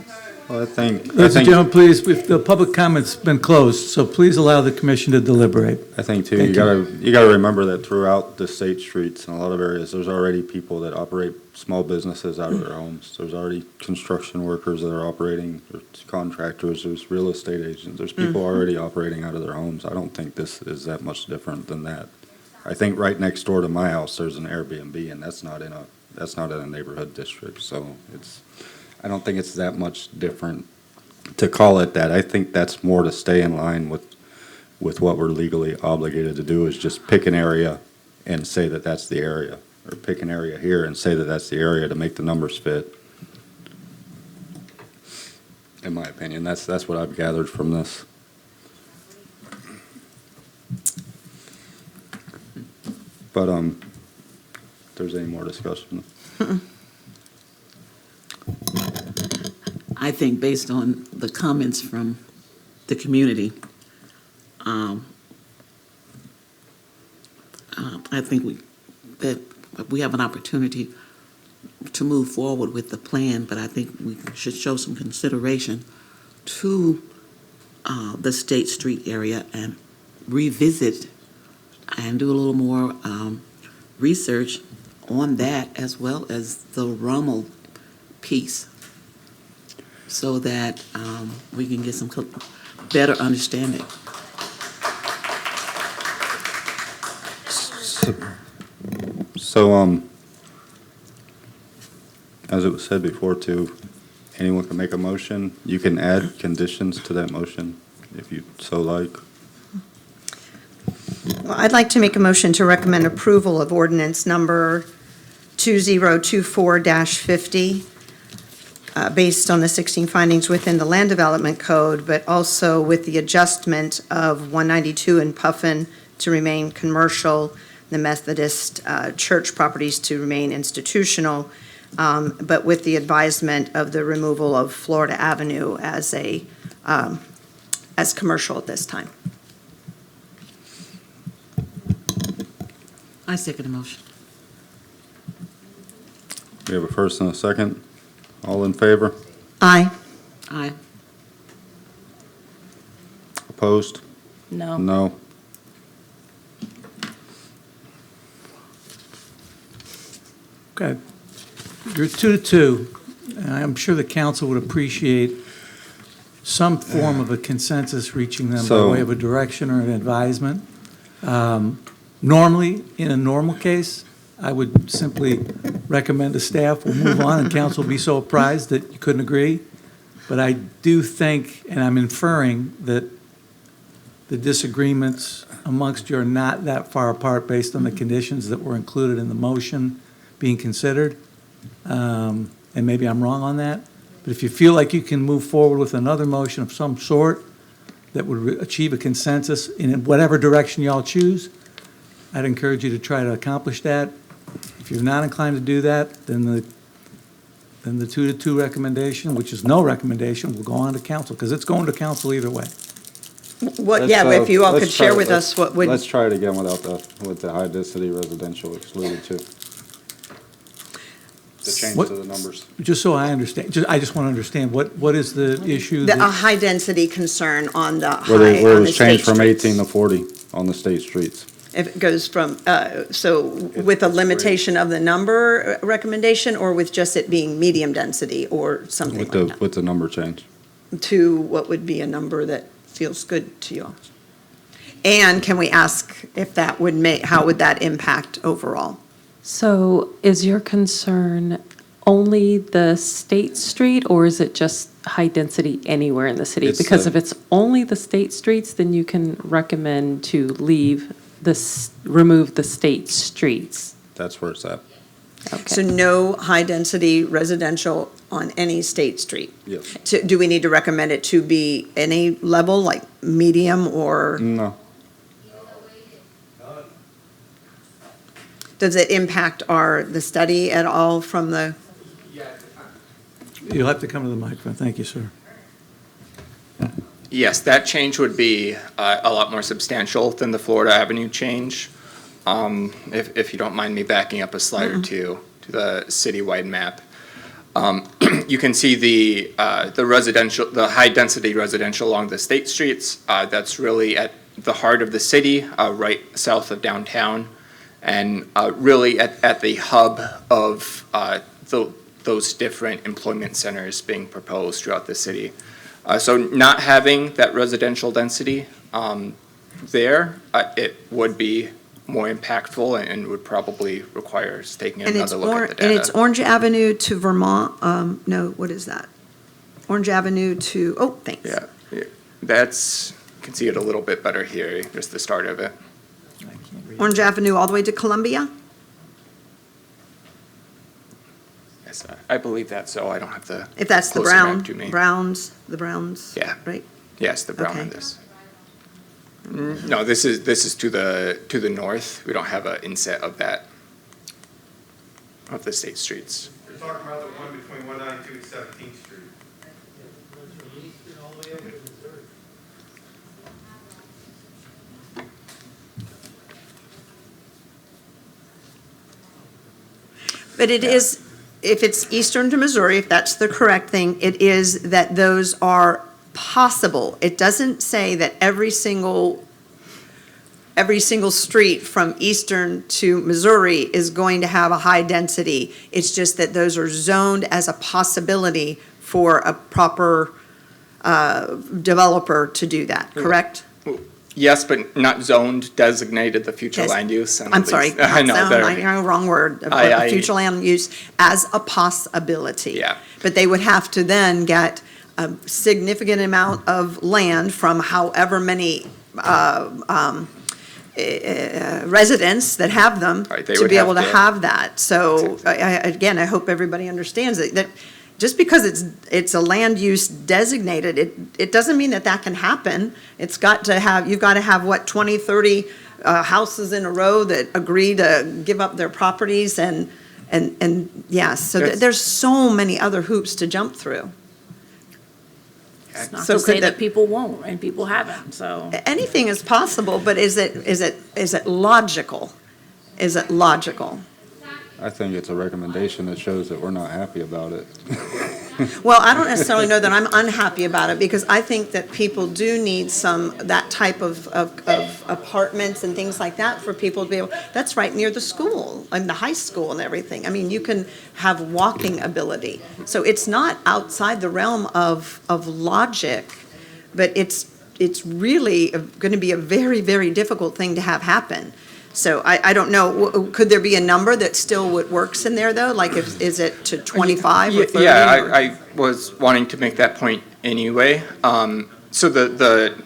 Well, I think. Ladies and gentlemen, please, if the public comment's been closed, so please allow the commission to deliberate. I think too, you gotta remember that throughout the state streets in a lot of areas, there's already people that operate small businesses out of their homes. There's already construction workers that are operating, there's contractors, there's real estate agents, there's people already operating out of their homes. I don't think this is that much different than that. I think right next door to my house, there's an Airbnb, and that's not in a neighborhood district, so I don't think it's that much different to call it that. I think that's more to stay in line with what we're legally obligated to do, is just pick an area and say that that's the area, or pick an area here and say that that's the area to make the numbers fit. In my opinion, that's what I've gathered from this. But if there's any more discussion. I think based on the comments from the community, I think that we have an opportunity to move forward with the plan, but I think we should show some consideration to the State Street area and revisit and do a little more research on that, as well as the Rummel piece, so that we can get some better understanding. So, as it was said before too, anyone can make a motion. You can add conditions to that motion if you so like. Well, I'd like to make a motion to recommend approval of ordinance number 2024-50, based on the 16 findings within the Land Development Code, but also with the adjustment of 192 in Puffin to remain commercial, the Methodist Church properties to remain institutional, but with the advisement of the removal of Florida Avenue as commercial at this time. I second the motion. We have a first and a second. All in favor? Aye. Aye. Opposed? No. No. Okay. You're 2-2. And I'm sure the council would appreciate some form of a consensus reaching them by So- way of a direction or an advisement. Normally, in a normal case, I would simply recommend to staff, we'll move on, and council will be so apprised that you couldn't agree. But I do think, and I'm inferring, that the disagreements amongst you are not that far apart based on the conditions that were included in the motion being considered. And maybe I'm wrong on that. But if you feel like you can move forward with another motion of some sort that would achieve a consensus in whatever direction y'all choose, I'd encourage you to try to accomplish that. If you're not inclined to do that, then the 2-2 recommendation, which is no recommendation, will go on to council, because it's going to council either way. What, yeah, but if you all could share with us what would. Let's try it again with the high-density residential excluded too. The change What- to the numbers. Just so I understand, I just want to understand, what is the issue? A that- high-density concern on the Where high, it on was the state changed from streets. 18 to 40 on the state streets. If it goes from, so with a limitation of the number recommendation, or with just it being medium density or something With like the, with the number change. that? To what would be a number that feels good to you all? And can we ask if that would how would that impact overall? So is your concern only the State Street, or is it just high density anywhere in the city? It's, Because uh, if it's only the state streets, then you can recommend to remove the state streets. That's where it's at. So no high-density residential on any state street? Yes. Do we need to recommend it to be any level, like medium or? No. Does it impact the study at all from the? You'll have to come to the microphone. Thank you, sir. Yes, that change would be a lot more substantial than the Florida Avenue change. If you don't mind me backing up a slide or two to the citywide map. You can see the residential, the high-density residential along the state streets. That's really at the heart of the city, right south of downtown, and really at the hub of those different employment centers being proposed throughout the city. So not having that residential density there, it would be more impactful and would probably require us taking another look at the And it's data. Orange Avenue to Vermont, no, what is that? Orange Avenue to, oh, thanks. Yeah, that's, you can see it a little bit better here, just the start of it. Orange Avenue all the way to Columbia? Yes, I believe that, so I don't have the. If that's the closer map to me. Browns, Yeah. right? Yes, the brown Okay. on this. No, this is to the north. We don't have an inset of that, of the state streets. You're talking about the one between 192 and 17th Street. But it is, if it's eastern to Missouri, if that's the correct thing, it is that those are possible. It doesn't say that every single street from eastern to Missouri is going to have a high density. It's just that those are zoned as a possibility for a proper developer to do that, correct? Yes, but not zoned, designated the future Yes. land use. and I'm at sorry, least- I know, not there- zone, I know, wrong word, I- future land use as a possibility. Yeah. But they would have to then get a significant amount of land from however many residents that have them Right, they to would be have able to to- have that. So, again, I hope everybody understands that just because it's a land use designated, it doesn't mean that that can happen. It's got to have, you've got to have, what, 20, 30 houses in a row that agree to give up their properties and yeah, so That's- there's so many other hoops to jump through. It's not So to say could that people won't, and people haven't, so. Anything is possible, but is it logical? Is it logical? I think it's a recommendation that shows that we're not happy about it. Well, I don't necessarily know that I'm unhappy about it, because I think that people do need that type of apartments and things like that for people to be able, that's right near the school, and the high school and everything. I mean, you can have walking ability. So it's not outside the realm of logic, but it's really going to be a very, very difficult thing to have happen. So I don't know, could there be a number that still works in there, though? Like, is it to 25 or 30? Yeah, or- I was wanting to make that point anyway. So the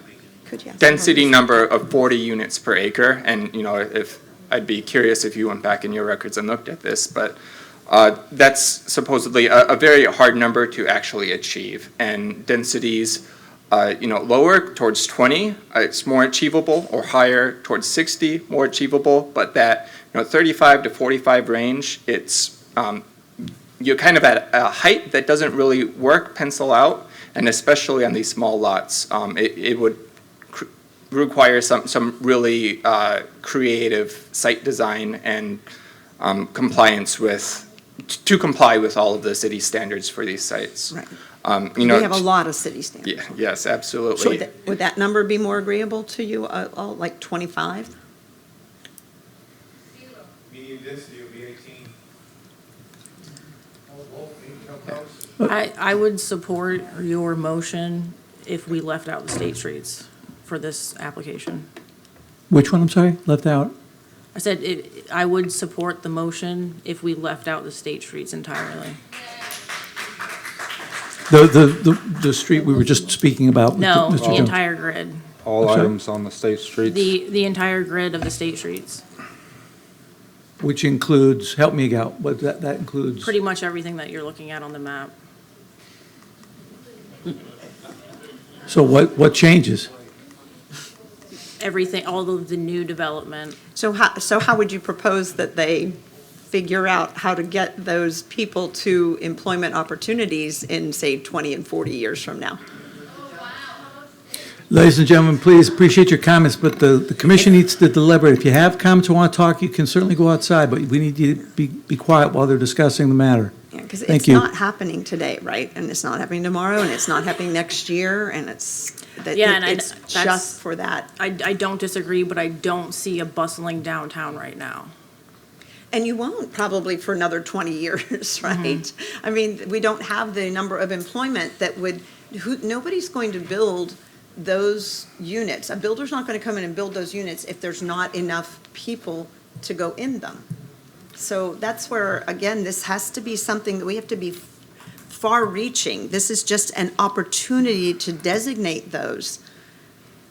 Could you have density number of 40 units per acre, and, you know, if, I'd be curious if you went back in your records and looked at this, but that's supposedly a very hard number to actually achieve. And densities, you know, lower towards 20, it's more achievable, or higher towards 60, more achievable. But that, you know, 35 to 45 range, it's, you're kind of at a height that doesn't really pencil out, and especially on these small lots, it would require some really creative site design and compliance to comply with all of the city standards for these sites. Right. You We know, have a lot of city standards. yeah, yes, So absolutely. would that number be more agreeable to you, like 25? Median density will be 18. I would support your motion if we left out the state streets for this application. Which one, I'm sorry, left out? I said, I would support the motion if we left out the state streets entirely. The street we were just speaking about? with No, Mr. the Jones. entire grid. All I'm sorry? items on the state streets. The entire grid of the state streets. Which includes, help me out, what that includes? Pretty much everything that you're looking at on the map. So what changes? Everything, all of the new development. So how would you propose that they figure out how to get those people to employment opportunities in, say, 20 and 40 years from now? Ladies and gentlemen, please appreciate your comments, but the commission needs to deliberate. If you have comments or want to talk, you can certainly go outside, but we need you to be quiet while they're discussing the matter. Because Thank it's you. not happening today, right? And it's not happening tomorrow, and it's not happening next year, and it's That's- just for that. I don't disagree, but I don't see a bustling downtown right now. And you won't probably for another 20 years, right? I mean, we don't have the number of employment that nobody's going to build those units. A builder's not going to come in and build those units if there's not enough people to go in them. So that's where, again, this has to be something that we have to be far-reaching. This is just an opportunity to designate those.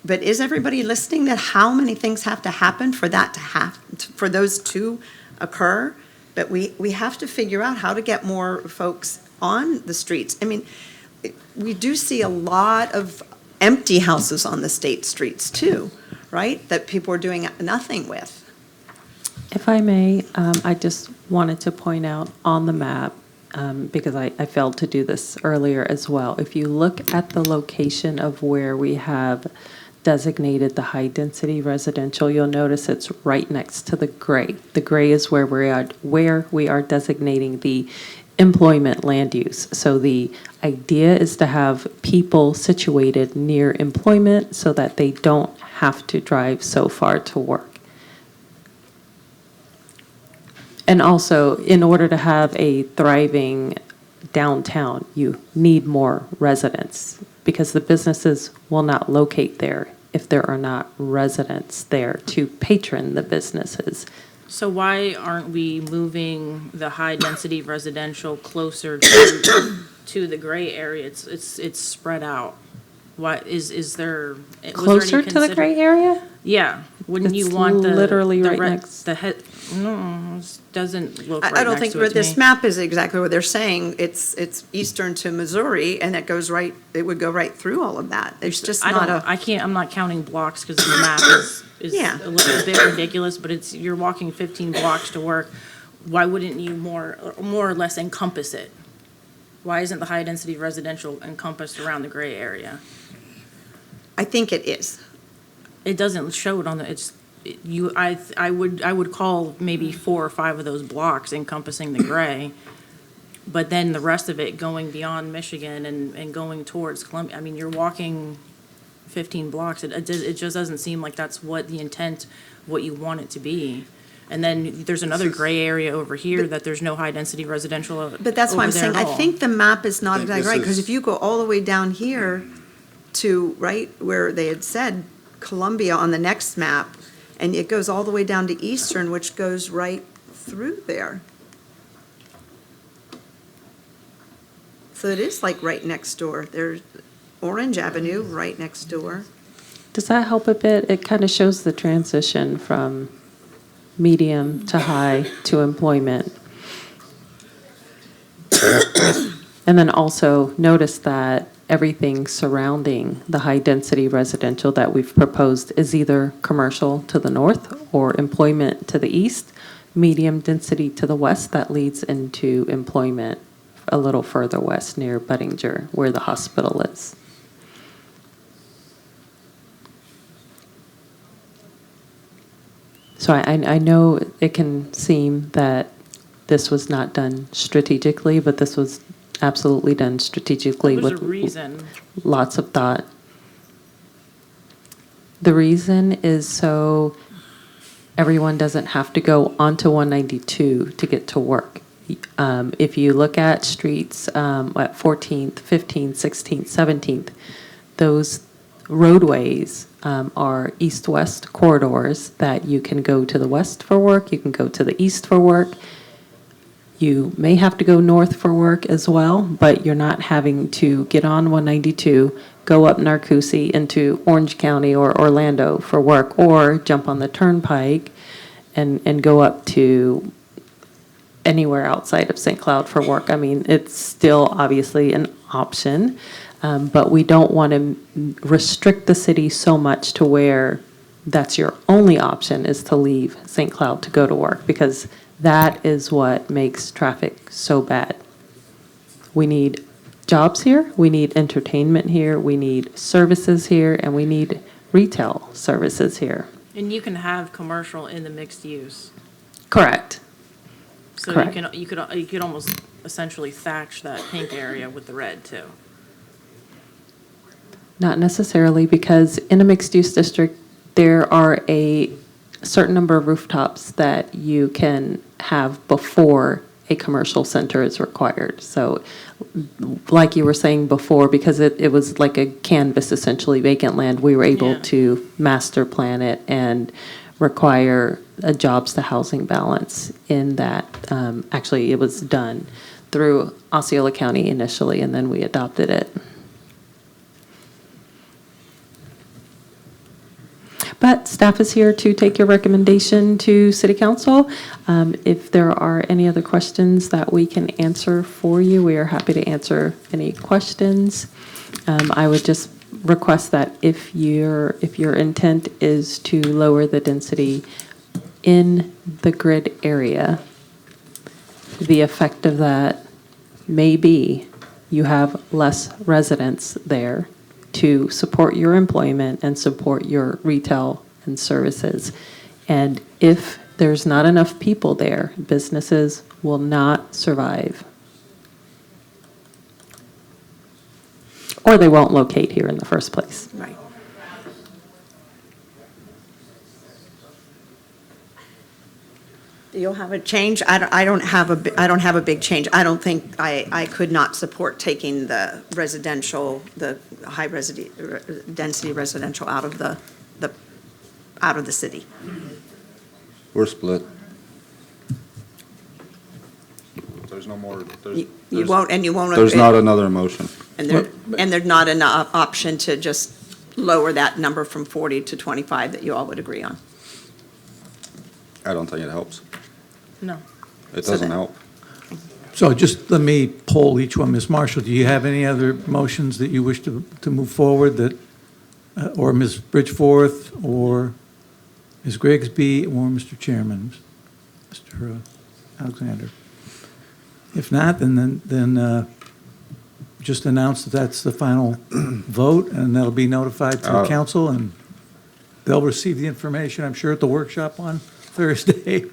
But is everybody listening that how many things have to happen for that to happen, for those to occur? But we have to figure out how to get more folks on the streets. I mean, we do see a lot of empty houses on the state streets too, right? That people are doing nothing with. If I may, I just wanted to point out on the map, because I failed to do this earlier as well. If you look at the location of where we have designated the high-density residential, you'll notice it's right next to the gray. The gray is where we are designating the employment land use. So the idea is to have people situated near employment so that they don't have to drive so far to work. And also, in order to have a thriving downtown, you need more residents because the businesses will not locate there if there are not residents there to patron the businesses. So why aren't we moving the high-density residential closer to the gray area? It's spread out. Why, is there? was there any Closer to the gray area? Yeah, Wouldn't you It's want the? literally the right red- next- The head, no, it doesn't look I right don't next think to it to this me. map is exactly what they're saying. It's eastern to Missouri, and it goes right, it would go right through all of that. It's just I not don't, a, I can't, I'm not counting blocks because the map is Yeah. a little bit ridiculous, but it's, you're walking 15 blocks to work. Why wouldn't you more or less encompass it? Why isn't the high-density residential encompassed around the gray area? I think it is. It doesn't show it on the, it's, you, I would call maybe 4 or 5 of those blocks encompassing the gray. But then the rest of it going beyond Michigan and going towards Columbia, I mean, you're walking 15 blocks. It just doesn't seem like that's what the intent, what you want it to be. And then there's another gray area over here that there's no high-density residential over there But that's why I'm saying, I at all. think the map is not think exactly this right, because is- if you go all the way down here to, right, where they had said Columbia on the next map, and it goes all the way down to Eastern, which goes right through there. So it is like right next door. There's Orange Avenue right next door. Does that help a bit? It kind of shows the transition from medium to high to employment. And then also notice that everything surrounding the high-density residential that we've proposed is either commercial to the north or employment to the east, medium density to the west that leads into employment a little further west near Buddingter, where the hospital is. So I know it can seem that this was not done strategically, but this was absolutely done strategically There's with a reason. lots of thought. The reason is so everyone doesn't have to go onto 192 to get to work. If you look at streets at 14th, 15th, 16th, 17th, those roadways are east-west corridors that you can go to the west for work, you can go to the east for work. You may have to go north for work as well, but you're not having to get on 192, go up Narcoossee into Orange County or Orlando for work, or jump on the turnpike and go up to anywhere outside of St. Cloud for work. I mean, it's still obviously an option, but we don't want to restrict the city so much to where that's your only option is to leave St. Cloud to go to work, because that is what makes traffic so bad. We need jobs here, we need entertainment here, we need services here, and we need retail services here. And you can have commercial in the mixed use. Correct. So Correct. you could almost essentially thatch that pink area with the red too. Not necessarily, because in a mixed-use district, there are a certain number of rooftops that you can have before a commercial center is required. So like you were saying before, because it was like a canvas, essentially vacant land, we were able Yeah. to master plan it and require a jobs to housing balance in that. Actually, it was done through Osceola County initially, and then we adopted it. But staff is here to take your recommendation to City Council. If there are any other questions that we can answer for you, we are happy to answer any questions. I would just request that if your intent is to lower the density in the grid area, the effect of that may be you have less residents there to support your employment and support your retail and services. And if there's not enough people there, businesses will not survive. Or they won't locate here in the first place. Right. You'll have a change? I don't have a big change. I don't think, I could not support taking the residential, the high density residential out of the city. We're split. There's no more, You won't, and you won't. there's not another motion. And there's not an option to just lower that number from 40 to 25 that you all would agree on. I don't think it helps. No. It doesn't help. So just let me poll each one. Ms. Marshall, do you have any other motions that you wish to move forward that, or Ms. Bridgeforth, or Ms. Grigsby, or Mr. Chairman, Mr. Alexander? If not, then just announce that that's the final vote, and that'll be notified to the council, and they'll receive the information, I'm sure, at the workshop on Thursday,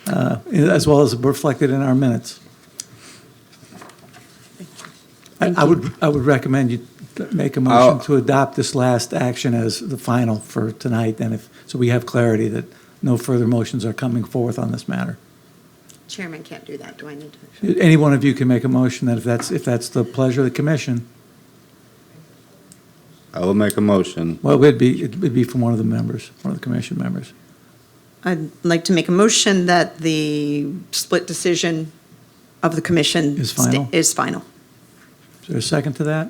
as well as reflected in our minutes. I would recommend you make a motion to adopt this last action as the final for tonight, and so we have clarity that no further motions are coming forth on this matter. Chairman can't do that. Do I need to? Any one of you can make a motion that if that's the pleasure of the commission. I will make a motion. Well, it'd be from one of the members, one of the commission members. I'd like to make a motion that the split decision of the commission Is final? Is final. Is there a second to that?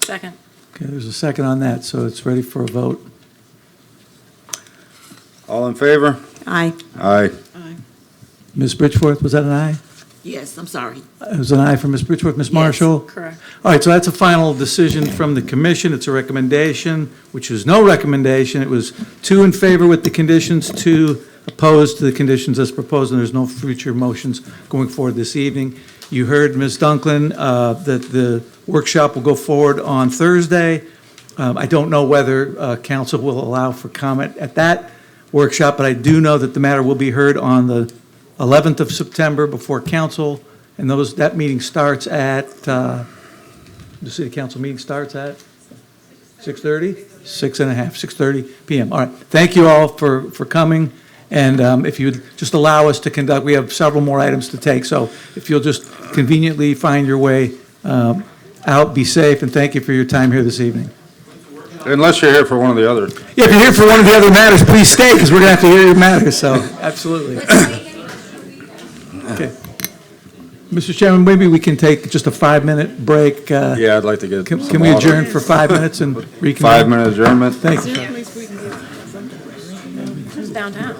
Second. Okay, there's a second on that, so it's ready for a vote. All in favor? Aye. Aye. Ms. Bridgeforth, was that an aye? Yes, I'm sorry. It was an aye from Ms. Bridgeforth. Ms. Marshall? Correct. All right, so that's a final decision from the commission. It's a recommendation, which is no recommendation. It was 2 in favor with the conditions, 2 opposed to the conditions as proposed, and there's no future motions going forward this evening. You heard Ms. Dunklin that the workshop will go forward on Thursday. I don't know whether council will allow for comment at that workshop, but I do know that the matter will be heard on the 11th of September before council, and that meeting starts at, the city council meeting starts at 6:30? 6:30 p.m. All right, thank you all for coming, and if you'd just allow us to conduct, we have several more items to take, so if you'll just conveniently find your way out, be safe, and thank you for your time here this evening. Unless you're here for one of the other. Yeah, if you're here for one of the other matters, please stay, because we're going to have to hear your matters, so, absolutely. Okay. Mr. Chairman, maybe we can take just a 5-minute break. Yeah, I'd like to get. Can we adjourn for 5 minutes and reconvene? 5-minute adjournment. Thank you. Who's downtown?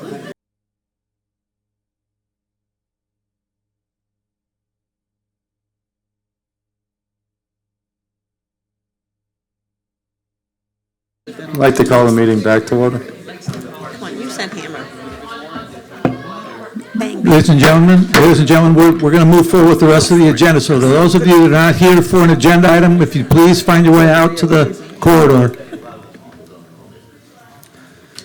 I'd like to call the meeting back to order. Come on, you sent Hammer. Ladies and gentlemen, we're going to move forward with the rest of the agenda. So to those of you that are not here for an agenda item, if you please find your way out to the corridor.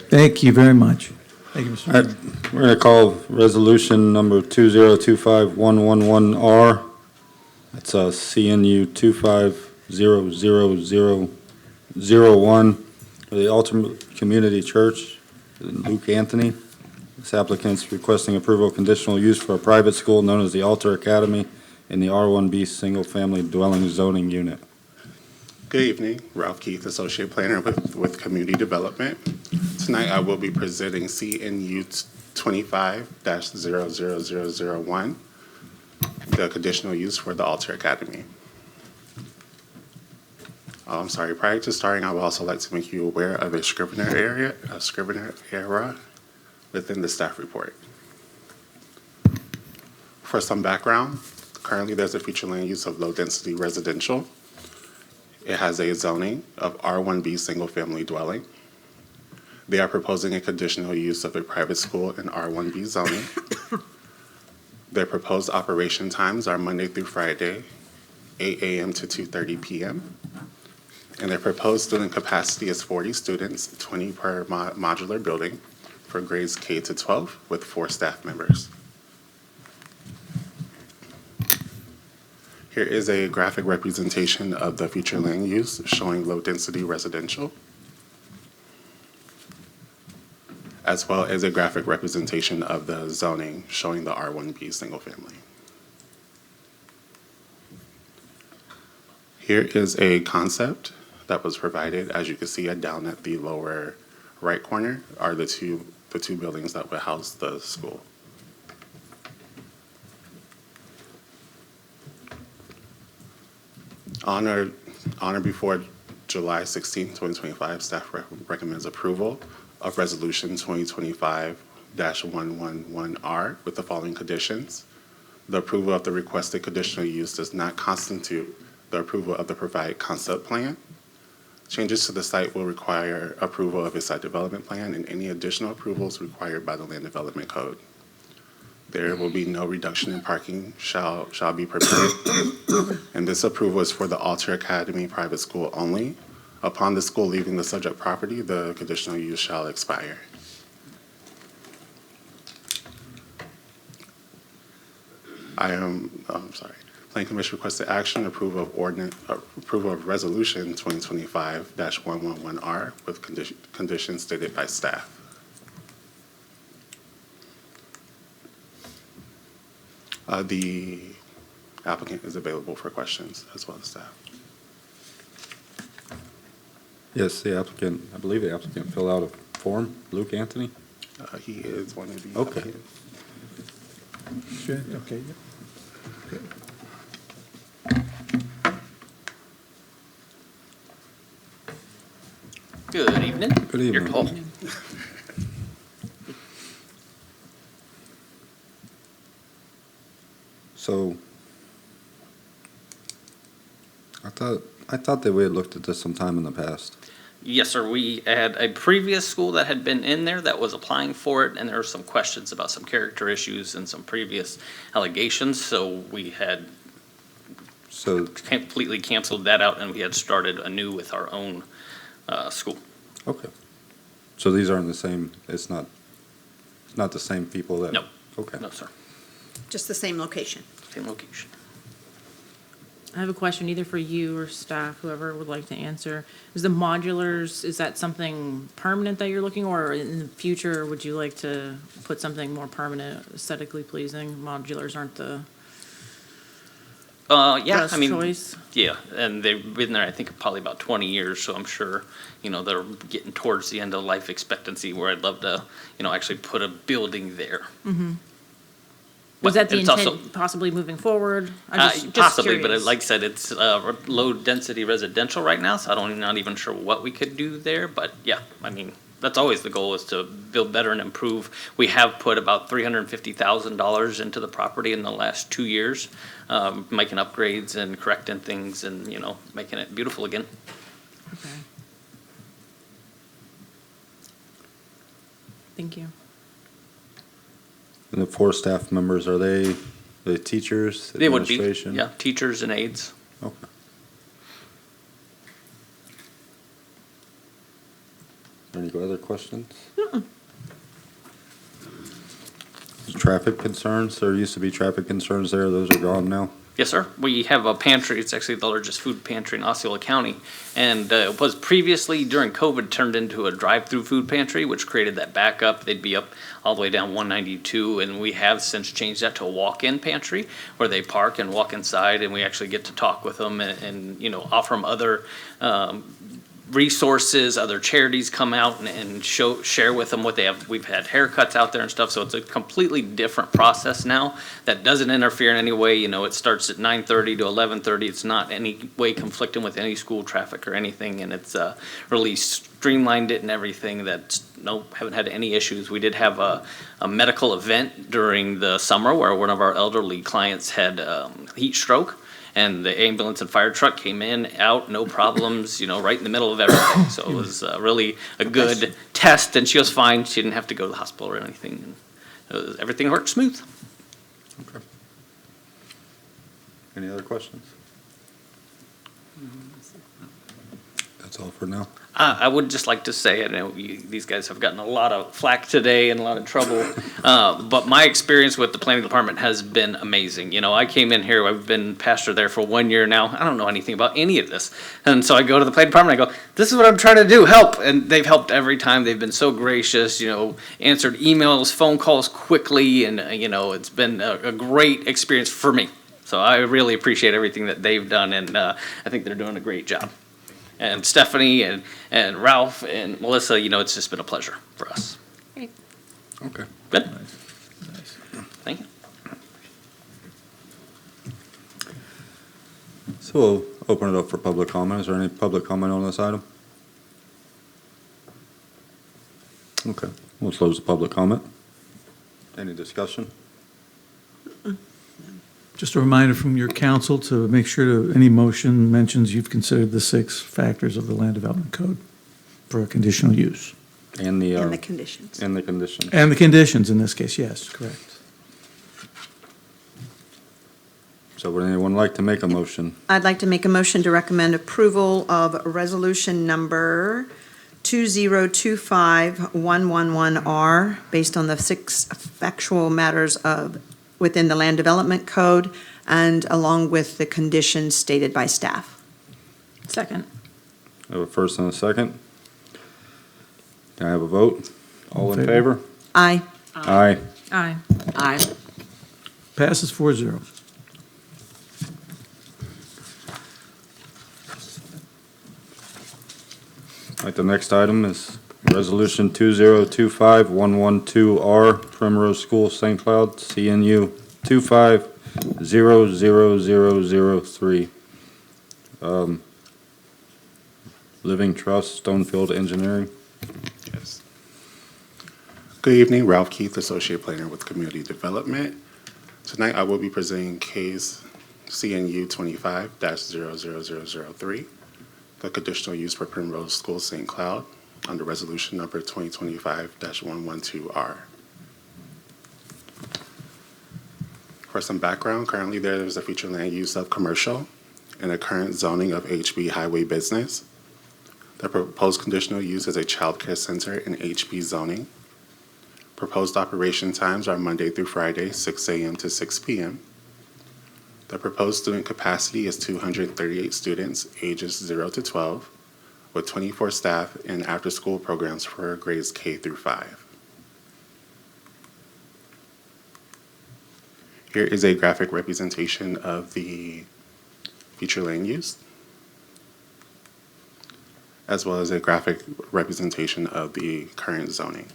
Thank you very much. Thank you, Mr. Chairman. We're going to call resolution number 2025111R. It's CNU 250001 for the Ultimate Community Church, Luke Anthony. This applicant's requesting approval of conditional use for a private school known as the Altar Academy in the R1B Single Family Dwelling Zoning Unit. Good evening, Ralph Keith, Associate Planner with Community Development. Tonight I will be presenting CNU 25-00001, the conditional use for the Altar Academy. I'm sorry, prior to starting, I would also like to make you aware of a Scrivener error within the staff report. For some background, currently there's a future land use of low-density residential. It has a zoning of R1B single-family dwelling. They are proposing a conditional use of a private school in R1B zoning. Their proposed operation times are Monday through Friday, 8 a.m. to 2:30 p.m. And their proposed student capacity is 40 students, 20 per modular building for grades K to 12 with 4 staff members. Here is a graphic representation of the future land use showing low-density residential, as well as a graphic representation of the zoning showing the R1B single family. Here is a concept that was provided. As you can see, down at the lower right corner are the two buildings that would house the school. On or before July 16, 2025, staff recommends approval of Resolution 2025 25-111R with the following conditions. The approval of the requested conditional use does not constitute the approval of the provided concept plan. Changes to the site will require approval of a site development plan and any additional approvals required by the Land Development Code. There will be no reduction in parking shall be permitted. And this approval is for the Alter Academy private school only. Upon the school leaving the subject property, the conditional use shall expire. Planning Commission requested action, approval of resolution 2025-111R with conditions stated by staff. The applicant is available for questions as well as staff. Yes, the applicant, I believe the applicant filled out a form, Luke Anthony? He is one of the Okay. applicants. Sure, okay. Good evening. Good evening. You're tall. So, I thought that we had looked at this sometime in the past. Yes, sir. We had a previous school that had been in there that was applying for it, and there were some questions about some character issues and some previous allegations. So we had completely canceled that out, and we had started anew with our own school. Okay. So these aren't the same, it's not the same people that? No. Okay. No, sir. Just the same location. Same location. I have a question either for you or staff, whoever would like to answer. Is the modulars, is that something permanent that you're looking, or in the future, would you like to put something more permanent, aesthetically pleasing? Modulars aren't the Yeah, best I mean, choice. yeah, and they've been there, I think, probably about 20 years, so I'm sure, they're getting towards the end of life expectancy where I'd love to, actually put a building there. Mm-hmm. Was that the it's also- intent, possibly moving forward? I'm just Possibly, but curious. like I said, it's low-density residential right now, so not even sure what we could do there, but yeah, I mean, that's always the goal, is to build better and improve. We have put about $350,000 into the property in the last 2 years, making upgrades and correcting things and, making it beautiful again. Okay. Thank you. And the 4 staff members, are they the teachers, They would be, administration? yeah, teachers and aides. Okay. Any other questions? Traffic concerns, there used to be traffic concerns there, those are gone now? Yes, sir. We have a pantry. It's actually the largest food pantry in Osceola County. And it was previously, during COVID, turned into a drive-through food pantry, which created that backup. They'd be up all the way down 192. And we have since changed that to a walk-in pantry where they park and walk inside, and we actually get to talk with them and offer them other resources. Other charities come out and share with them what they have. We've had haircuts out there and stuff, so it's a completely different process now that doesn't interfere in any way. It starts at 9:30 to 11:30. It's not any way conflicting with any school traffic or anything, and it's really streamlined it and everything. Haven't had any issues. We did have a medical event during the summer where one of our elderly clients had heat stroke. And the ambulance and fire truck came in, out, no problems, right in the middle of everything. So it was really a good test, and she was fine. She didn't have to go to the hospital or anything. And everything worked smooth. Okay. Any other questions? That's all for now. I would just like to say, I know these guys have gotten a lot of flack today and a lot of trouble, but my experience with the planning department has been amazing. I came in here, I've been pastor there for 1 year now. I don't know anything about any of this. And so I go to the planning department, I go, this is what I'm trying to do, help. And they've helped every time. They've been so gracious, answered emails, phone calls quickly, and, it's been a great experience for me. So I really appreciate everything that they've done, and I think they're doing a great job. And Stephanie and Ralph and Melissa, it's just been a pleasure for us. Great. Okay. Good. Thank you. So we'll open it up for public comment. Is there any public comment on this item? Okay, we'll close the public comment. Any discussion? Just a reminder from your council to make sure to, any motion mentions you've considered the 6 factors of the Land Development Code for a conditional use. And the conditions. And the conditions. And the conditions in this case, yes, correct. So would anyone like to make a motion? I'd like to make a motion to recommend approval of resolution number 2025111R based on the 6 factual matters within the Land Development Code and along with the conditions stated by staff. Second. I have a first and a second. Can I have a vote? All in In favor? Aye. Aye. Aye. Aye. Passes 4-0. All right, the next item is Resolution 2025112R, Primrose School, St. Cloud, CNU 2500003. Living Trust, Stonefield Engineering. Yes. Good evening, Ralph Keith, Associate Planner with Community Development. Tonight, I will be presenting case CNU 25-00003, the conditional use for Primrose School, St. Cloud, under resolution number 2025-112R. For some background, currently there is a future land use of commercial and a current zoning of HB highway business. The proposed conditional use is a child care center in HB zoning. Proposed operation times are Monday through Friday, 6 a.m. to 6 p.m. The proposed student capacity is 238 students, ages 0 to 12, with 24 staff and after-school programs for grades K through 5. Here is a graphic representation of the future land use, as well as a graphic representation of the current zoning.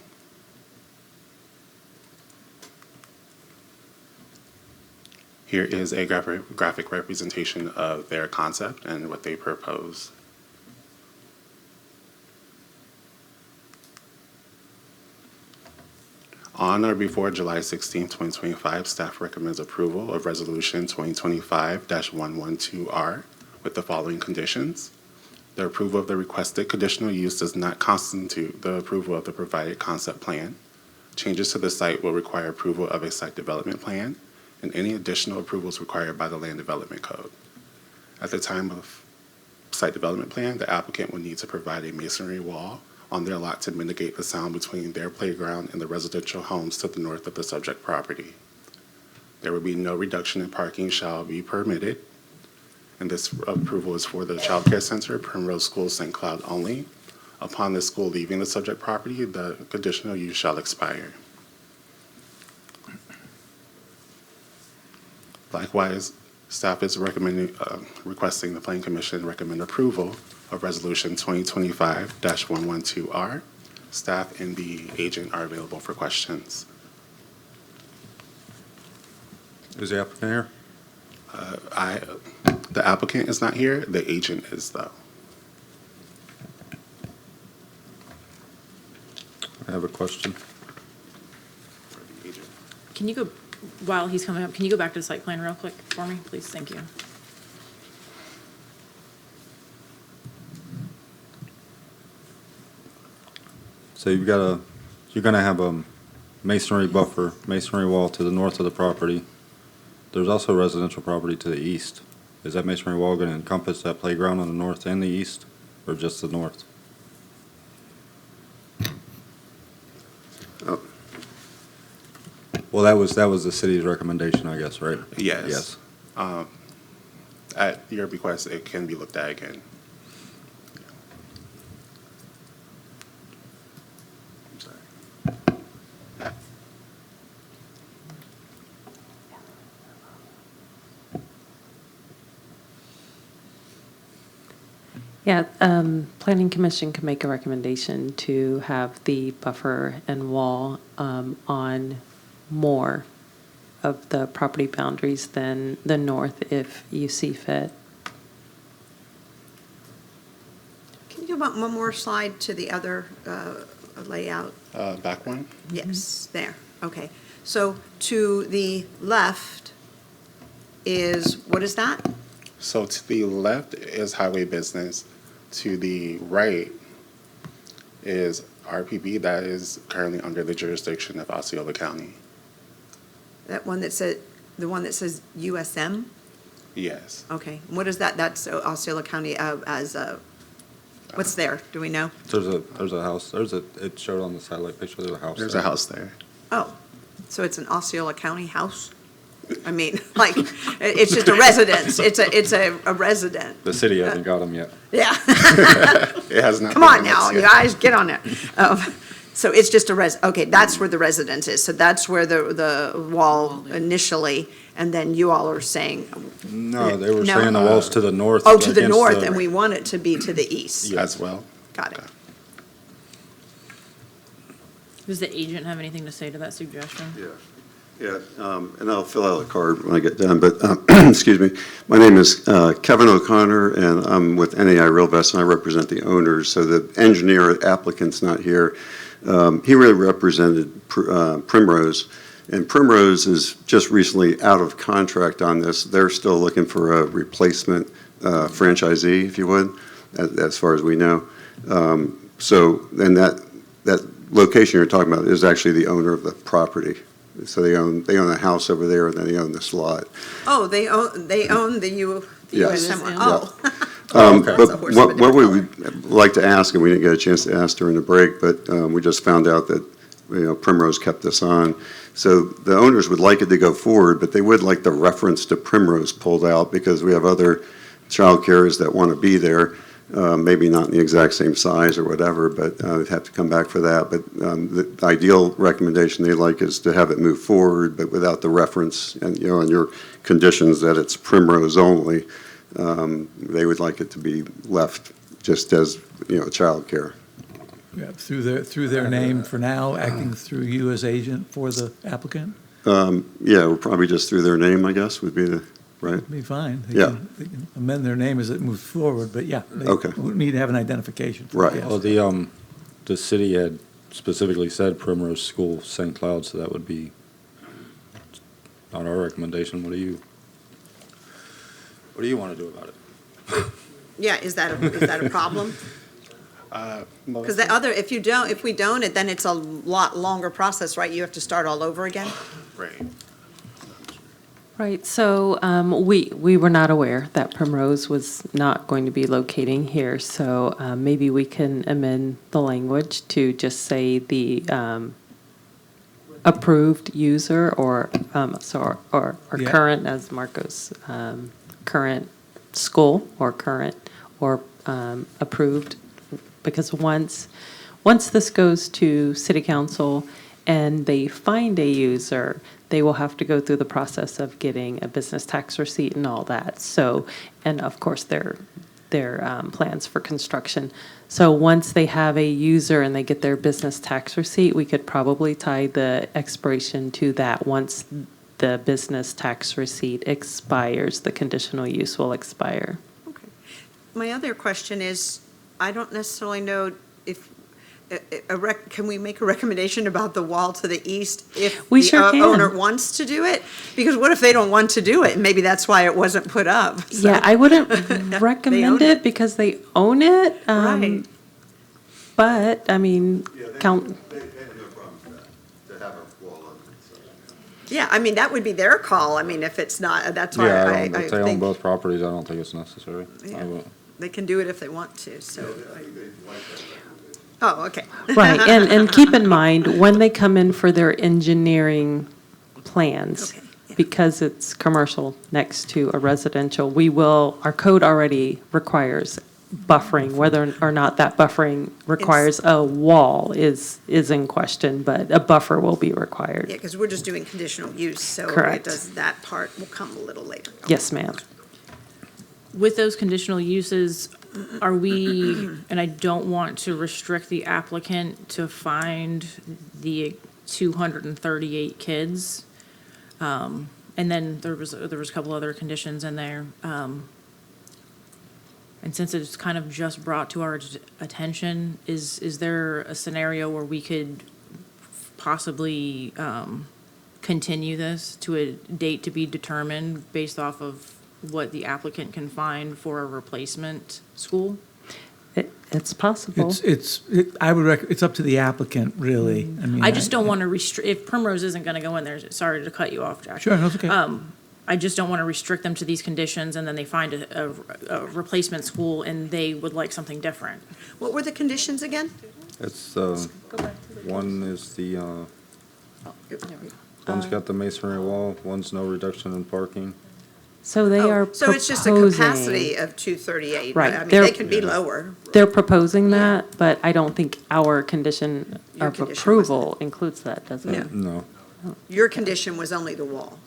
Here is a graphic representation of their concept and what they propose. On or before July 16, 2025, staff recommends approval of Resolution 2025-112R with the following conditions. The approval of the requested conditional use does not constitute the approval of the provided concept plan. Changes to the site will require approval of a site development plan and any additional approvals required by the Land Development Code. At the time of site development plan, the applicant will need to provide a masonry wall on their lot to mitigate the sound between their playground and the residential homes to the north of the subject property. There will be no reduction in parking shall be permitted, and this approval is for the Child Care Center, Primrose School, St. Cloud only. Upon the school leaving the subject property, the conditional use shall expire. Likewise, staff is requesting the Planning Commission recommend approval of Resolution 2025-112R. Staff and the agent are available for questions. Is the applicant here? The applicant is not here, the agent is though. I have a question. Can you go, while he's coming up, can you go back to the site plan real quick for me, please? Thank you. So you're gonna have a masonry buffer, masonry wall to the north of the property. There's also residential property to the east. Is that masonry wall gonna encompass that playground on the north and the east, or just the north? Well, that was the city's recommendation, I guess, right? Yes. Yes. At your request, it can be looked at again. I'm sorry. Yeah, Planning Commission can make a recommendation to have the buffer and wall on more of the property boundaries than the north if you see fit. Can you go about one more slide to the other layout? Back one? Yes, there, okay. So to the left is, what is that? So to the left is highway business. To the right is RPB that is currently under the jurisdiction of Osceola County. That one that said, the one that says USM? Yes. Okay, what is that? That's Osceola County as what's there? Do we know? There's a house, it showed on the satellite picture, there's a house. There's there. a house there. Oh, so it's an Osceola County house? I mean, like, it's just a residence. It's a resident. The city hasn't got them yet. Yeah. It has not. Come been on annexed now, you yet. guys, get on there. So it's just okay, that's where the residence is. So that's where the wall initially, and then you all are saying. No, they were No. saying the wall's to the north. Oh, to the against north, and we want it to be to the east. As well. Got it. Does the agent have anything to say to that suggestion? Yeah, and I'll fill out a card when I get done, but, excuse me. My name is Kevin O'Connor, and I'm with NAI Realvest, and I represent the owners. So the engineer applicant's not here. He really represented Primrose, and Primrose is just recently out of contract on this. They're still looking for a replacement franchisee, if you would, as far as we know. So, and that location you're talking about is actually the owner of the property. So they own a house over there, and then they own this lot. Oh, they own the Yes. USM. Yeah. Oh. Okay. That's a But horse of a what we different would like to ask, and we didn't get a chance to ask during the break, but we just found out that, Primrose kept this on. So the owners would like it to go forward, but they would like the reference to Primrose pulled out because we have other child carers that want to be there. Maybe not in the exact same size or whatever, but they'd have to come back for that. But the ideal recommendation they like is to have it move forward, but without the reference and, and your conditions that it's Primrose only. They would like it to be left just as, child care. Yeah, through their name for now, acting through you as agent for the applicant? Yeah, probably just through their name, I guess, would be the, right? Be fine. They Yeah. can amend their name as it moves forward, but yeah. They Okay. would need to have an identification. for Right. the guest. Well, the city had specifically said Primrose School, St. Cloud, so that would be not our recommendation. What do you want to do about it? Yeah, is that a problem? Because the other, if we don't, then it's a lot longer process, right? You have to start all over again? Right. Right, so we were not aware that Primrose was not going to be locating here, so maybe we can amend the language to just say the approved user or Yeah. current, as Marco's, current school or current or approved. Because once this goes to city council and they find a user, they will have to go through the process of getting a business tax receipt and all that. So, and of course, their plans for construction. So once they have a user and they get their business tax receipt, we could probably tie the expiration to that. Once the business tax receipt expires, the conditional use will expire. My other question is, I don't necessarily know if, can we make a recommendation about the wall to the east if We the sure can. owner wants to do it? Because what if they don't want to do it? Maybe that's why it wasn't put up. So- Yeah, I wouldn't recommend it because they own it. Right. But, I mean, count. Yeah, I mean, that would be their call. I mean, if it's not, that's why Yeah, I if they own think both properties, I don't think it's necessary. Yeah. I will- they can do it if they want to, so. Oh, okay. Right, and keep in mind, when they come in for their engineering plans, because it's commercial next to a residential, our code already requires buffering, whether or not that buffering requires a wall is in question, but a buffer will be required. Yeah, because we're just doing conditional use, so it Correct. does, that part will come a little later. Yes, ma'am. With those conditional uses, are we, and I don't want to restrict the applicant to find the 238 kids. And then there was a couple other conditions in there. And since it's kind of just brought to our attention, is there a scenario where we could possibly continue this to a date to be determined based off of what the applicant can find for a replacement school? It's possible. It's up to the applicant, really. I mean, I just don't want to restrict, if Primrose isn't going to go in there, sorry to cut you off, Jack. Sure, that's okay. I just don't want to restrict them to these conditions and then they find a replacement school and they would like something different. What were the conditions again? It's, one is the, one's got the masonry wall, one's no reduction in parking. So they are So it's just a capacity of 238. Right. I mean, They're- they can be lower. They're proposing that, but I don't think our condition Your of condition approval includes that, does it? No. Your condition was only the wall.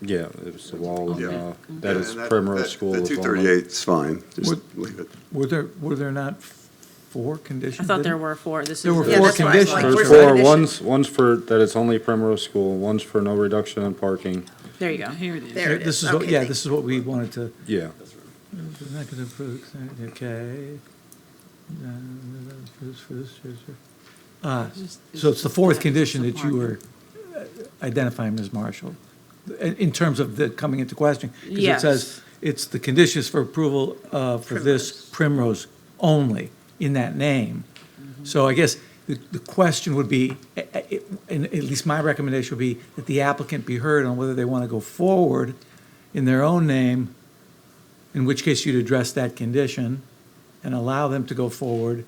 Yeah, it was the wall, Yeah. and, that is And Primrose School. The is on 238 is fine, just Would- leave it. Were there not 4 conditions? I thought in there it? were 4. This is. There were Yeah, 4 that's why I was like, conditions. where's There's the four, condition? one's for that it's only Primrose School, one's for no reduction in parking. There you go. Here it is. There it This is. is what, Okay, yeah, thank- this is what we wanted to. Yeah. Not gonna approve, okay. So it's the 4th condition that you were identifying, Ms. Marshall, in terms of the coming into question. 'Cause Yes. it says, it's the conditions for approval for this Primrose only, in that name. So I guess the question would be, and at least my recommendation would be, that the applicant be heard on whether they want to go forward in their own name, in which case you'd address that condition and allow them to go forward.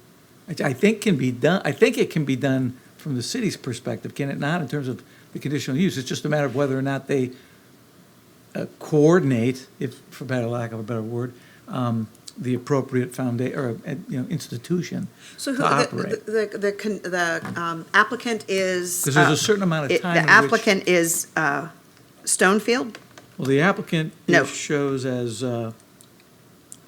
I think can be done, I think it can be done from the city's perspective, can it not, in terms of the conditional use? It's just a matter of whether or not they coordinate, if, for better lack of a better word, the appropriate institution So who, to operate. the applicant is. Because there's a certain amount of time in The which- applicant is Stonefield, Well, the applicant No. shows as,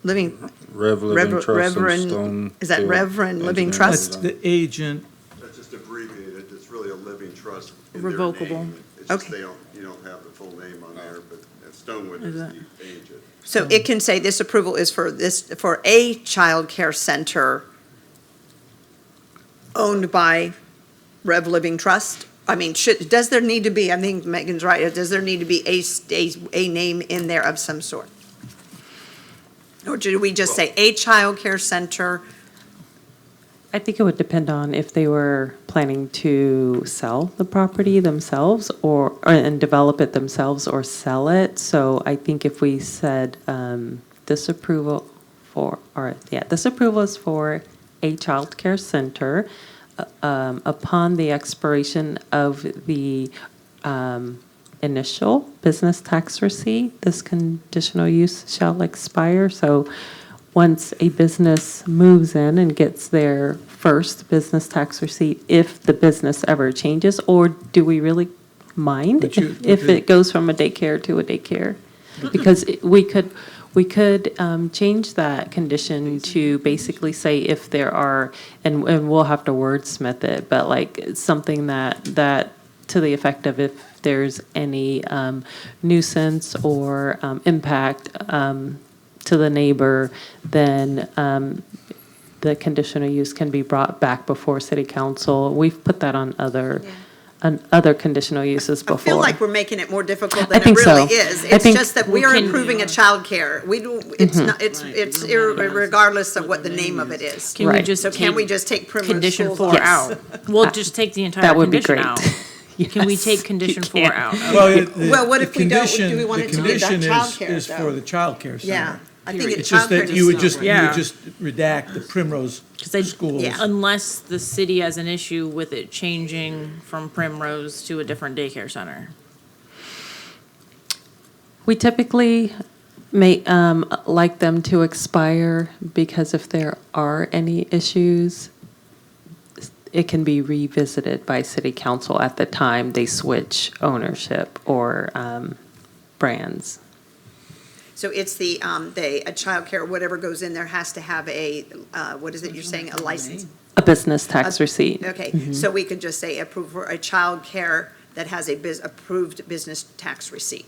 Living, Rev Living Trust and Reverend, Stone. is that Field Reverend Living Engineering Trust? that's Design. the agent. That's just abbreviated, it's really a living trust in their Revocable. name. It's just Okay. you don't have the full name on there, but Stonewood Is is that- the agent. So it can say this approval is for a child care center owned by Rev Living Trust? I mean, does there need to be, I think Megan's right, does there need to be a name in there of some sort? Or do we just say a child care center? I think it would depend on if they were planning to sell the property themselves and develop it themselves or sell it. So I think if we said this approval is for a child care center upon the expiration of the initial business tax receipt, this conditional use shall expire. So once a business moves in and gets their first business tax receipt, if the business ever changes, or do we really mind if it goes from a daycare to a daycare? Because we could change that condition to basically say if there are, and we'll have to wordsmith it, but like something that to the effect of if there's any nuisance or impact to the neighbor, then the conditional use can be brought back before city council. We've put that on other conditional uses before. I feel like we're making it more difficult I than it think so. really is. I It's think- just that we are improving a childcare. We do, it's not, it's regardless of what the name of it is. Can we just So can we take just take Primrose condition Schools 4 off? out? We'll just take the entire That would be condition great. out. Can we Yes, take condition you 4 can. out? Well, what the if we don't, condition- do we want it to be the The condition childcare is for the childcare center. Yeah, I think It's it's just childcare. that you would just- just, you Yeah. would just redact the Primrose schools. Yeah. Unless the city has an issue with it changing from Primrose to a different daycare center. We typically may like them to expire because if there are any issues, it can be revisited by city council at the time they switch ownership or brands. So it's a childcare, whatever goes in there has to have a, what is it you're saying, a license? A business tax receipt. Okay, so we could just say approve for a childcare that has a approved business tax receipt.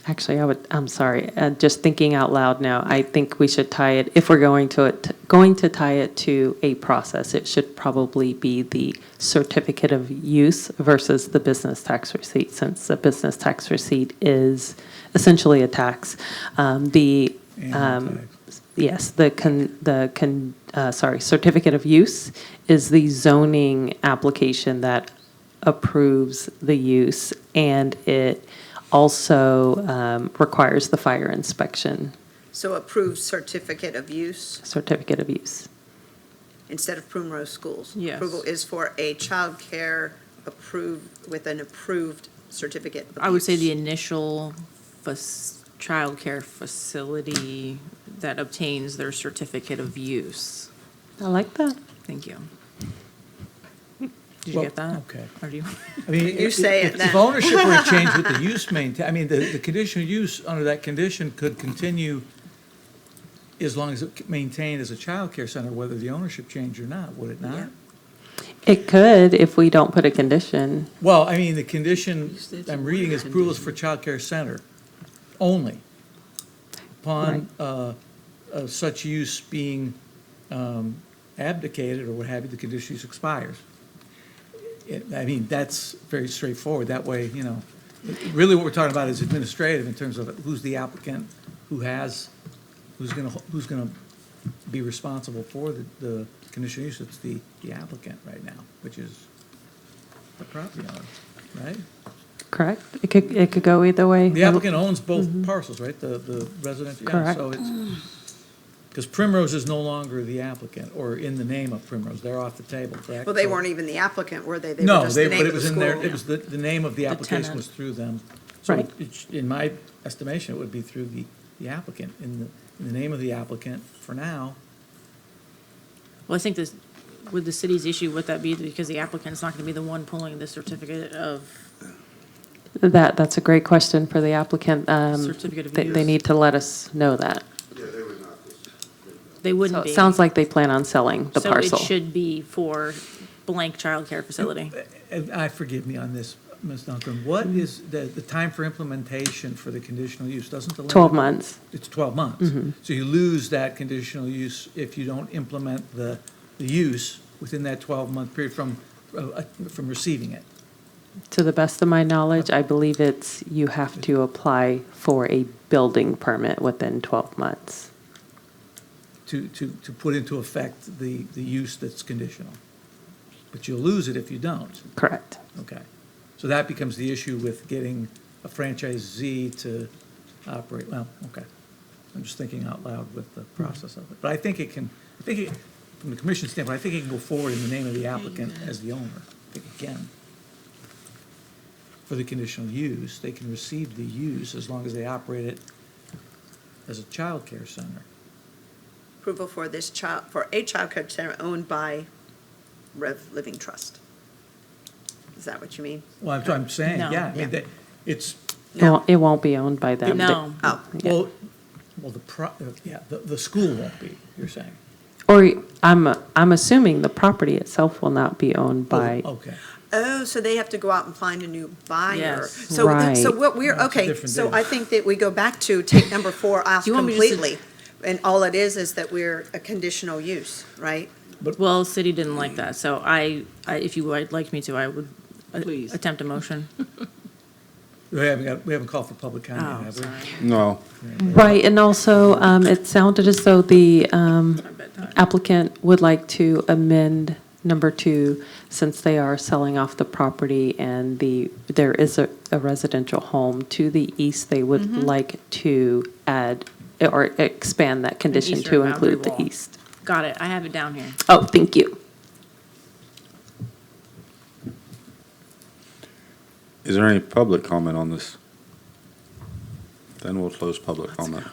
Actually, I'm sorry, just thinking out loud now, I think we should tie it, if we're going to tie it to a process, it should probably be the certificate of use versus the business tax receipt, since the business tax receipt is essentially a tax. Yes, certificate of use is the zoning application that approves the use, and it also requires the fire inspection So approved certificate of use certificate of use. instead of Primrose Schools. Yes. Approval is for a childcare approved, with an approved certificate of I would say use. the initial childcare facility that obtains their certificate of use. I like that. Thank you. Did you Well, get that? okay. Or do you? I mean, You say it if then. ownership were to change with the use maintain, I mean, the conditional use under that condition could continue as long as it maintained as a childcare center, whether the ownership changed or not, would it not? It could if we don't put a condition. Well, I mean, the condition I'm reading is approvals for childcare center only upon such use being abdicated or what have you, the conditional use expires. I mean, that's very straightforward. That way, you know, really what we're talking about is administrative in terms of who's the applicant, who's gonna be responsible for the conditional use. It's the applicant right now, which is the property owner, right? Correct. It could go either way. The applicant owns both parcels, right? The resident. Yeah, Correct. so it's, because Primrose is no longer the applicant or in the name of Primrose. They're off the table, correct? Well, they So- weren't even the applicant, were they? They were No, just the but name it of the was in there, school. it was the name of the application tenant. was through them. So Right. in my estimation, it would be through the applicant, in the name of the applicant for now. Well, I think this, would the city's issue, would that be because the applicant's not gonna be the one pulling the certificate of, That's a great question for the applicant. Certificate of They use. need to let us know that. they So wouldn't be? it sounds like they plan on selling the parcel. So it should be for blank childcare facility. And forgive me on this, Ms. Duncan, what is the time for implementation for the conditional use? Doesn't the? 12 months. It's 12 months. So you lose that conditional use if you don't implement the use within that 12-month period from receiving it. To the best of my knowledge, I believe you have to apply for a building permit within 12 months. To put into effect the use that's conditional. But you'll lose it if you don't. Correct. Okay. So that becomes the issue with getting a franchisee to operate, well, okay. I'm just thinking out loud with the process of it. But I think from the commission standpoint, I think it can go forward in the name of the applicant as the owner. I think it can. For the conditional use, they can receive the use as long as they operate it as a child care center. Approval for for a childcare center owned by Rev Living Trust. Is that what you mean? Well, that's what I'm saying, No. yeah. I mean, it's, It won't be owned by them. No. Oh, well, the school won't be, you're saying. Or I'm assuming the property itself will not be owned by, Okay. oh, so they have to go out and find a new buyer. Yes. So, Right. so what we're, That's a okay, different so deal. I think that we go back to take number 4 off Do you want me just to- completely. And all it is that we're a conditional use, right? Well, city didn't like that, so if you would like me to, I would Please. attempt a motion. We haven't called for public comment, Oh, have we? sorry. No. right, and also, it sounded as though the applicant would like to amend number 2, since they are selling off the property and there is a residential home to the east, they would like to add or expand that condition eastern to boundary include the wall. east. Got it, I have it down here. Oh, thank you. Is there any public comment on this? Then we'll close public comment.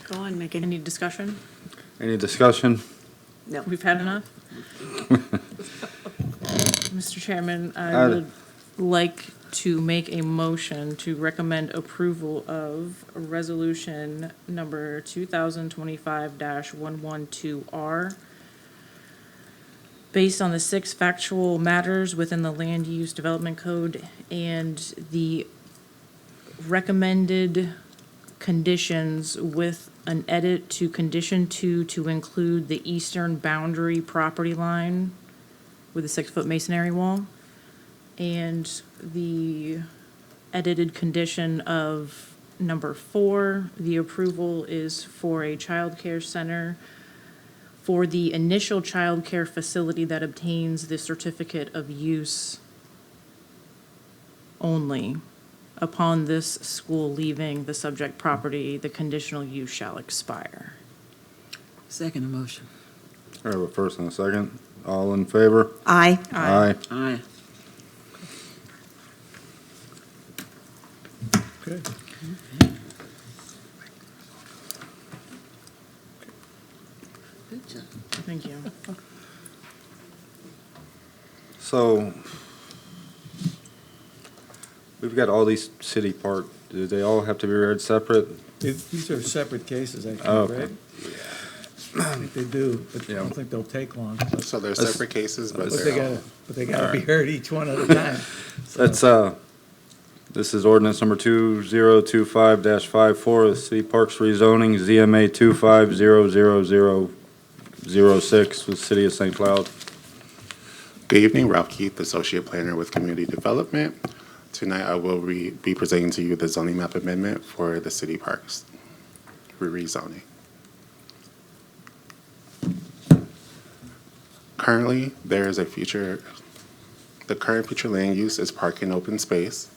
Go on, Megan. Any discussion? Any discussion? No. We've had enough? Mr. Chairman, I Add it. would like to make a motion to recommend approval of resolution number 2025-112R based on the 6 factual matters within the Land Use Development Code and the recommended conditions with an edit to condition 2 to include the eastern boundary property line with a 6-foot masonry wall. And the edited condition of number 4, the approval is for a childcare center for the initial childcare facility that obtains the certificate of use only. Upon this school leaving the subject property, the conditional use shall expire. Second motion. I have a first and a second. All in favor? Aye. Aye. Aye. Okay. Good job. Thank you. So, we've got all these city park, do they all have to be read separate? These are separate cases, I Oh, think, okay. right? I think they do, but I don't think they'll take long. So they're That's- separate cases, but But they're they gotta be Alright. heard each one at a time. That's, this is ordinance number 2025-54, the city parks rezoning, ZMA 25-00006, with city of St. Cloud. Good evening, Ralph Keith, Associate Planner with Community Development. Tonight, I will be presenting to you the zoning map amendment for the city parks, for rezoning. Currently, there is a the current future land use is park and open space.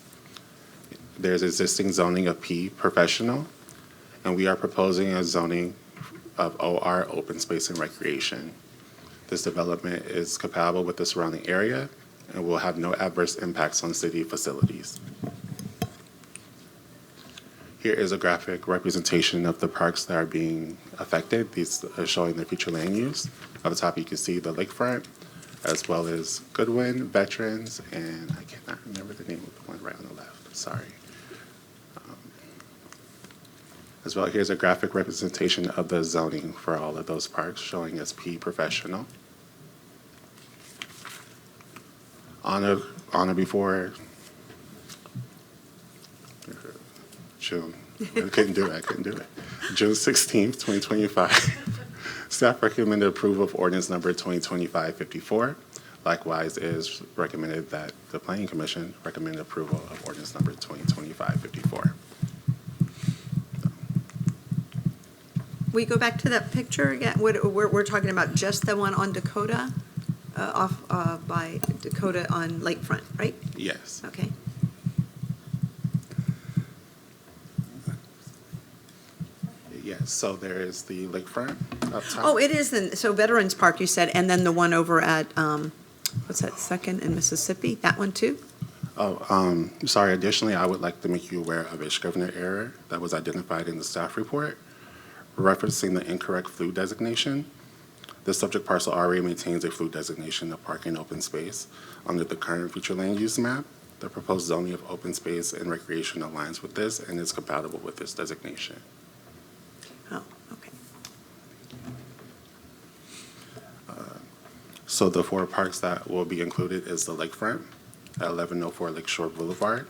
There's existing zoning of P, professional, and we are proposing a zoning of OR, open space and recreation. This development is compatible with the surrounding area and will have no adverse impacts on city facilities. Here is a graphic representation of the parks that are being affected. These are showing the future land use. At the top, you can see the lakefront, as well as Goodwin, Veterans, and I cannot remember the name of the one right on the left, sorry. As well, here's a graphic representation of the zoning for all of those parks, showing as P professional. On or before June, I couldn't do it. June 16th, 2025. Staff recommended approval of ordinance number 2025-54. Likewise, it is recommended that the Planning Commission recommend approval of ordinance number 2025-54. We go back to that picture again. We're talking about just the one on Dakota, off by Dakota on Lakefront, right? Yes. Okay. Yes, so there is the lakefront up top. Oh, it is, so Veterans Park, you said, and then the one over at, what's that, Second in Mississippi? That one too? Oh, sorry, additionally, I would like to make you aware of a Scrivener error that was identified in the staff report referencing the incorrect flu designation. The subject parcel already maintains a flu designation of park and open space under the current future land use map. The proposed zoning of open space and recreation aligns with this and is compatible with this designation. Oh, okay. So the 4 parks that will be included is the lakefront at 1104 Lakeshore Boulevard,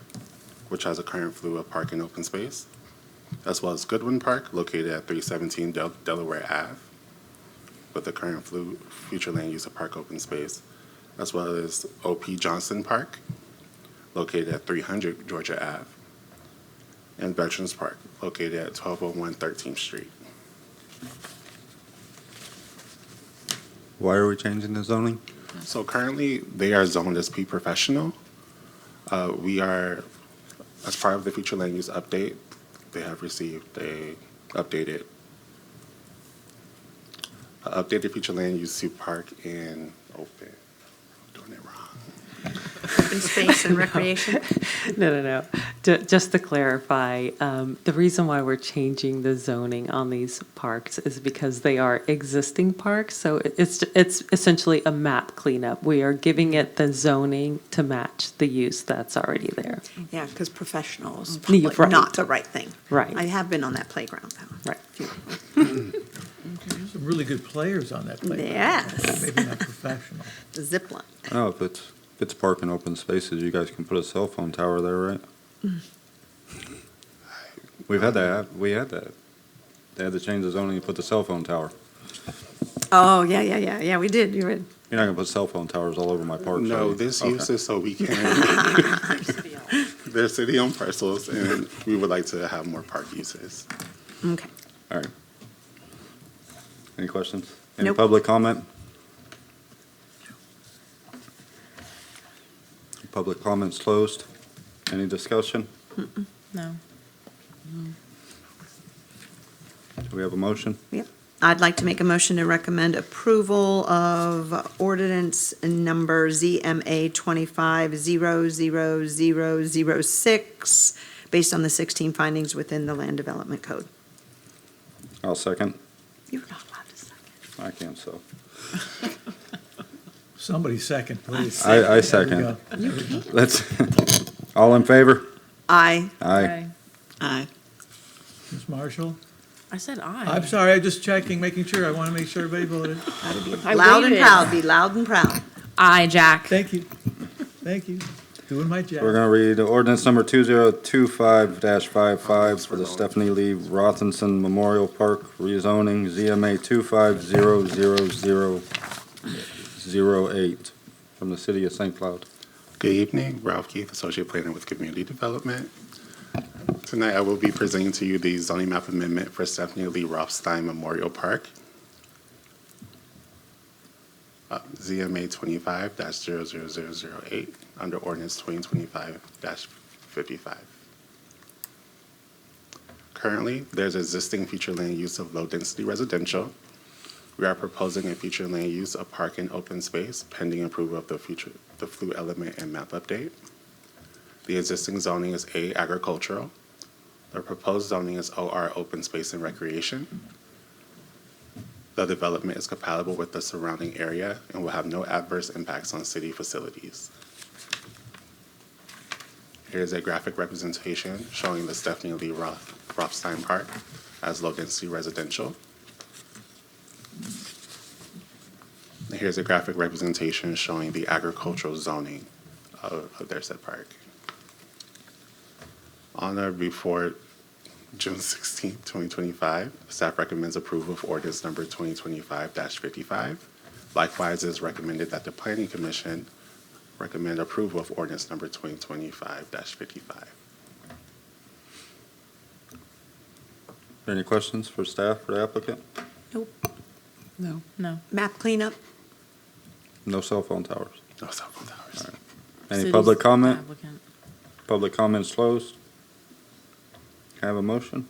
which has a current flu of park and open space, as well as Goodwin Park, located at 317 Delaware Ave, with the current future land use of park open space, as well as O.P. Johnson Park, located at 300 Georgia Ave, and Veterans Park, located at 1201 13th Street. Why are we changing the zoning? So currently, they are zoned as P professional. We are, as part of the future land use update, they have received a updated future land use to park and open. I'm doing it wrong. Open space and recreation? No. Just to clarify, the reason why we're changing the zoning on these parks is because they are existing parks. So it's essentially a map cleanup. We are giving it the zoning to match the use that's already there. Yeah, because professional is Yeah, probably right. not the right thing. Right. I have been on that playground, though. Right. Some really good players on that playground. Yes. Maybe not professional. The zip line. Oh, if it's park and open spaces, you guys can put a cell phone tower there, right? We've had that, we had that. They had to change the zoning and put the cell phone tower. Oh, yeah, we did, you would. You're not gonna put cell phone towers all over my parks, are No, you? this Okay. use is so we can, they're city-owned parcels, and we would like to have more park uses. Okay. All right. Any questions? Any Nope. public comment? Public comments closed. Any discussion? No. Do we have a motion? Yep. I'd like to make a motion to recommend approval of ordinance number ZMA 25-00006, based on the 16 findings within the Land Development Code. I'll second. You're not allowed to second. I can, so. Somebody second, please. I There we second. go. Let's, all in favor? Aye. Aye. Aye. Ms. Marshall? I said aye. I'm sorry, I'm just checking, making sure. I want to make sure everybody voted. I Loud and waited. proud, be loud and proud. Aye, Jack. Thank you. Thank you. Doing my job. We're gonna read ordinance number 2025-55 for the Stephanie Lee Rothenson Memorial Park rezoning, ZMA 25-00008 from the city of St. Cloud. Good evening, Ralph Keith, Associate Planner with Community Development. Tonight, I will be presenting to you the zoning map amendment for Stephanie Lee Rothstein Memorial Park. ZMA 25-00008 under ordinance 2025-55. Currently, there's existing future land use of low-density residential. We are proposing a future land use of park and open space pending approval of the FLU element and map update. The existing zoning is A, agricultural. The proposed zoning is OR, open space and recreation. The development is compatible with the surrounding area and will have no adverse impacts on city facilities. Here's a graphic representation showing the Stephanie Lee Rothstein Park as low-density residential. And here's a graphic representation showing the agricultural zoning of their said park. On or before June 16, 2025, staff recommends approval of ordinance number 2025-55. Likewise, it is recommended that the Planning Commission recommend approval of ordinance number 2025-55. Any questions for staff or the applicant? No. No. Map cleanup? No cell phone towers. No cell phone towers. All right. Any City's public comment? applicant. Public comments closed. Can I have a motion?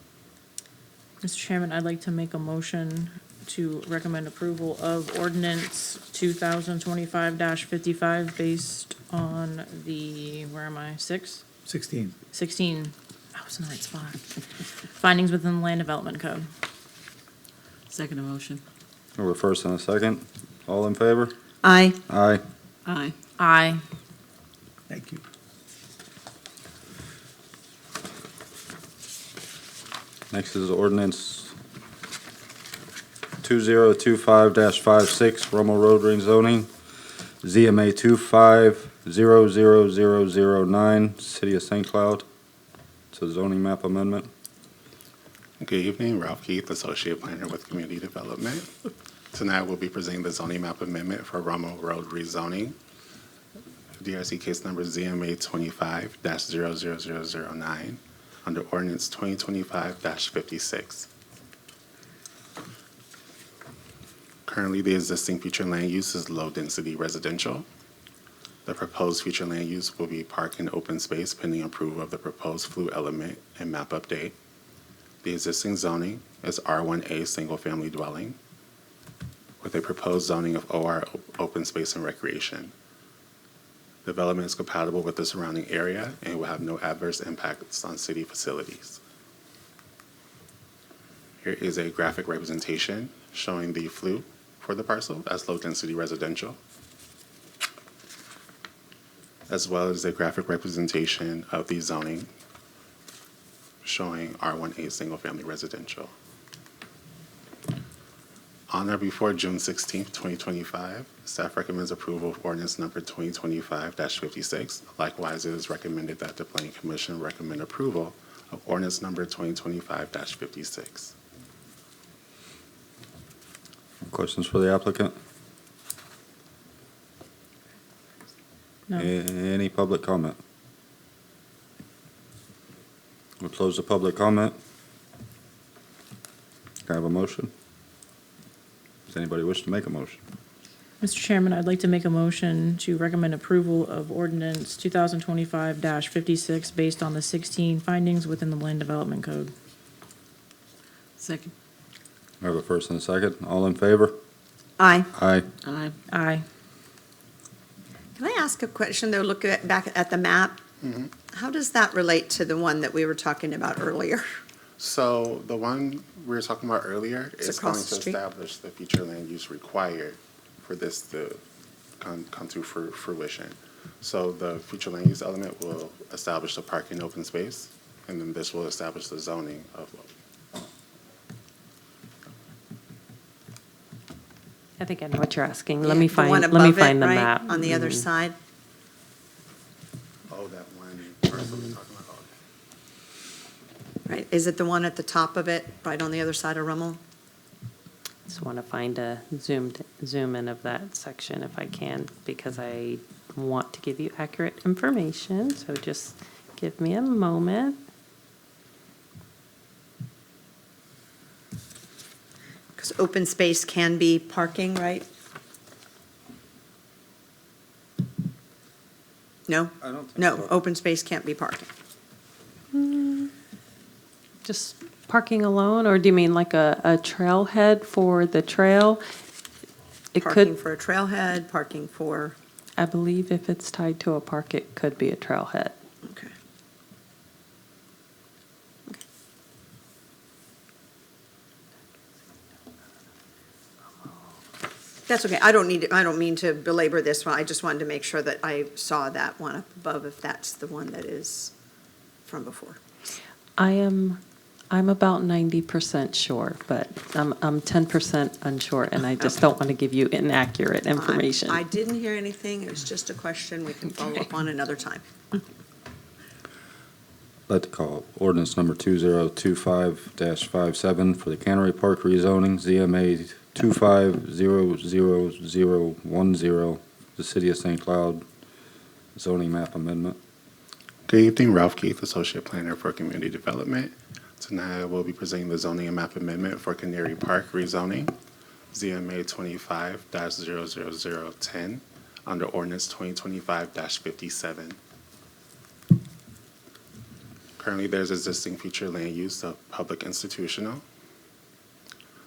Mr. Chairman, I'd like to make a motion to recommend approval of ordinance 2025-55 based on the, where am I, 16. 16, I was in the right spot. Findings within the Land Development Code. Second motion. We have a first and a second. All in favor? Aye. Aye. Aye. Aye. Thank you. Next is ordinance 2025-56, Rummel Road rezoning, ZMA 25-00009, City of St. Cloud. It's a zoning map amendment. Good evening, Ralph Keith, Associate Planner with Community Development. Tonight, we'll be presenting the zoning map amendment for Rummel Road rezoning. DRC case number ZMA 25-00009 under ordinance 2025-56. Currently, the existing future land use is low-density residential. The proposed future land use will be park and open space pending approval of the proposed FLU element and map update. The existing zoning is R1A single-family dwelling with a proposed zoning of OR open space and recreation. Development is compatible with the surrounding area and will have no adverse impacts on city facilities. Here is a graphic representation showing the FLU for the parcel as low-density residential, as well as a graphic representation of the zoning showing R1A single-family residential. On or before June 16, 2025, staff recommends approval of ordinance number 2025-56. Likewise, it is recommended that the Planning Commission recommend approval of ordinance number 2025-56. Questions for the applicant? No. Any public comment? We'll close the public comment. Can I have a motion? Does anybody wish to make a motion? Mr. Chairman, I'd like to make a motion to recommend approval of ordinance 2025-56 based on the 16 findings within the Land Development Code. Second. I have a first and a second. All in favor? Aye. Aye. Aye. Aye. Can I ask a question, though, back at the map? How does that relate to the one that we were talking about earlier? So the one we were talking about earlier It's is across going the to street. establish the future land use required for this to come to fruition. So the future land use element will establish the parking open space, and then this will establish the zoning of. I think I know what you're asking. Let Yeah, me the one find the above it, right, map. on the other Mhm. side? Oh, that one parcel we're talking about. Right, is it the one at the top of it, right on the other side of Rummel? Just want to find a zoom in of that section if I can, because I want to give you accurate information. So just give me a moment. Because open space can be parking, right? No? I don't think No, so. open space can't be parking. Just parking alone, or do you mean like a trailhead for the trail? It Parking could, for a trailhead, parking for, I believe if it's tied to a park, it could be a trailhead. okay. That's okay, I don't mean to belabor this one, I just wanted to make sure that I saw that one up above, if that's the one that is from before. I'm about 90% sure, but I'm 10% unsure, and I just don't want to give you inaccurate information. I didn't hear anything, it was just a question we can follow up on another time. I'd like to call ordinance number 2025-57 for the Cannery Park rezoning, ZMA 2500010, the City of St. Cloud zoning map amendment. Good evening, Ralph Keith, Associate Planner for Community Development. Tonight I will be presenting the zoning and map amendment for Canary Park rezoning, ZMA 25-00010, under ordinance 2025-57. Currently, there's existing future land use of public institutional.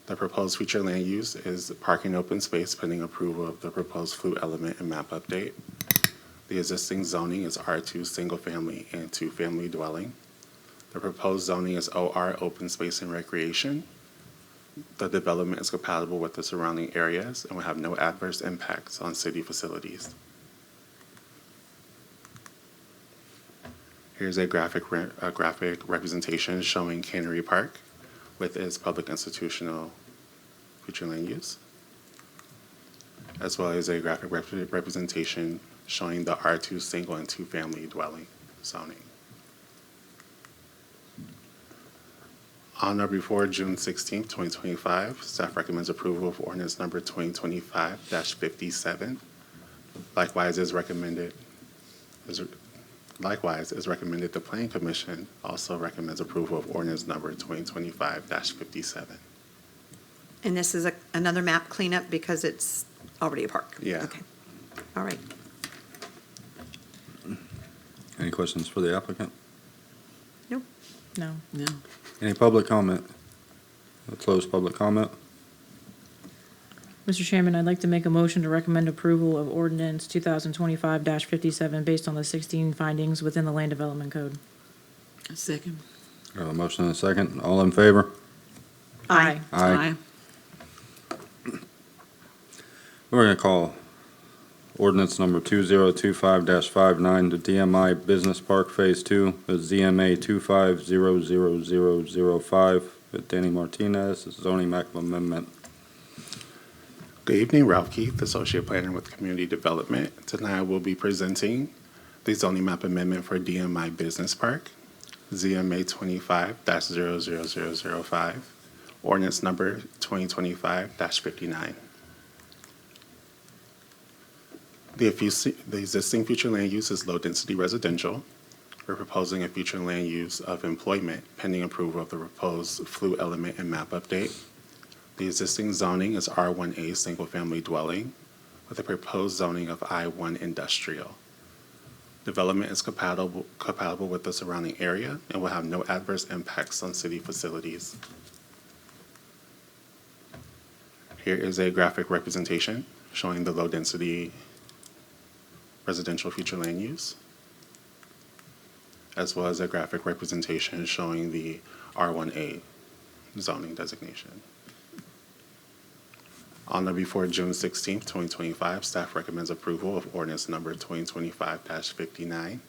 The proposed future land use is parking open space pending approval of the proposed flue element and map update. The existing zoning is R2 single family and 2-family dwelling. The proposed zoning is OR open space and recreation. The development is compatible with the surrounding areas and will have no adverse impacts on city facilities. Here's a graphic representation showing Cannery Park with its public institutional future land use, as well as a graphic representation showing the R2 single and 2-family dwelling zoning. On or before June 16th, 2025, staff recommends approval of ordinance number 2025-57. Likewise, as recommended, the Planning Commission also recommends approval of ordinance number 2025-57. And this is another map cleanup because it's already a park? Yeah. Okay, all right. Any questions for the applicant? Nope. No. No. Any public comment? We'll close public comment. Mr. Chairman, I'd like to make a motion to recommend approval of ordinance 2025-57 based on the 16 findings within the Land Development Code. Second. I have a motion and a second. All in favor? Aye. Aye. We're going to call ordinance number 2025-59, the DMI Business Park Phase 2, the ZMA 2500005, with Danny Martinez, zoning map amendment. Good evening, Ralph Keith, Associate Planner with Community Development. Tonight I will be presenting the zoning map amendment for DMI Business Park. ZMA 25-00005, ordinance number 2025-59. The existing future land use is low-density residential. We're proposing a future land use of employment pending approval of the proposed FLU element and map update. The existing zoning is R1A single-family dwelling with a proposed zoning of I1 industrial. Development is compatible with the surrounding area and will have no adverse impacts on city facilities. Here is a graphic representation showing the low-density residential future land use, as well as a graphic representation showing the R1A zoning designation. On or before June 16th, 2025, staff recommends approval of ordinance number 2025-59.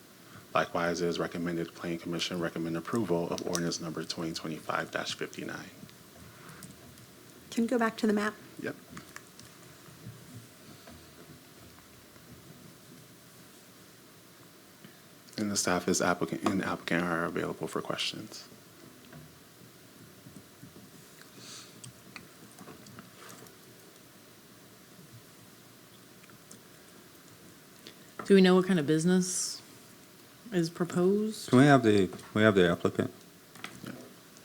Likewise, it is recommended Planning Commission recommend approval of ordinance number 2025-59. Can you go back to the map? Yep. And the staff and the applicant are available for questions. Do we know what kind of business is proposed? Can we have the applicant?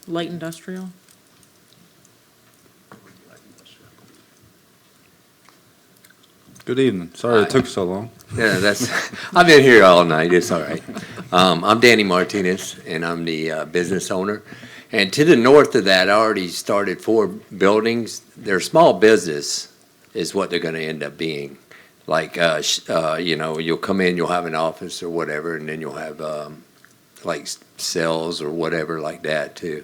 Light industrial? Good evening. Sorry it took so long. Yeah, I've been here all night, it's all right. I'm Danny Martinez, and I'm the business owner. And to the north of that, I already started 4 buildings. They're small business is what they're gonna end up being. Like, you'll come in, you'll have an office or whatever, and then you'll have, like, cells or whatever like that, too.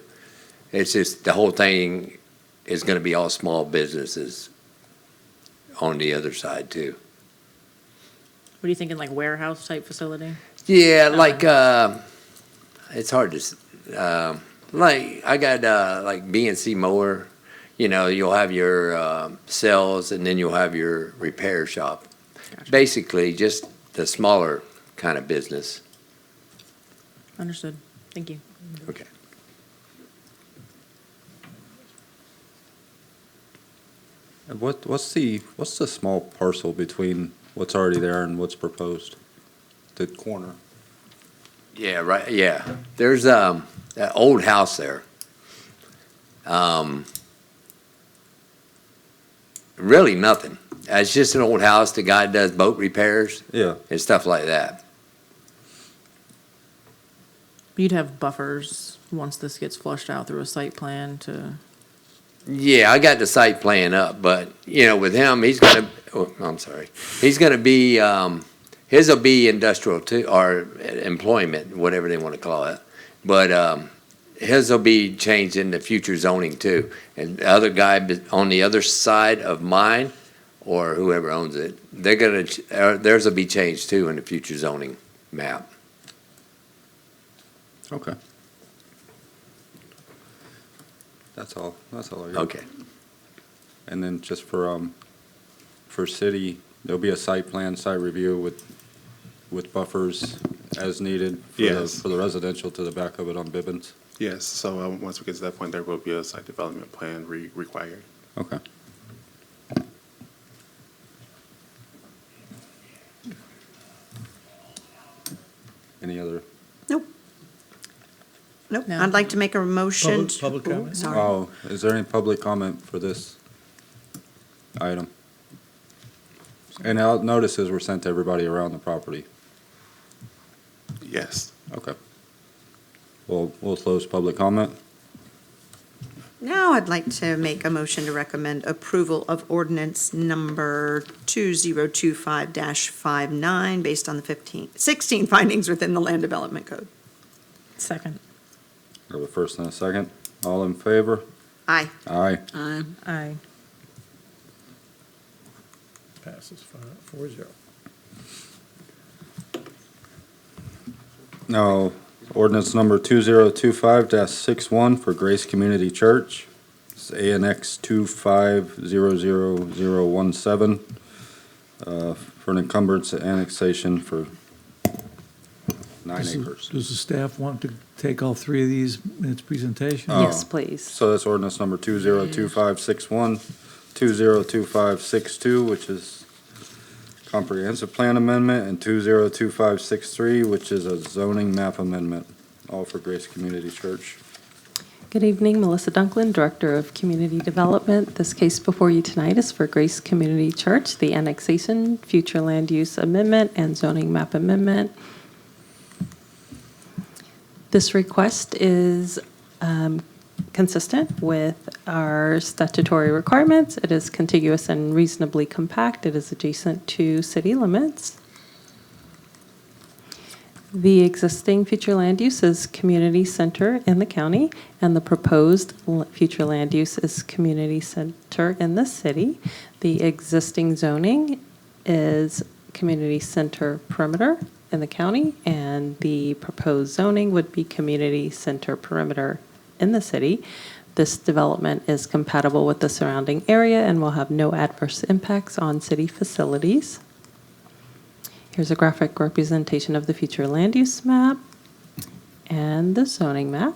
It's just, the whole thing is gonna be all small businesses on the other side, too. What are you thinking, like warehouse type facility? Yeah, like, it's hard to, like, I got, like BNC mower, you'll have your, cells and then you'll have your repair shop. Gotcha. Basically, just the smaller kind of business. Understood. Thank you. Okay. And what's the small parcel between what's already there and what's proposed? The corner. Yeah, right, yeah. There's, that old house there. Really nothing. It's just an old house. The guy does boat repairs. Yeah. And stuff like that. You'd have buffers once this gets flushed out through a site plan to, Yeah, I got the site plan up, but, with him, he's gonna, he's gonna be, his will be industrial too, or employment, whatever they wanna call it. But, his will be changed in the future zoning too. And the other guy on the other side of mine, or whoever owns it, they're gonna, theirs will be changed too in the future zoning map. Okay. That's all I got. Okay. And then just for city, there'll be a site plan, site review with buffers as needed for Yes. for the residential to the back of it on Bibbins? Yes, so once we get to that point, there will be a site development plan required. Okay. Any other? Nope. No. I'd like to make a motion. Public comment? Ooh, sorry. Oh, is there any public comment for this item? And notices were sent to everybody around the property. Yes. Okay. We'll close public comment. Now I'd like to make a motion to recommend approval of ordinance number 2025-59 based on the 16 findings within the Land Development Code. second. We have a first and a second. All in favor? Aye. Aye. Aye. Passes 4-0. Now, ordinance number 2025-61 for Grace Community Church. It's ANX 2500017 for an encumbrance annexation for 9 acres. Does the staff want to take all three of these in its presentation? Yes, please. So that's ordinance number 202561, 202562, which is comprehensive plan amendment, and 202563, which is a zoning map amendment, all for Grace Community Church. Good evening, Melissa Dunklin, Director of Community Development. This case before you tonight is for Grace Community Church, the annexation, future land use amendment, and zoning map amendment. This request is consistent with our statutory requirements. It is contiguous and reasonably compact. It is adjacent to city limits. The existing future land use is community center in the county, and the proposed future land use is community center in the city. The existing zoning is community center perimeter in the county, and the proposed zoning would be community center perimeter in the city. This development is compatible with the surrounding area and will have no adverse impacts on city facilities. Here's a graphic representation of the future land use map and the zoning map.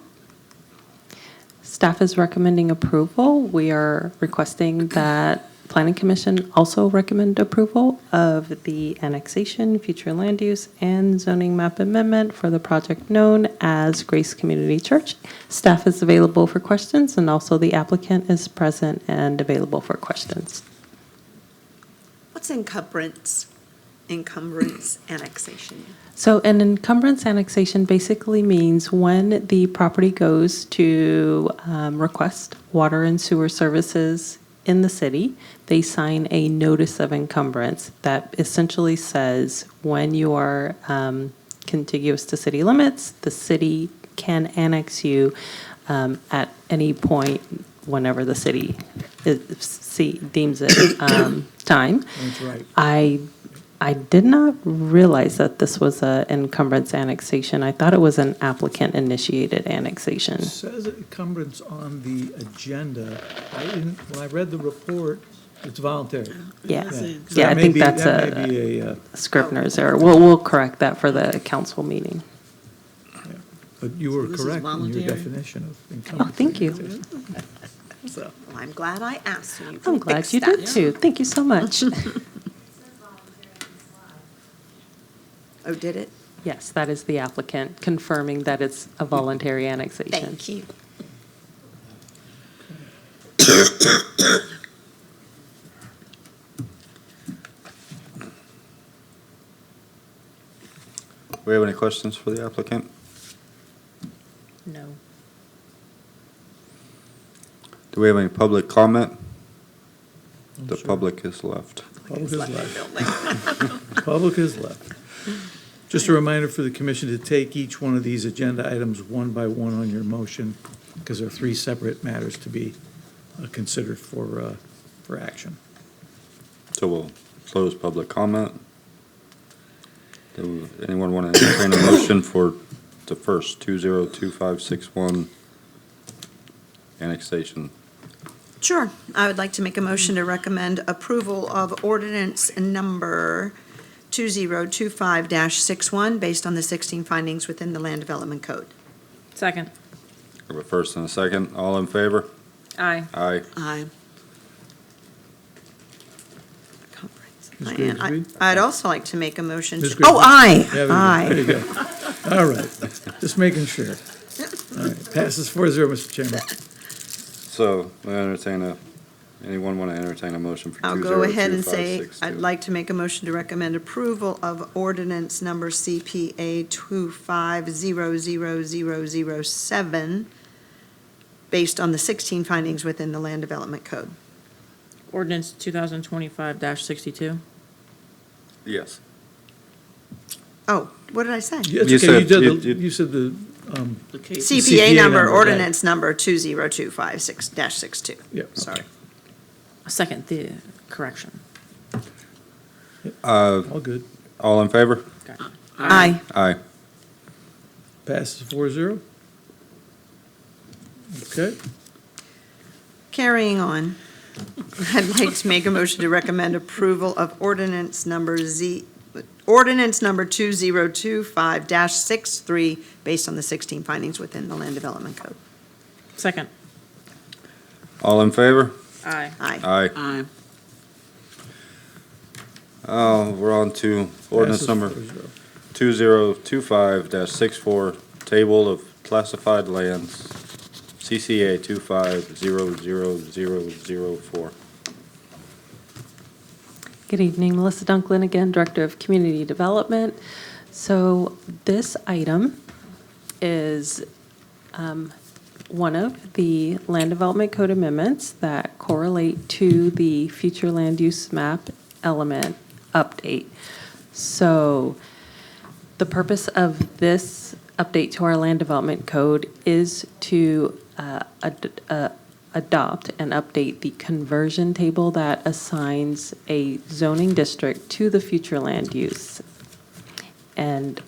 Staff is recommending approval. We are requesting that Planning Commission also recommend approval of the annexation, future land use, and zoning map amendment for the project known as Grace Community Church. Staff is available for questions, and also the applicant is present and available for questions. What's encumbrance annexation? So an encumbrance annexation basically means when the property goes to request water and sewer services in the city, they sign a notice of encumbrance that essentially says when you are contiguous to city limits, the city can annex you at any point whenever the city deems it time. That's right. I did not realize that this was an encumbrance annexation. I thought it was an applicant-initiated annexation. It says encumbrance on the agenda. When I read the report, it's voluntary. Yeah, So yeah, that I may think be- that's that may be a Scrivener's error. We'll correct that for the council meeting. But you were So this is correct in your voluntary? definition of Oh, encumbrance. thank you. So I'm glad I asked you. I'm glad you did too. Thank you so much. Oh, did it? Yes, that is the applicant confirming that it's a voluntary annexation. Thank you. We have any questions for the applicant? No. Do we have any public comment? The public is left. Public is left. Public is left. Just a reminder for the commission to take each one of these agenda items one by one on your motion, because there are three separate matters to be considered for action. So we'll close public comment. Anyone want to entertain a motion for the first 202561 annexation? Sure. I would like to make a motion to recommend approval of ordinance number 2025-61 based on the 16 findings within the Land Development Code. Second. We have a first and a second. All in favor? Aye. Aye. Aye. Ms. And Grigsby? I'd also like to make a motion Ms. to, oh, Grigsby? aye, There we go. aye. There you go. All right, just making sure. All right, passes 4-0, Mr. Chairman. So anyone want to entertain a motion for 202562? I'll go ahead and say, I'd like to make a motion to recommend approval of ordinance number CPA 2500007 based on the 16 findings within the Land Development Code. Ordinance 2025-62. Yes. Oh, what did I say? Yeah, it's You okay, said- you said the. CPA number, okay. ordinance number 2025-62. Yeah, Sorry. Second the correction. All good. All in favor? Aye. Aye. Passes 4-0. Okay. Carrying on, I'd like to make a motion to recommend approval of ordinance number ordinance number 2025-63, based on the 16 findings within the Land Development Code. Second. All in favor? Aye. Aye. Aye. Aye. We're on to ordinance number 2025-64, table of classified lands, CCA 2500004. Good evening, Melissa Dunklin again, Director of Community Development. So this item is one of the Land Development Code amendments that correlate to the future land use map element update. So the purpose of this update to our Land Development Code is to adopt and update the conversion table that assigns a zoning district to the future land use. And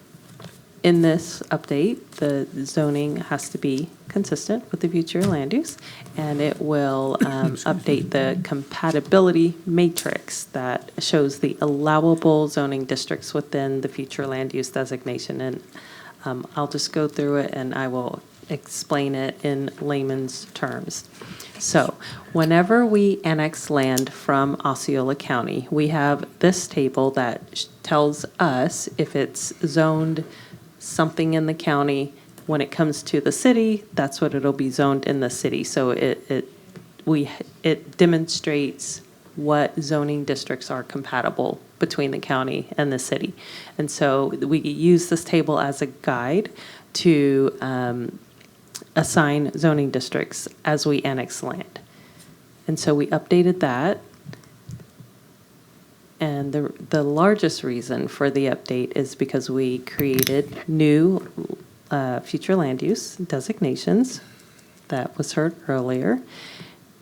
in this update, the zoning has to be consistent with the future land use, and it will update the compatibility matrix that shows the allowable zoning districts within the future land use designation. And I'll just go through it and I will explain it in layman's terms. So whenever we annex land from Osceola County, we have this table that tells us if it's zoned something in the county. When it comes to the city, that's what it'll be zoned in the city. So it demonstrates what zoning districts are compatible between the county and the city. And so we use this table as a guide to assign zoning districts as we annex land. And so we updated that. And the largest reason for the update is because we created new future land use designations that was heard earlier.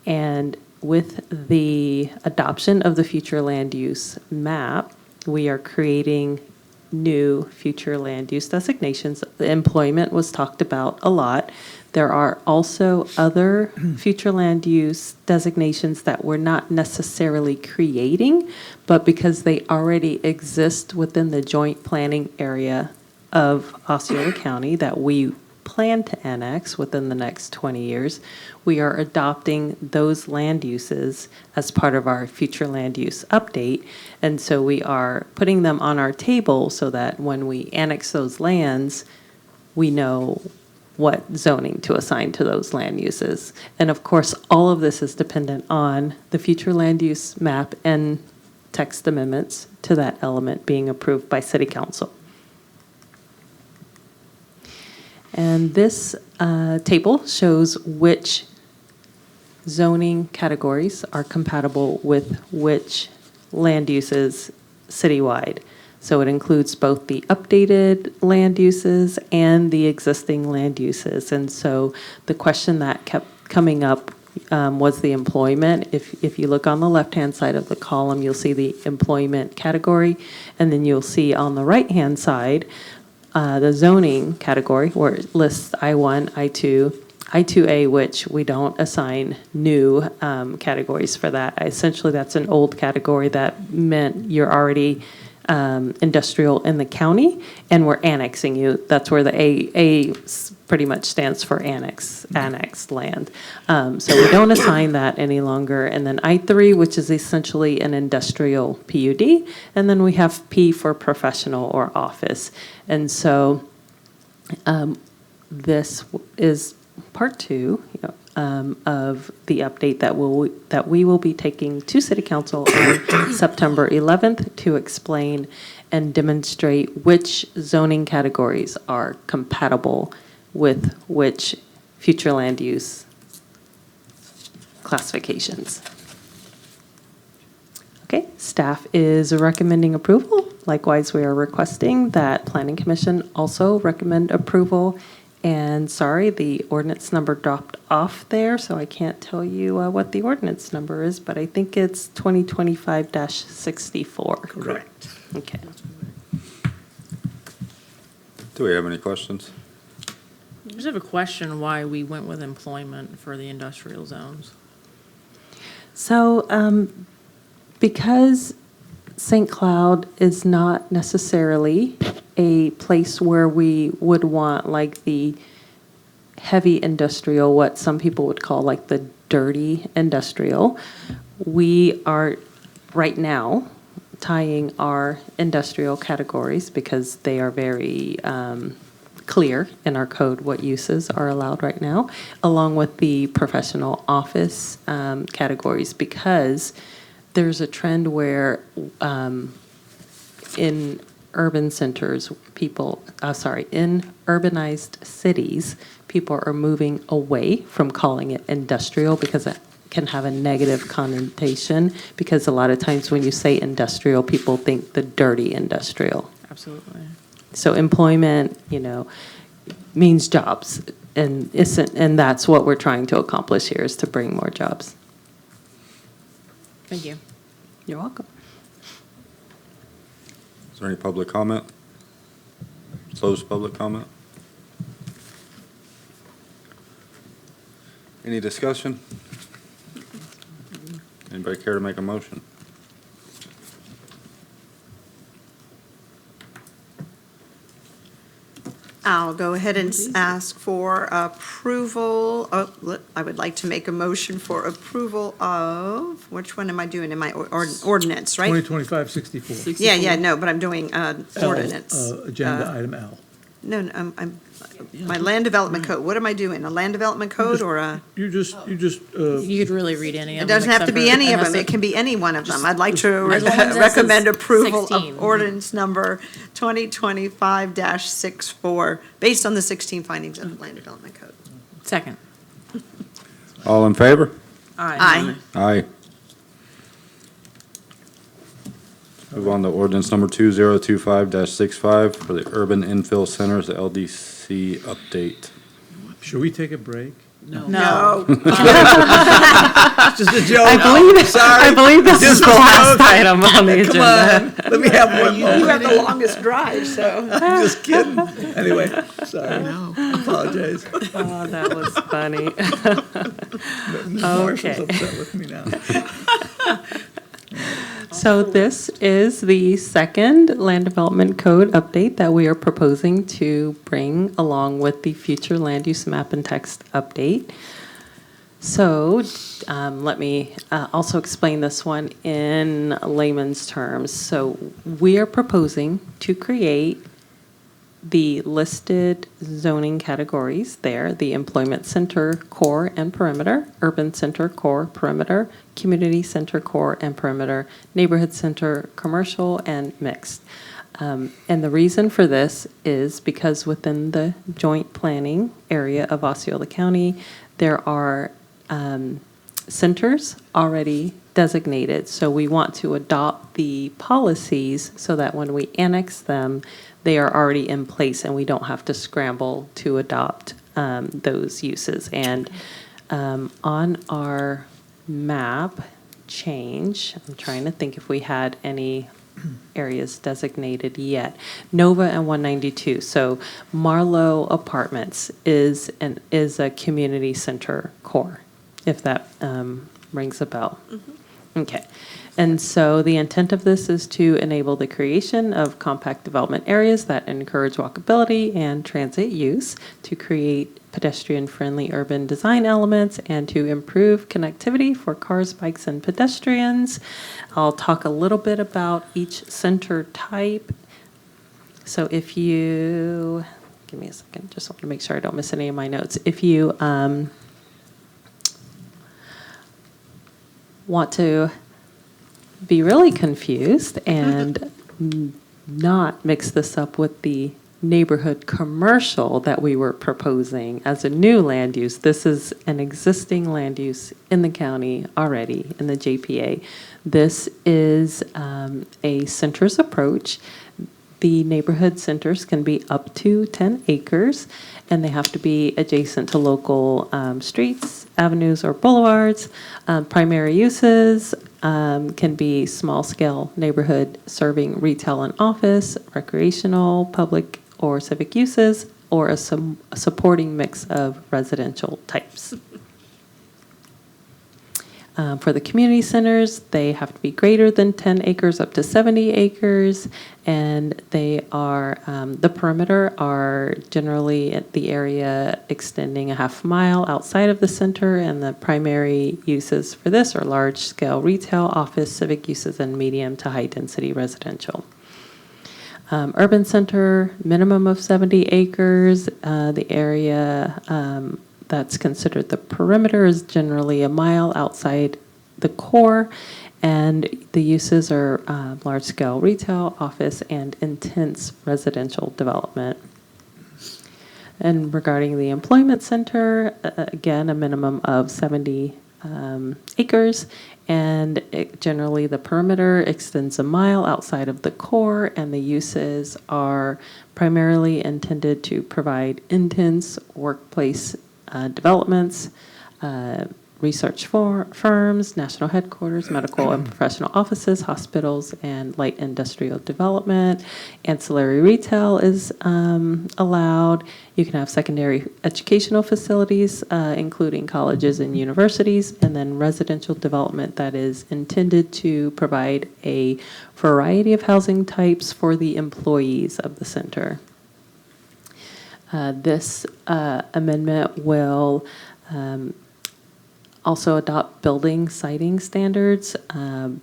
And with the adoption of the future land use map, we are creating new future land use designations. The employment was talked about a lot. There are also other future land use designations that we're not necessarily creating, but because they already exist within the joint planning area of Osceola County that we plan to annex within the next 20 years, we are adopting those land uses as part of our future land use update. And so we are putting them on our table so that when we annex those lands, we know what zoning to assign to those land uses. And of course, all of this is dependent on the future land use map and text amendments to that element being approved by City Council. And this table shows which zoning categories are compatible with which land uses citywide. So it includes both the updated land uses and the existing land uses. And so the question that kept coming up was the employment. If you look on the left-hand side of the column, you'll see the employment category, and then you'll see on the right-hand side the zoning category where it lists I1, I2, I2A, which we don't assign new categories for that. Essentially, that's an old category that meant you're already industrial in the county, and we're annexing you. That's where the A pretty much stands for annexed land. So we don't assign that any longer. And then I3, which is essentially an industrial PUD. And then we have P for professional or office. And so this is part two of the update that we will be taking to City Council on September 11th to explain and demonstrate which zoning categories are compatible with which future land use classifications. Okay, staff is recommending approval. Likewise, we are requesting that Planning Commission also recommend approval. And sorry, the ordinance number dropped off there, so I can't tell you what the ordinance number is, but I think it's 2025-64. Correct. Okay. Do we have any questions? I just have a question why we went with employment for the industrial zones. So because St. Cloud is not necessarily a place where we would want like the heavy industrial, what some people would call like the dirty industrial. We are right now tying our industrial categories because they are very clear in our code what uses are allowed right now, along with the professional office categories, because there's a trend where in urban centers, in urbanized cities, people are moving away from calling it industrial because it can have a negative connotation, because a lot of times when you say industrial, people think the dirty industrial. Absolutely. So employment, means jobs, and that's what we're trying to accomplish here, is to bring more jobs. Thank you. You're welcome. Is there any public comment? Closed public comment? Any discussion? Anybody care to make a motion? I'll go ahead and ask for approval. I would like to make a motion for approval of, which one am I doing? In my ordinance, right? 2025-64. Yeah, no, but I'm doing ordinance. Agenda item L. No, my land development code. What am I doing? A land development code or a? You just. You could really read any of It them. doesn't have to except be for- any of unless them. It can be any one of them. I'd like to as long as it recommend says approval 16. of ordinance number 2025-64, based on the 16 findings of the land development code. Second. All in favor? Aye. Aye. Move on to ordinance number 2025-65 for the urban infill centers, the LDC update. Should we take a break? No. Just a joke. I believe this is the last item on the Come agenda. on, let me have one You more. have the longest drive, so. I'm just kidding. Anyway, sorry. Apologize. Oh, that was funny. Ms. Marshall's Okay. upset with me now. So this is the second land development code update that we are proposing to bring along with the future land use map and text update. So let me also explain this one in layman's terms. So we are proposing to create the listed zoning categories there, the employment center core and perimeter, urban center core, perimeter, community center core and perimeter, neighborhood center, commercial and mixed. And the reason for this is because within the joint planning area of Osceola County, there are centers already designated. So we want to adopt the policies so that when we annex them, they are already in place and we don't have to scramble to adopt those uses. And on our map change, I'm trying to think if we had any areas designated yet. Nova and 192. So Marlowe Apartments is a community center core, if that rings a bell. Okay. And so the intent of this is to enable the creation of compact development areas that encourage walkability and transit use, to create pedestrian-friendly urban design elements, and to improve connectivity for cars, bikes, and pedestrians. I'll talk a little bit about each center type. So if you, give me a second, just want to make sure I don't miss any of my notes. If you want to be really confused and not mix this up with the neighborhood commercial that we were proposing as a new land use. This is an existing land use in the county already in the JPA. This is a centers approach. The neighborhood centers can be up to 10 acres, and they have to be adjacent to local streets, avenues, or boulevards. Primary uses can be small-scale neighborhood serving retail and office, recreational, public, or civic uses, or a supporting mix of residential types. For the community centers, they have to be greater than 10 acres up to 70 acres, and they are, the perimeter are generally at the area extending a half mile outside of the center, and the primary uses for this are large-scale retail, office, civic uses, and medium to high-density residential. Urban center, minimum of 70 acres. The area that's considered the perimeter is generally a mile outside the core, and the uses are large-scale retail, office, and intense residential development. And regarding the employment center, again, a minimum of 70 acres, and generally the perimeter extends a mile outside of the core, and the uses are primarily intended to provide intense workplace developments, research firms, national headquarters, medical and professional offices, hospitals, and light industrial development. Ancillary retail is allowed. You can have secondary educational facilities, including colleges and universities, and then residential development that is intended to provide a variety of housing types for the employees of the center. This amendment will also adopt building siting standards,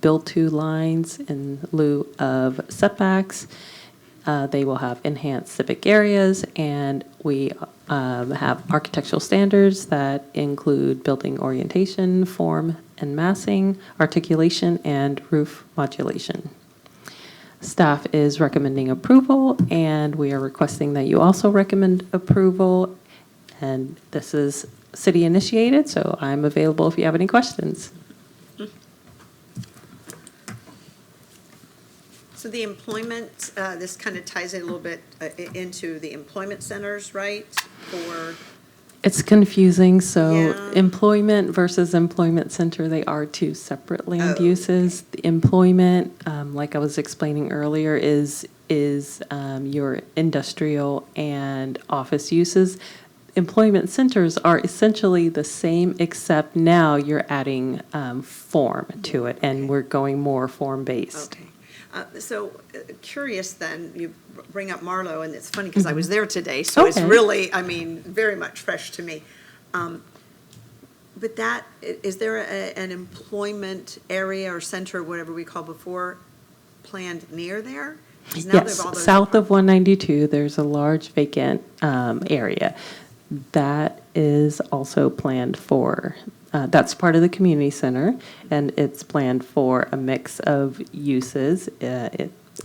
build-to lines in lieu of setbacks. They will have enhanced civic areas, and we have architectural standards that include building orientation, form and massing, articulation, and roof modulation. Staff is recommending approval, and we are requesting that you also recommend approval. And this is city initiated, so I'm available if you have any questions. So the employment, this kind of ties in a little bit into the employment centers, right? For It's confusing, so Yeah. employment versus employment center, they are two separate land Oh, uses. The employment, like I was explaining earlier, is your industrial and office uses. Employment centers are essentially the same, except now you're adding form to it, and we're going more form-based. Okay. Curious then, you bring up Marlowe, and it's funny because I was there today, so it's Okay. really, I mean, very much fresh to me. But that, is there an employment area or center, whatever we call before, planned near there? 'Cause now Yes, they've all those- south of 192, there's a large vacant area. That is also planned for, that's part of the community center, and it's planned for a mix of uses.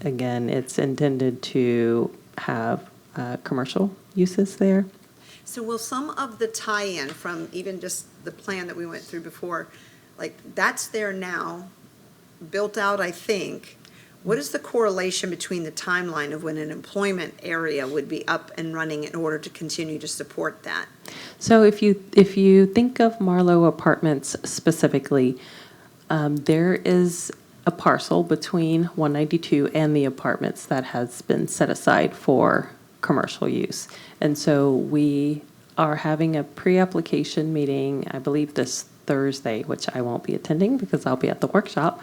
Again, it's intended to have commercial uses there. So will some of the tie-in from even just the plan that we went through before, like, that's there now, built out, I think. What is the correlation between the timeline of when an employment area would be up and running in order to continue to support that? So if you think of Marlowe Apartments specifically, there is a parcel between 192 and the apartments that has been set aside for commercial use. And so we are having a pre-application meeting, I believe this Thursday, which I won't be attending because I'll be at the workshop.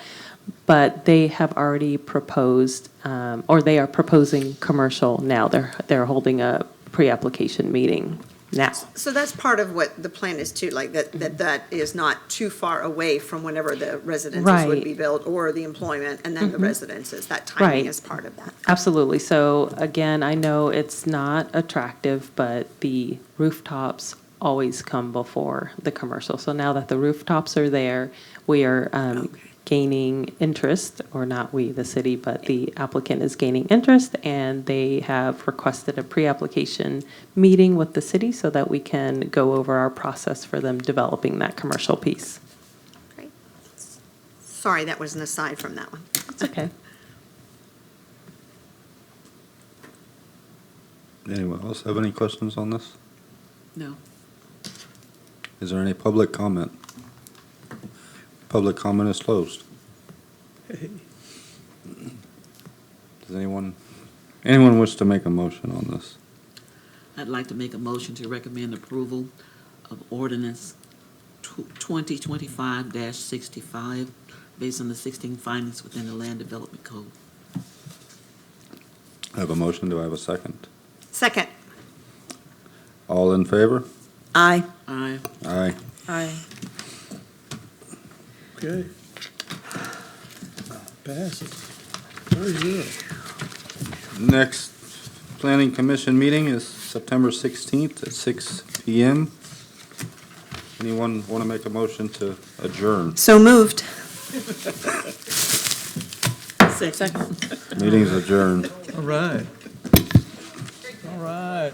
But they have already proposed, or they are proposing commercial now. They're holding a pre-application meeting now. So that's part of what the plan is too, like that is not too far away from whenever the residences would Right. be built, or the employment, and then the Mhm. residences. That timing Right. is part of that. Absolutely. So again, I know it's not attractive, but the rooftops always come before the commercial. So now that the rooftops are there, we are gaining interest, or not we, the city, but the applicant is gaining interest, and they have requested a pre-application meeting with the city so that we can go over our process for them developing that commercial piece. Sorry, that was an aside from that one. It's okay. Anyone else have any questions on this? No. Is there any public comment? Public comment is closed. Does anyone wish to make a motion on this? I'd like to make a motion to recommend approval of ordinance 2025-65, based on the 16 findings within the Land Development Code. I have a motion. Do I have a second? Second. All in favor? Aye. Aye. Aye. Aye. Okay. Passes. 4-0. Next Planning Commission meeting is September 16th at 6 PM. Anyone want to make a motion to adjourn? So moved. Second. Meeting's adjourned. All right. All right.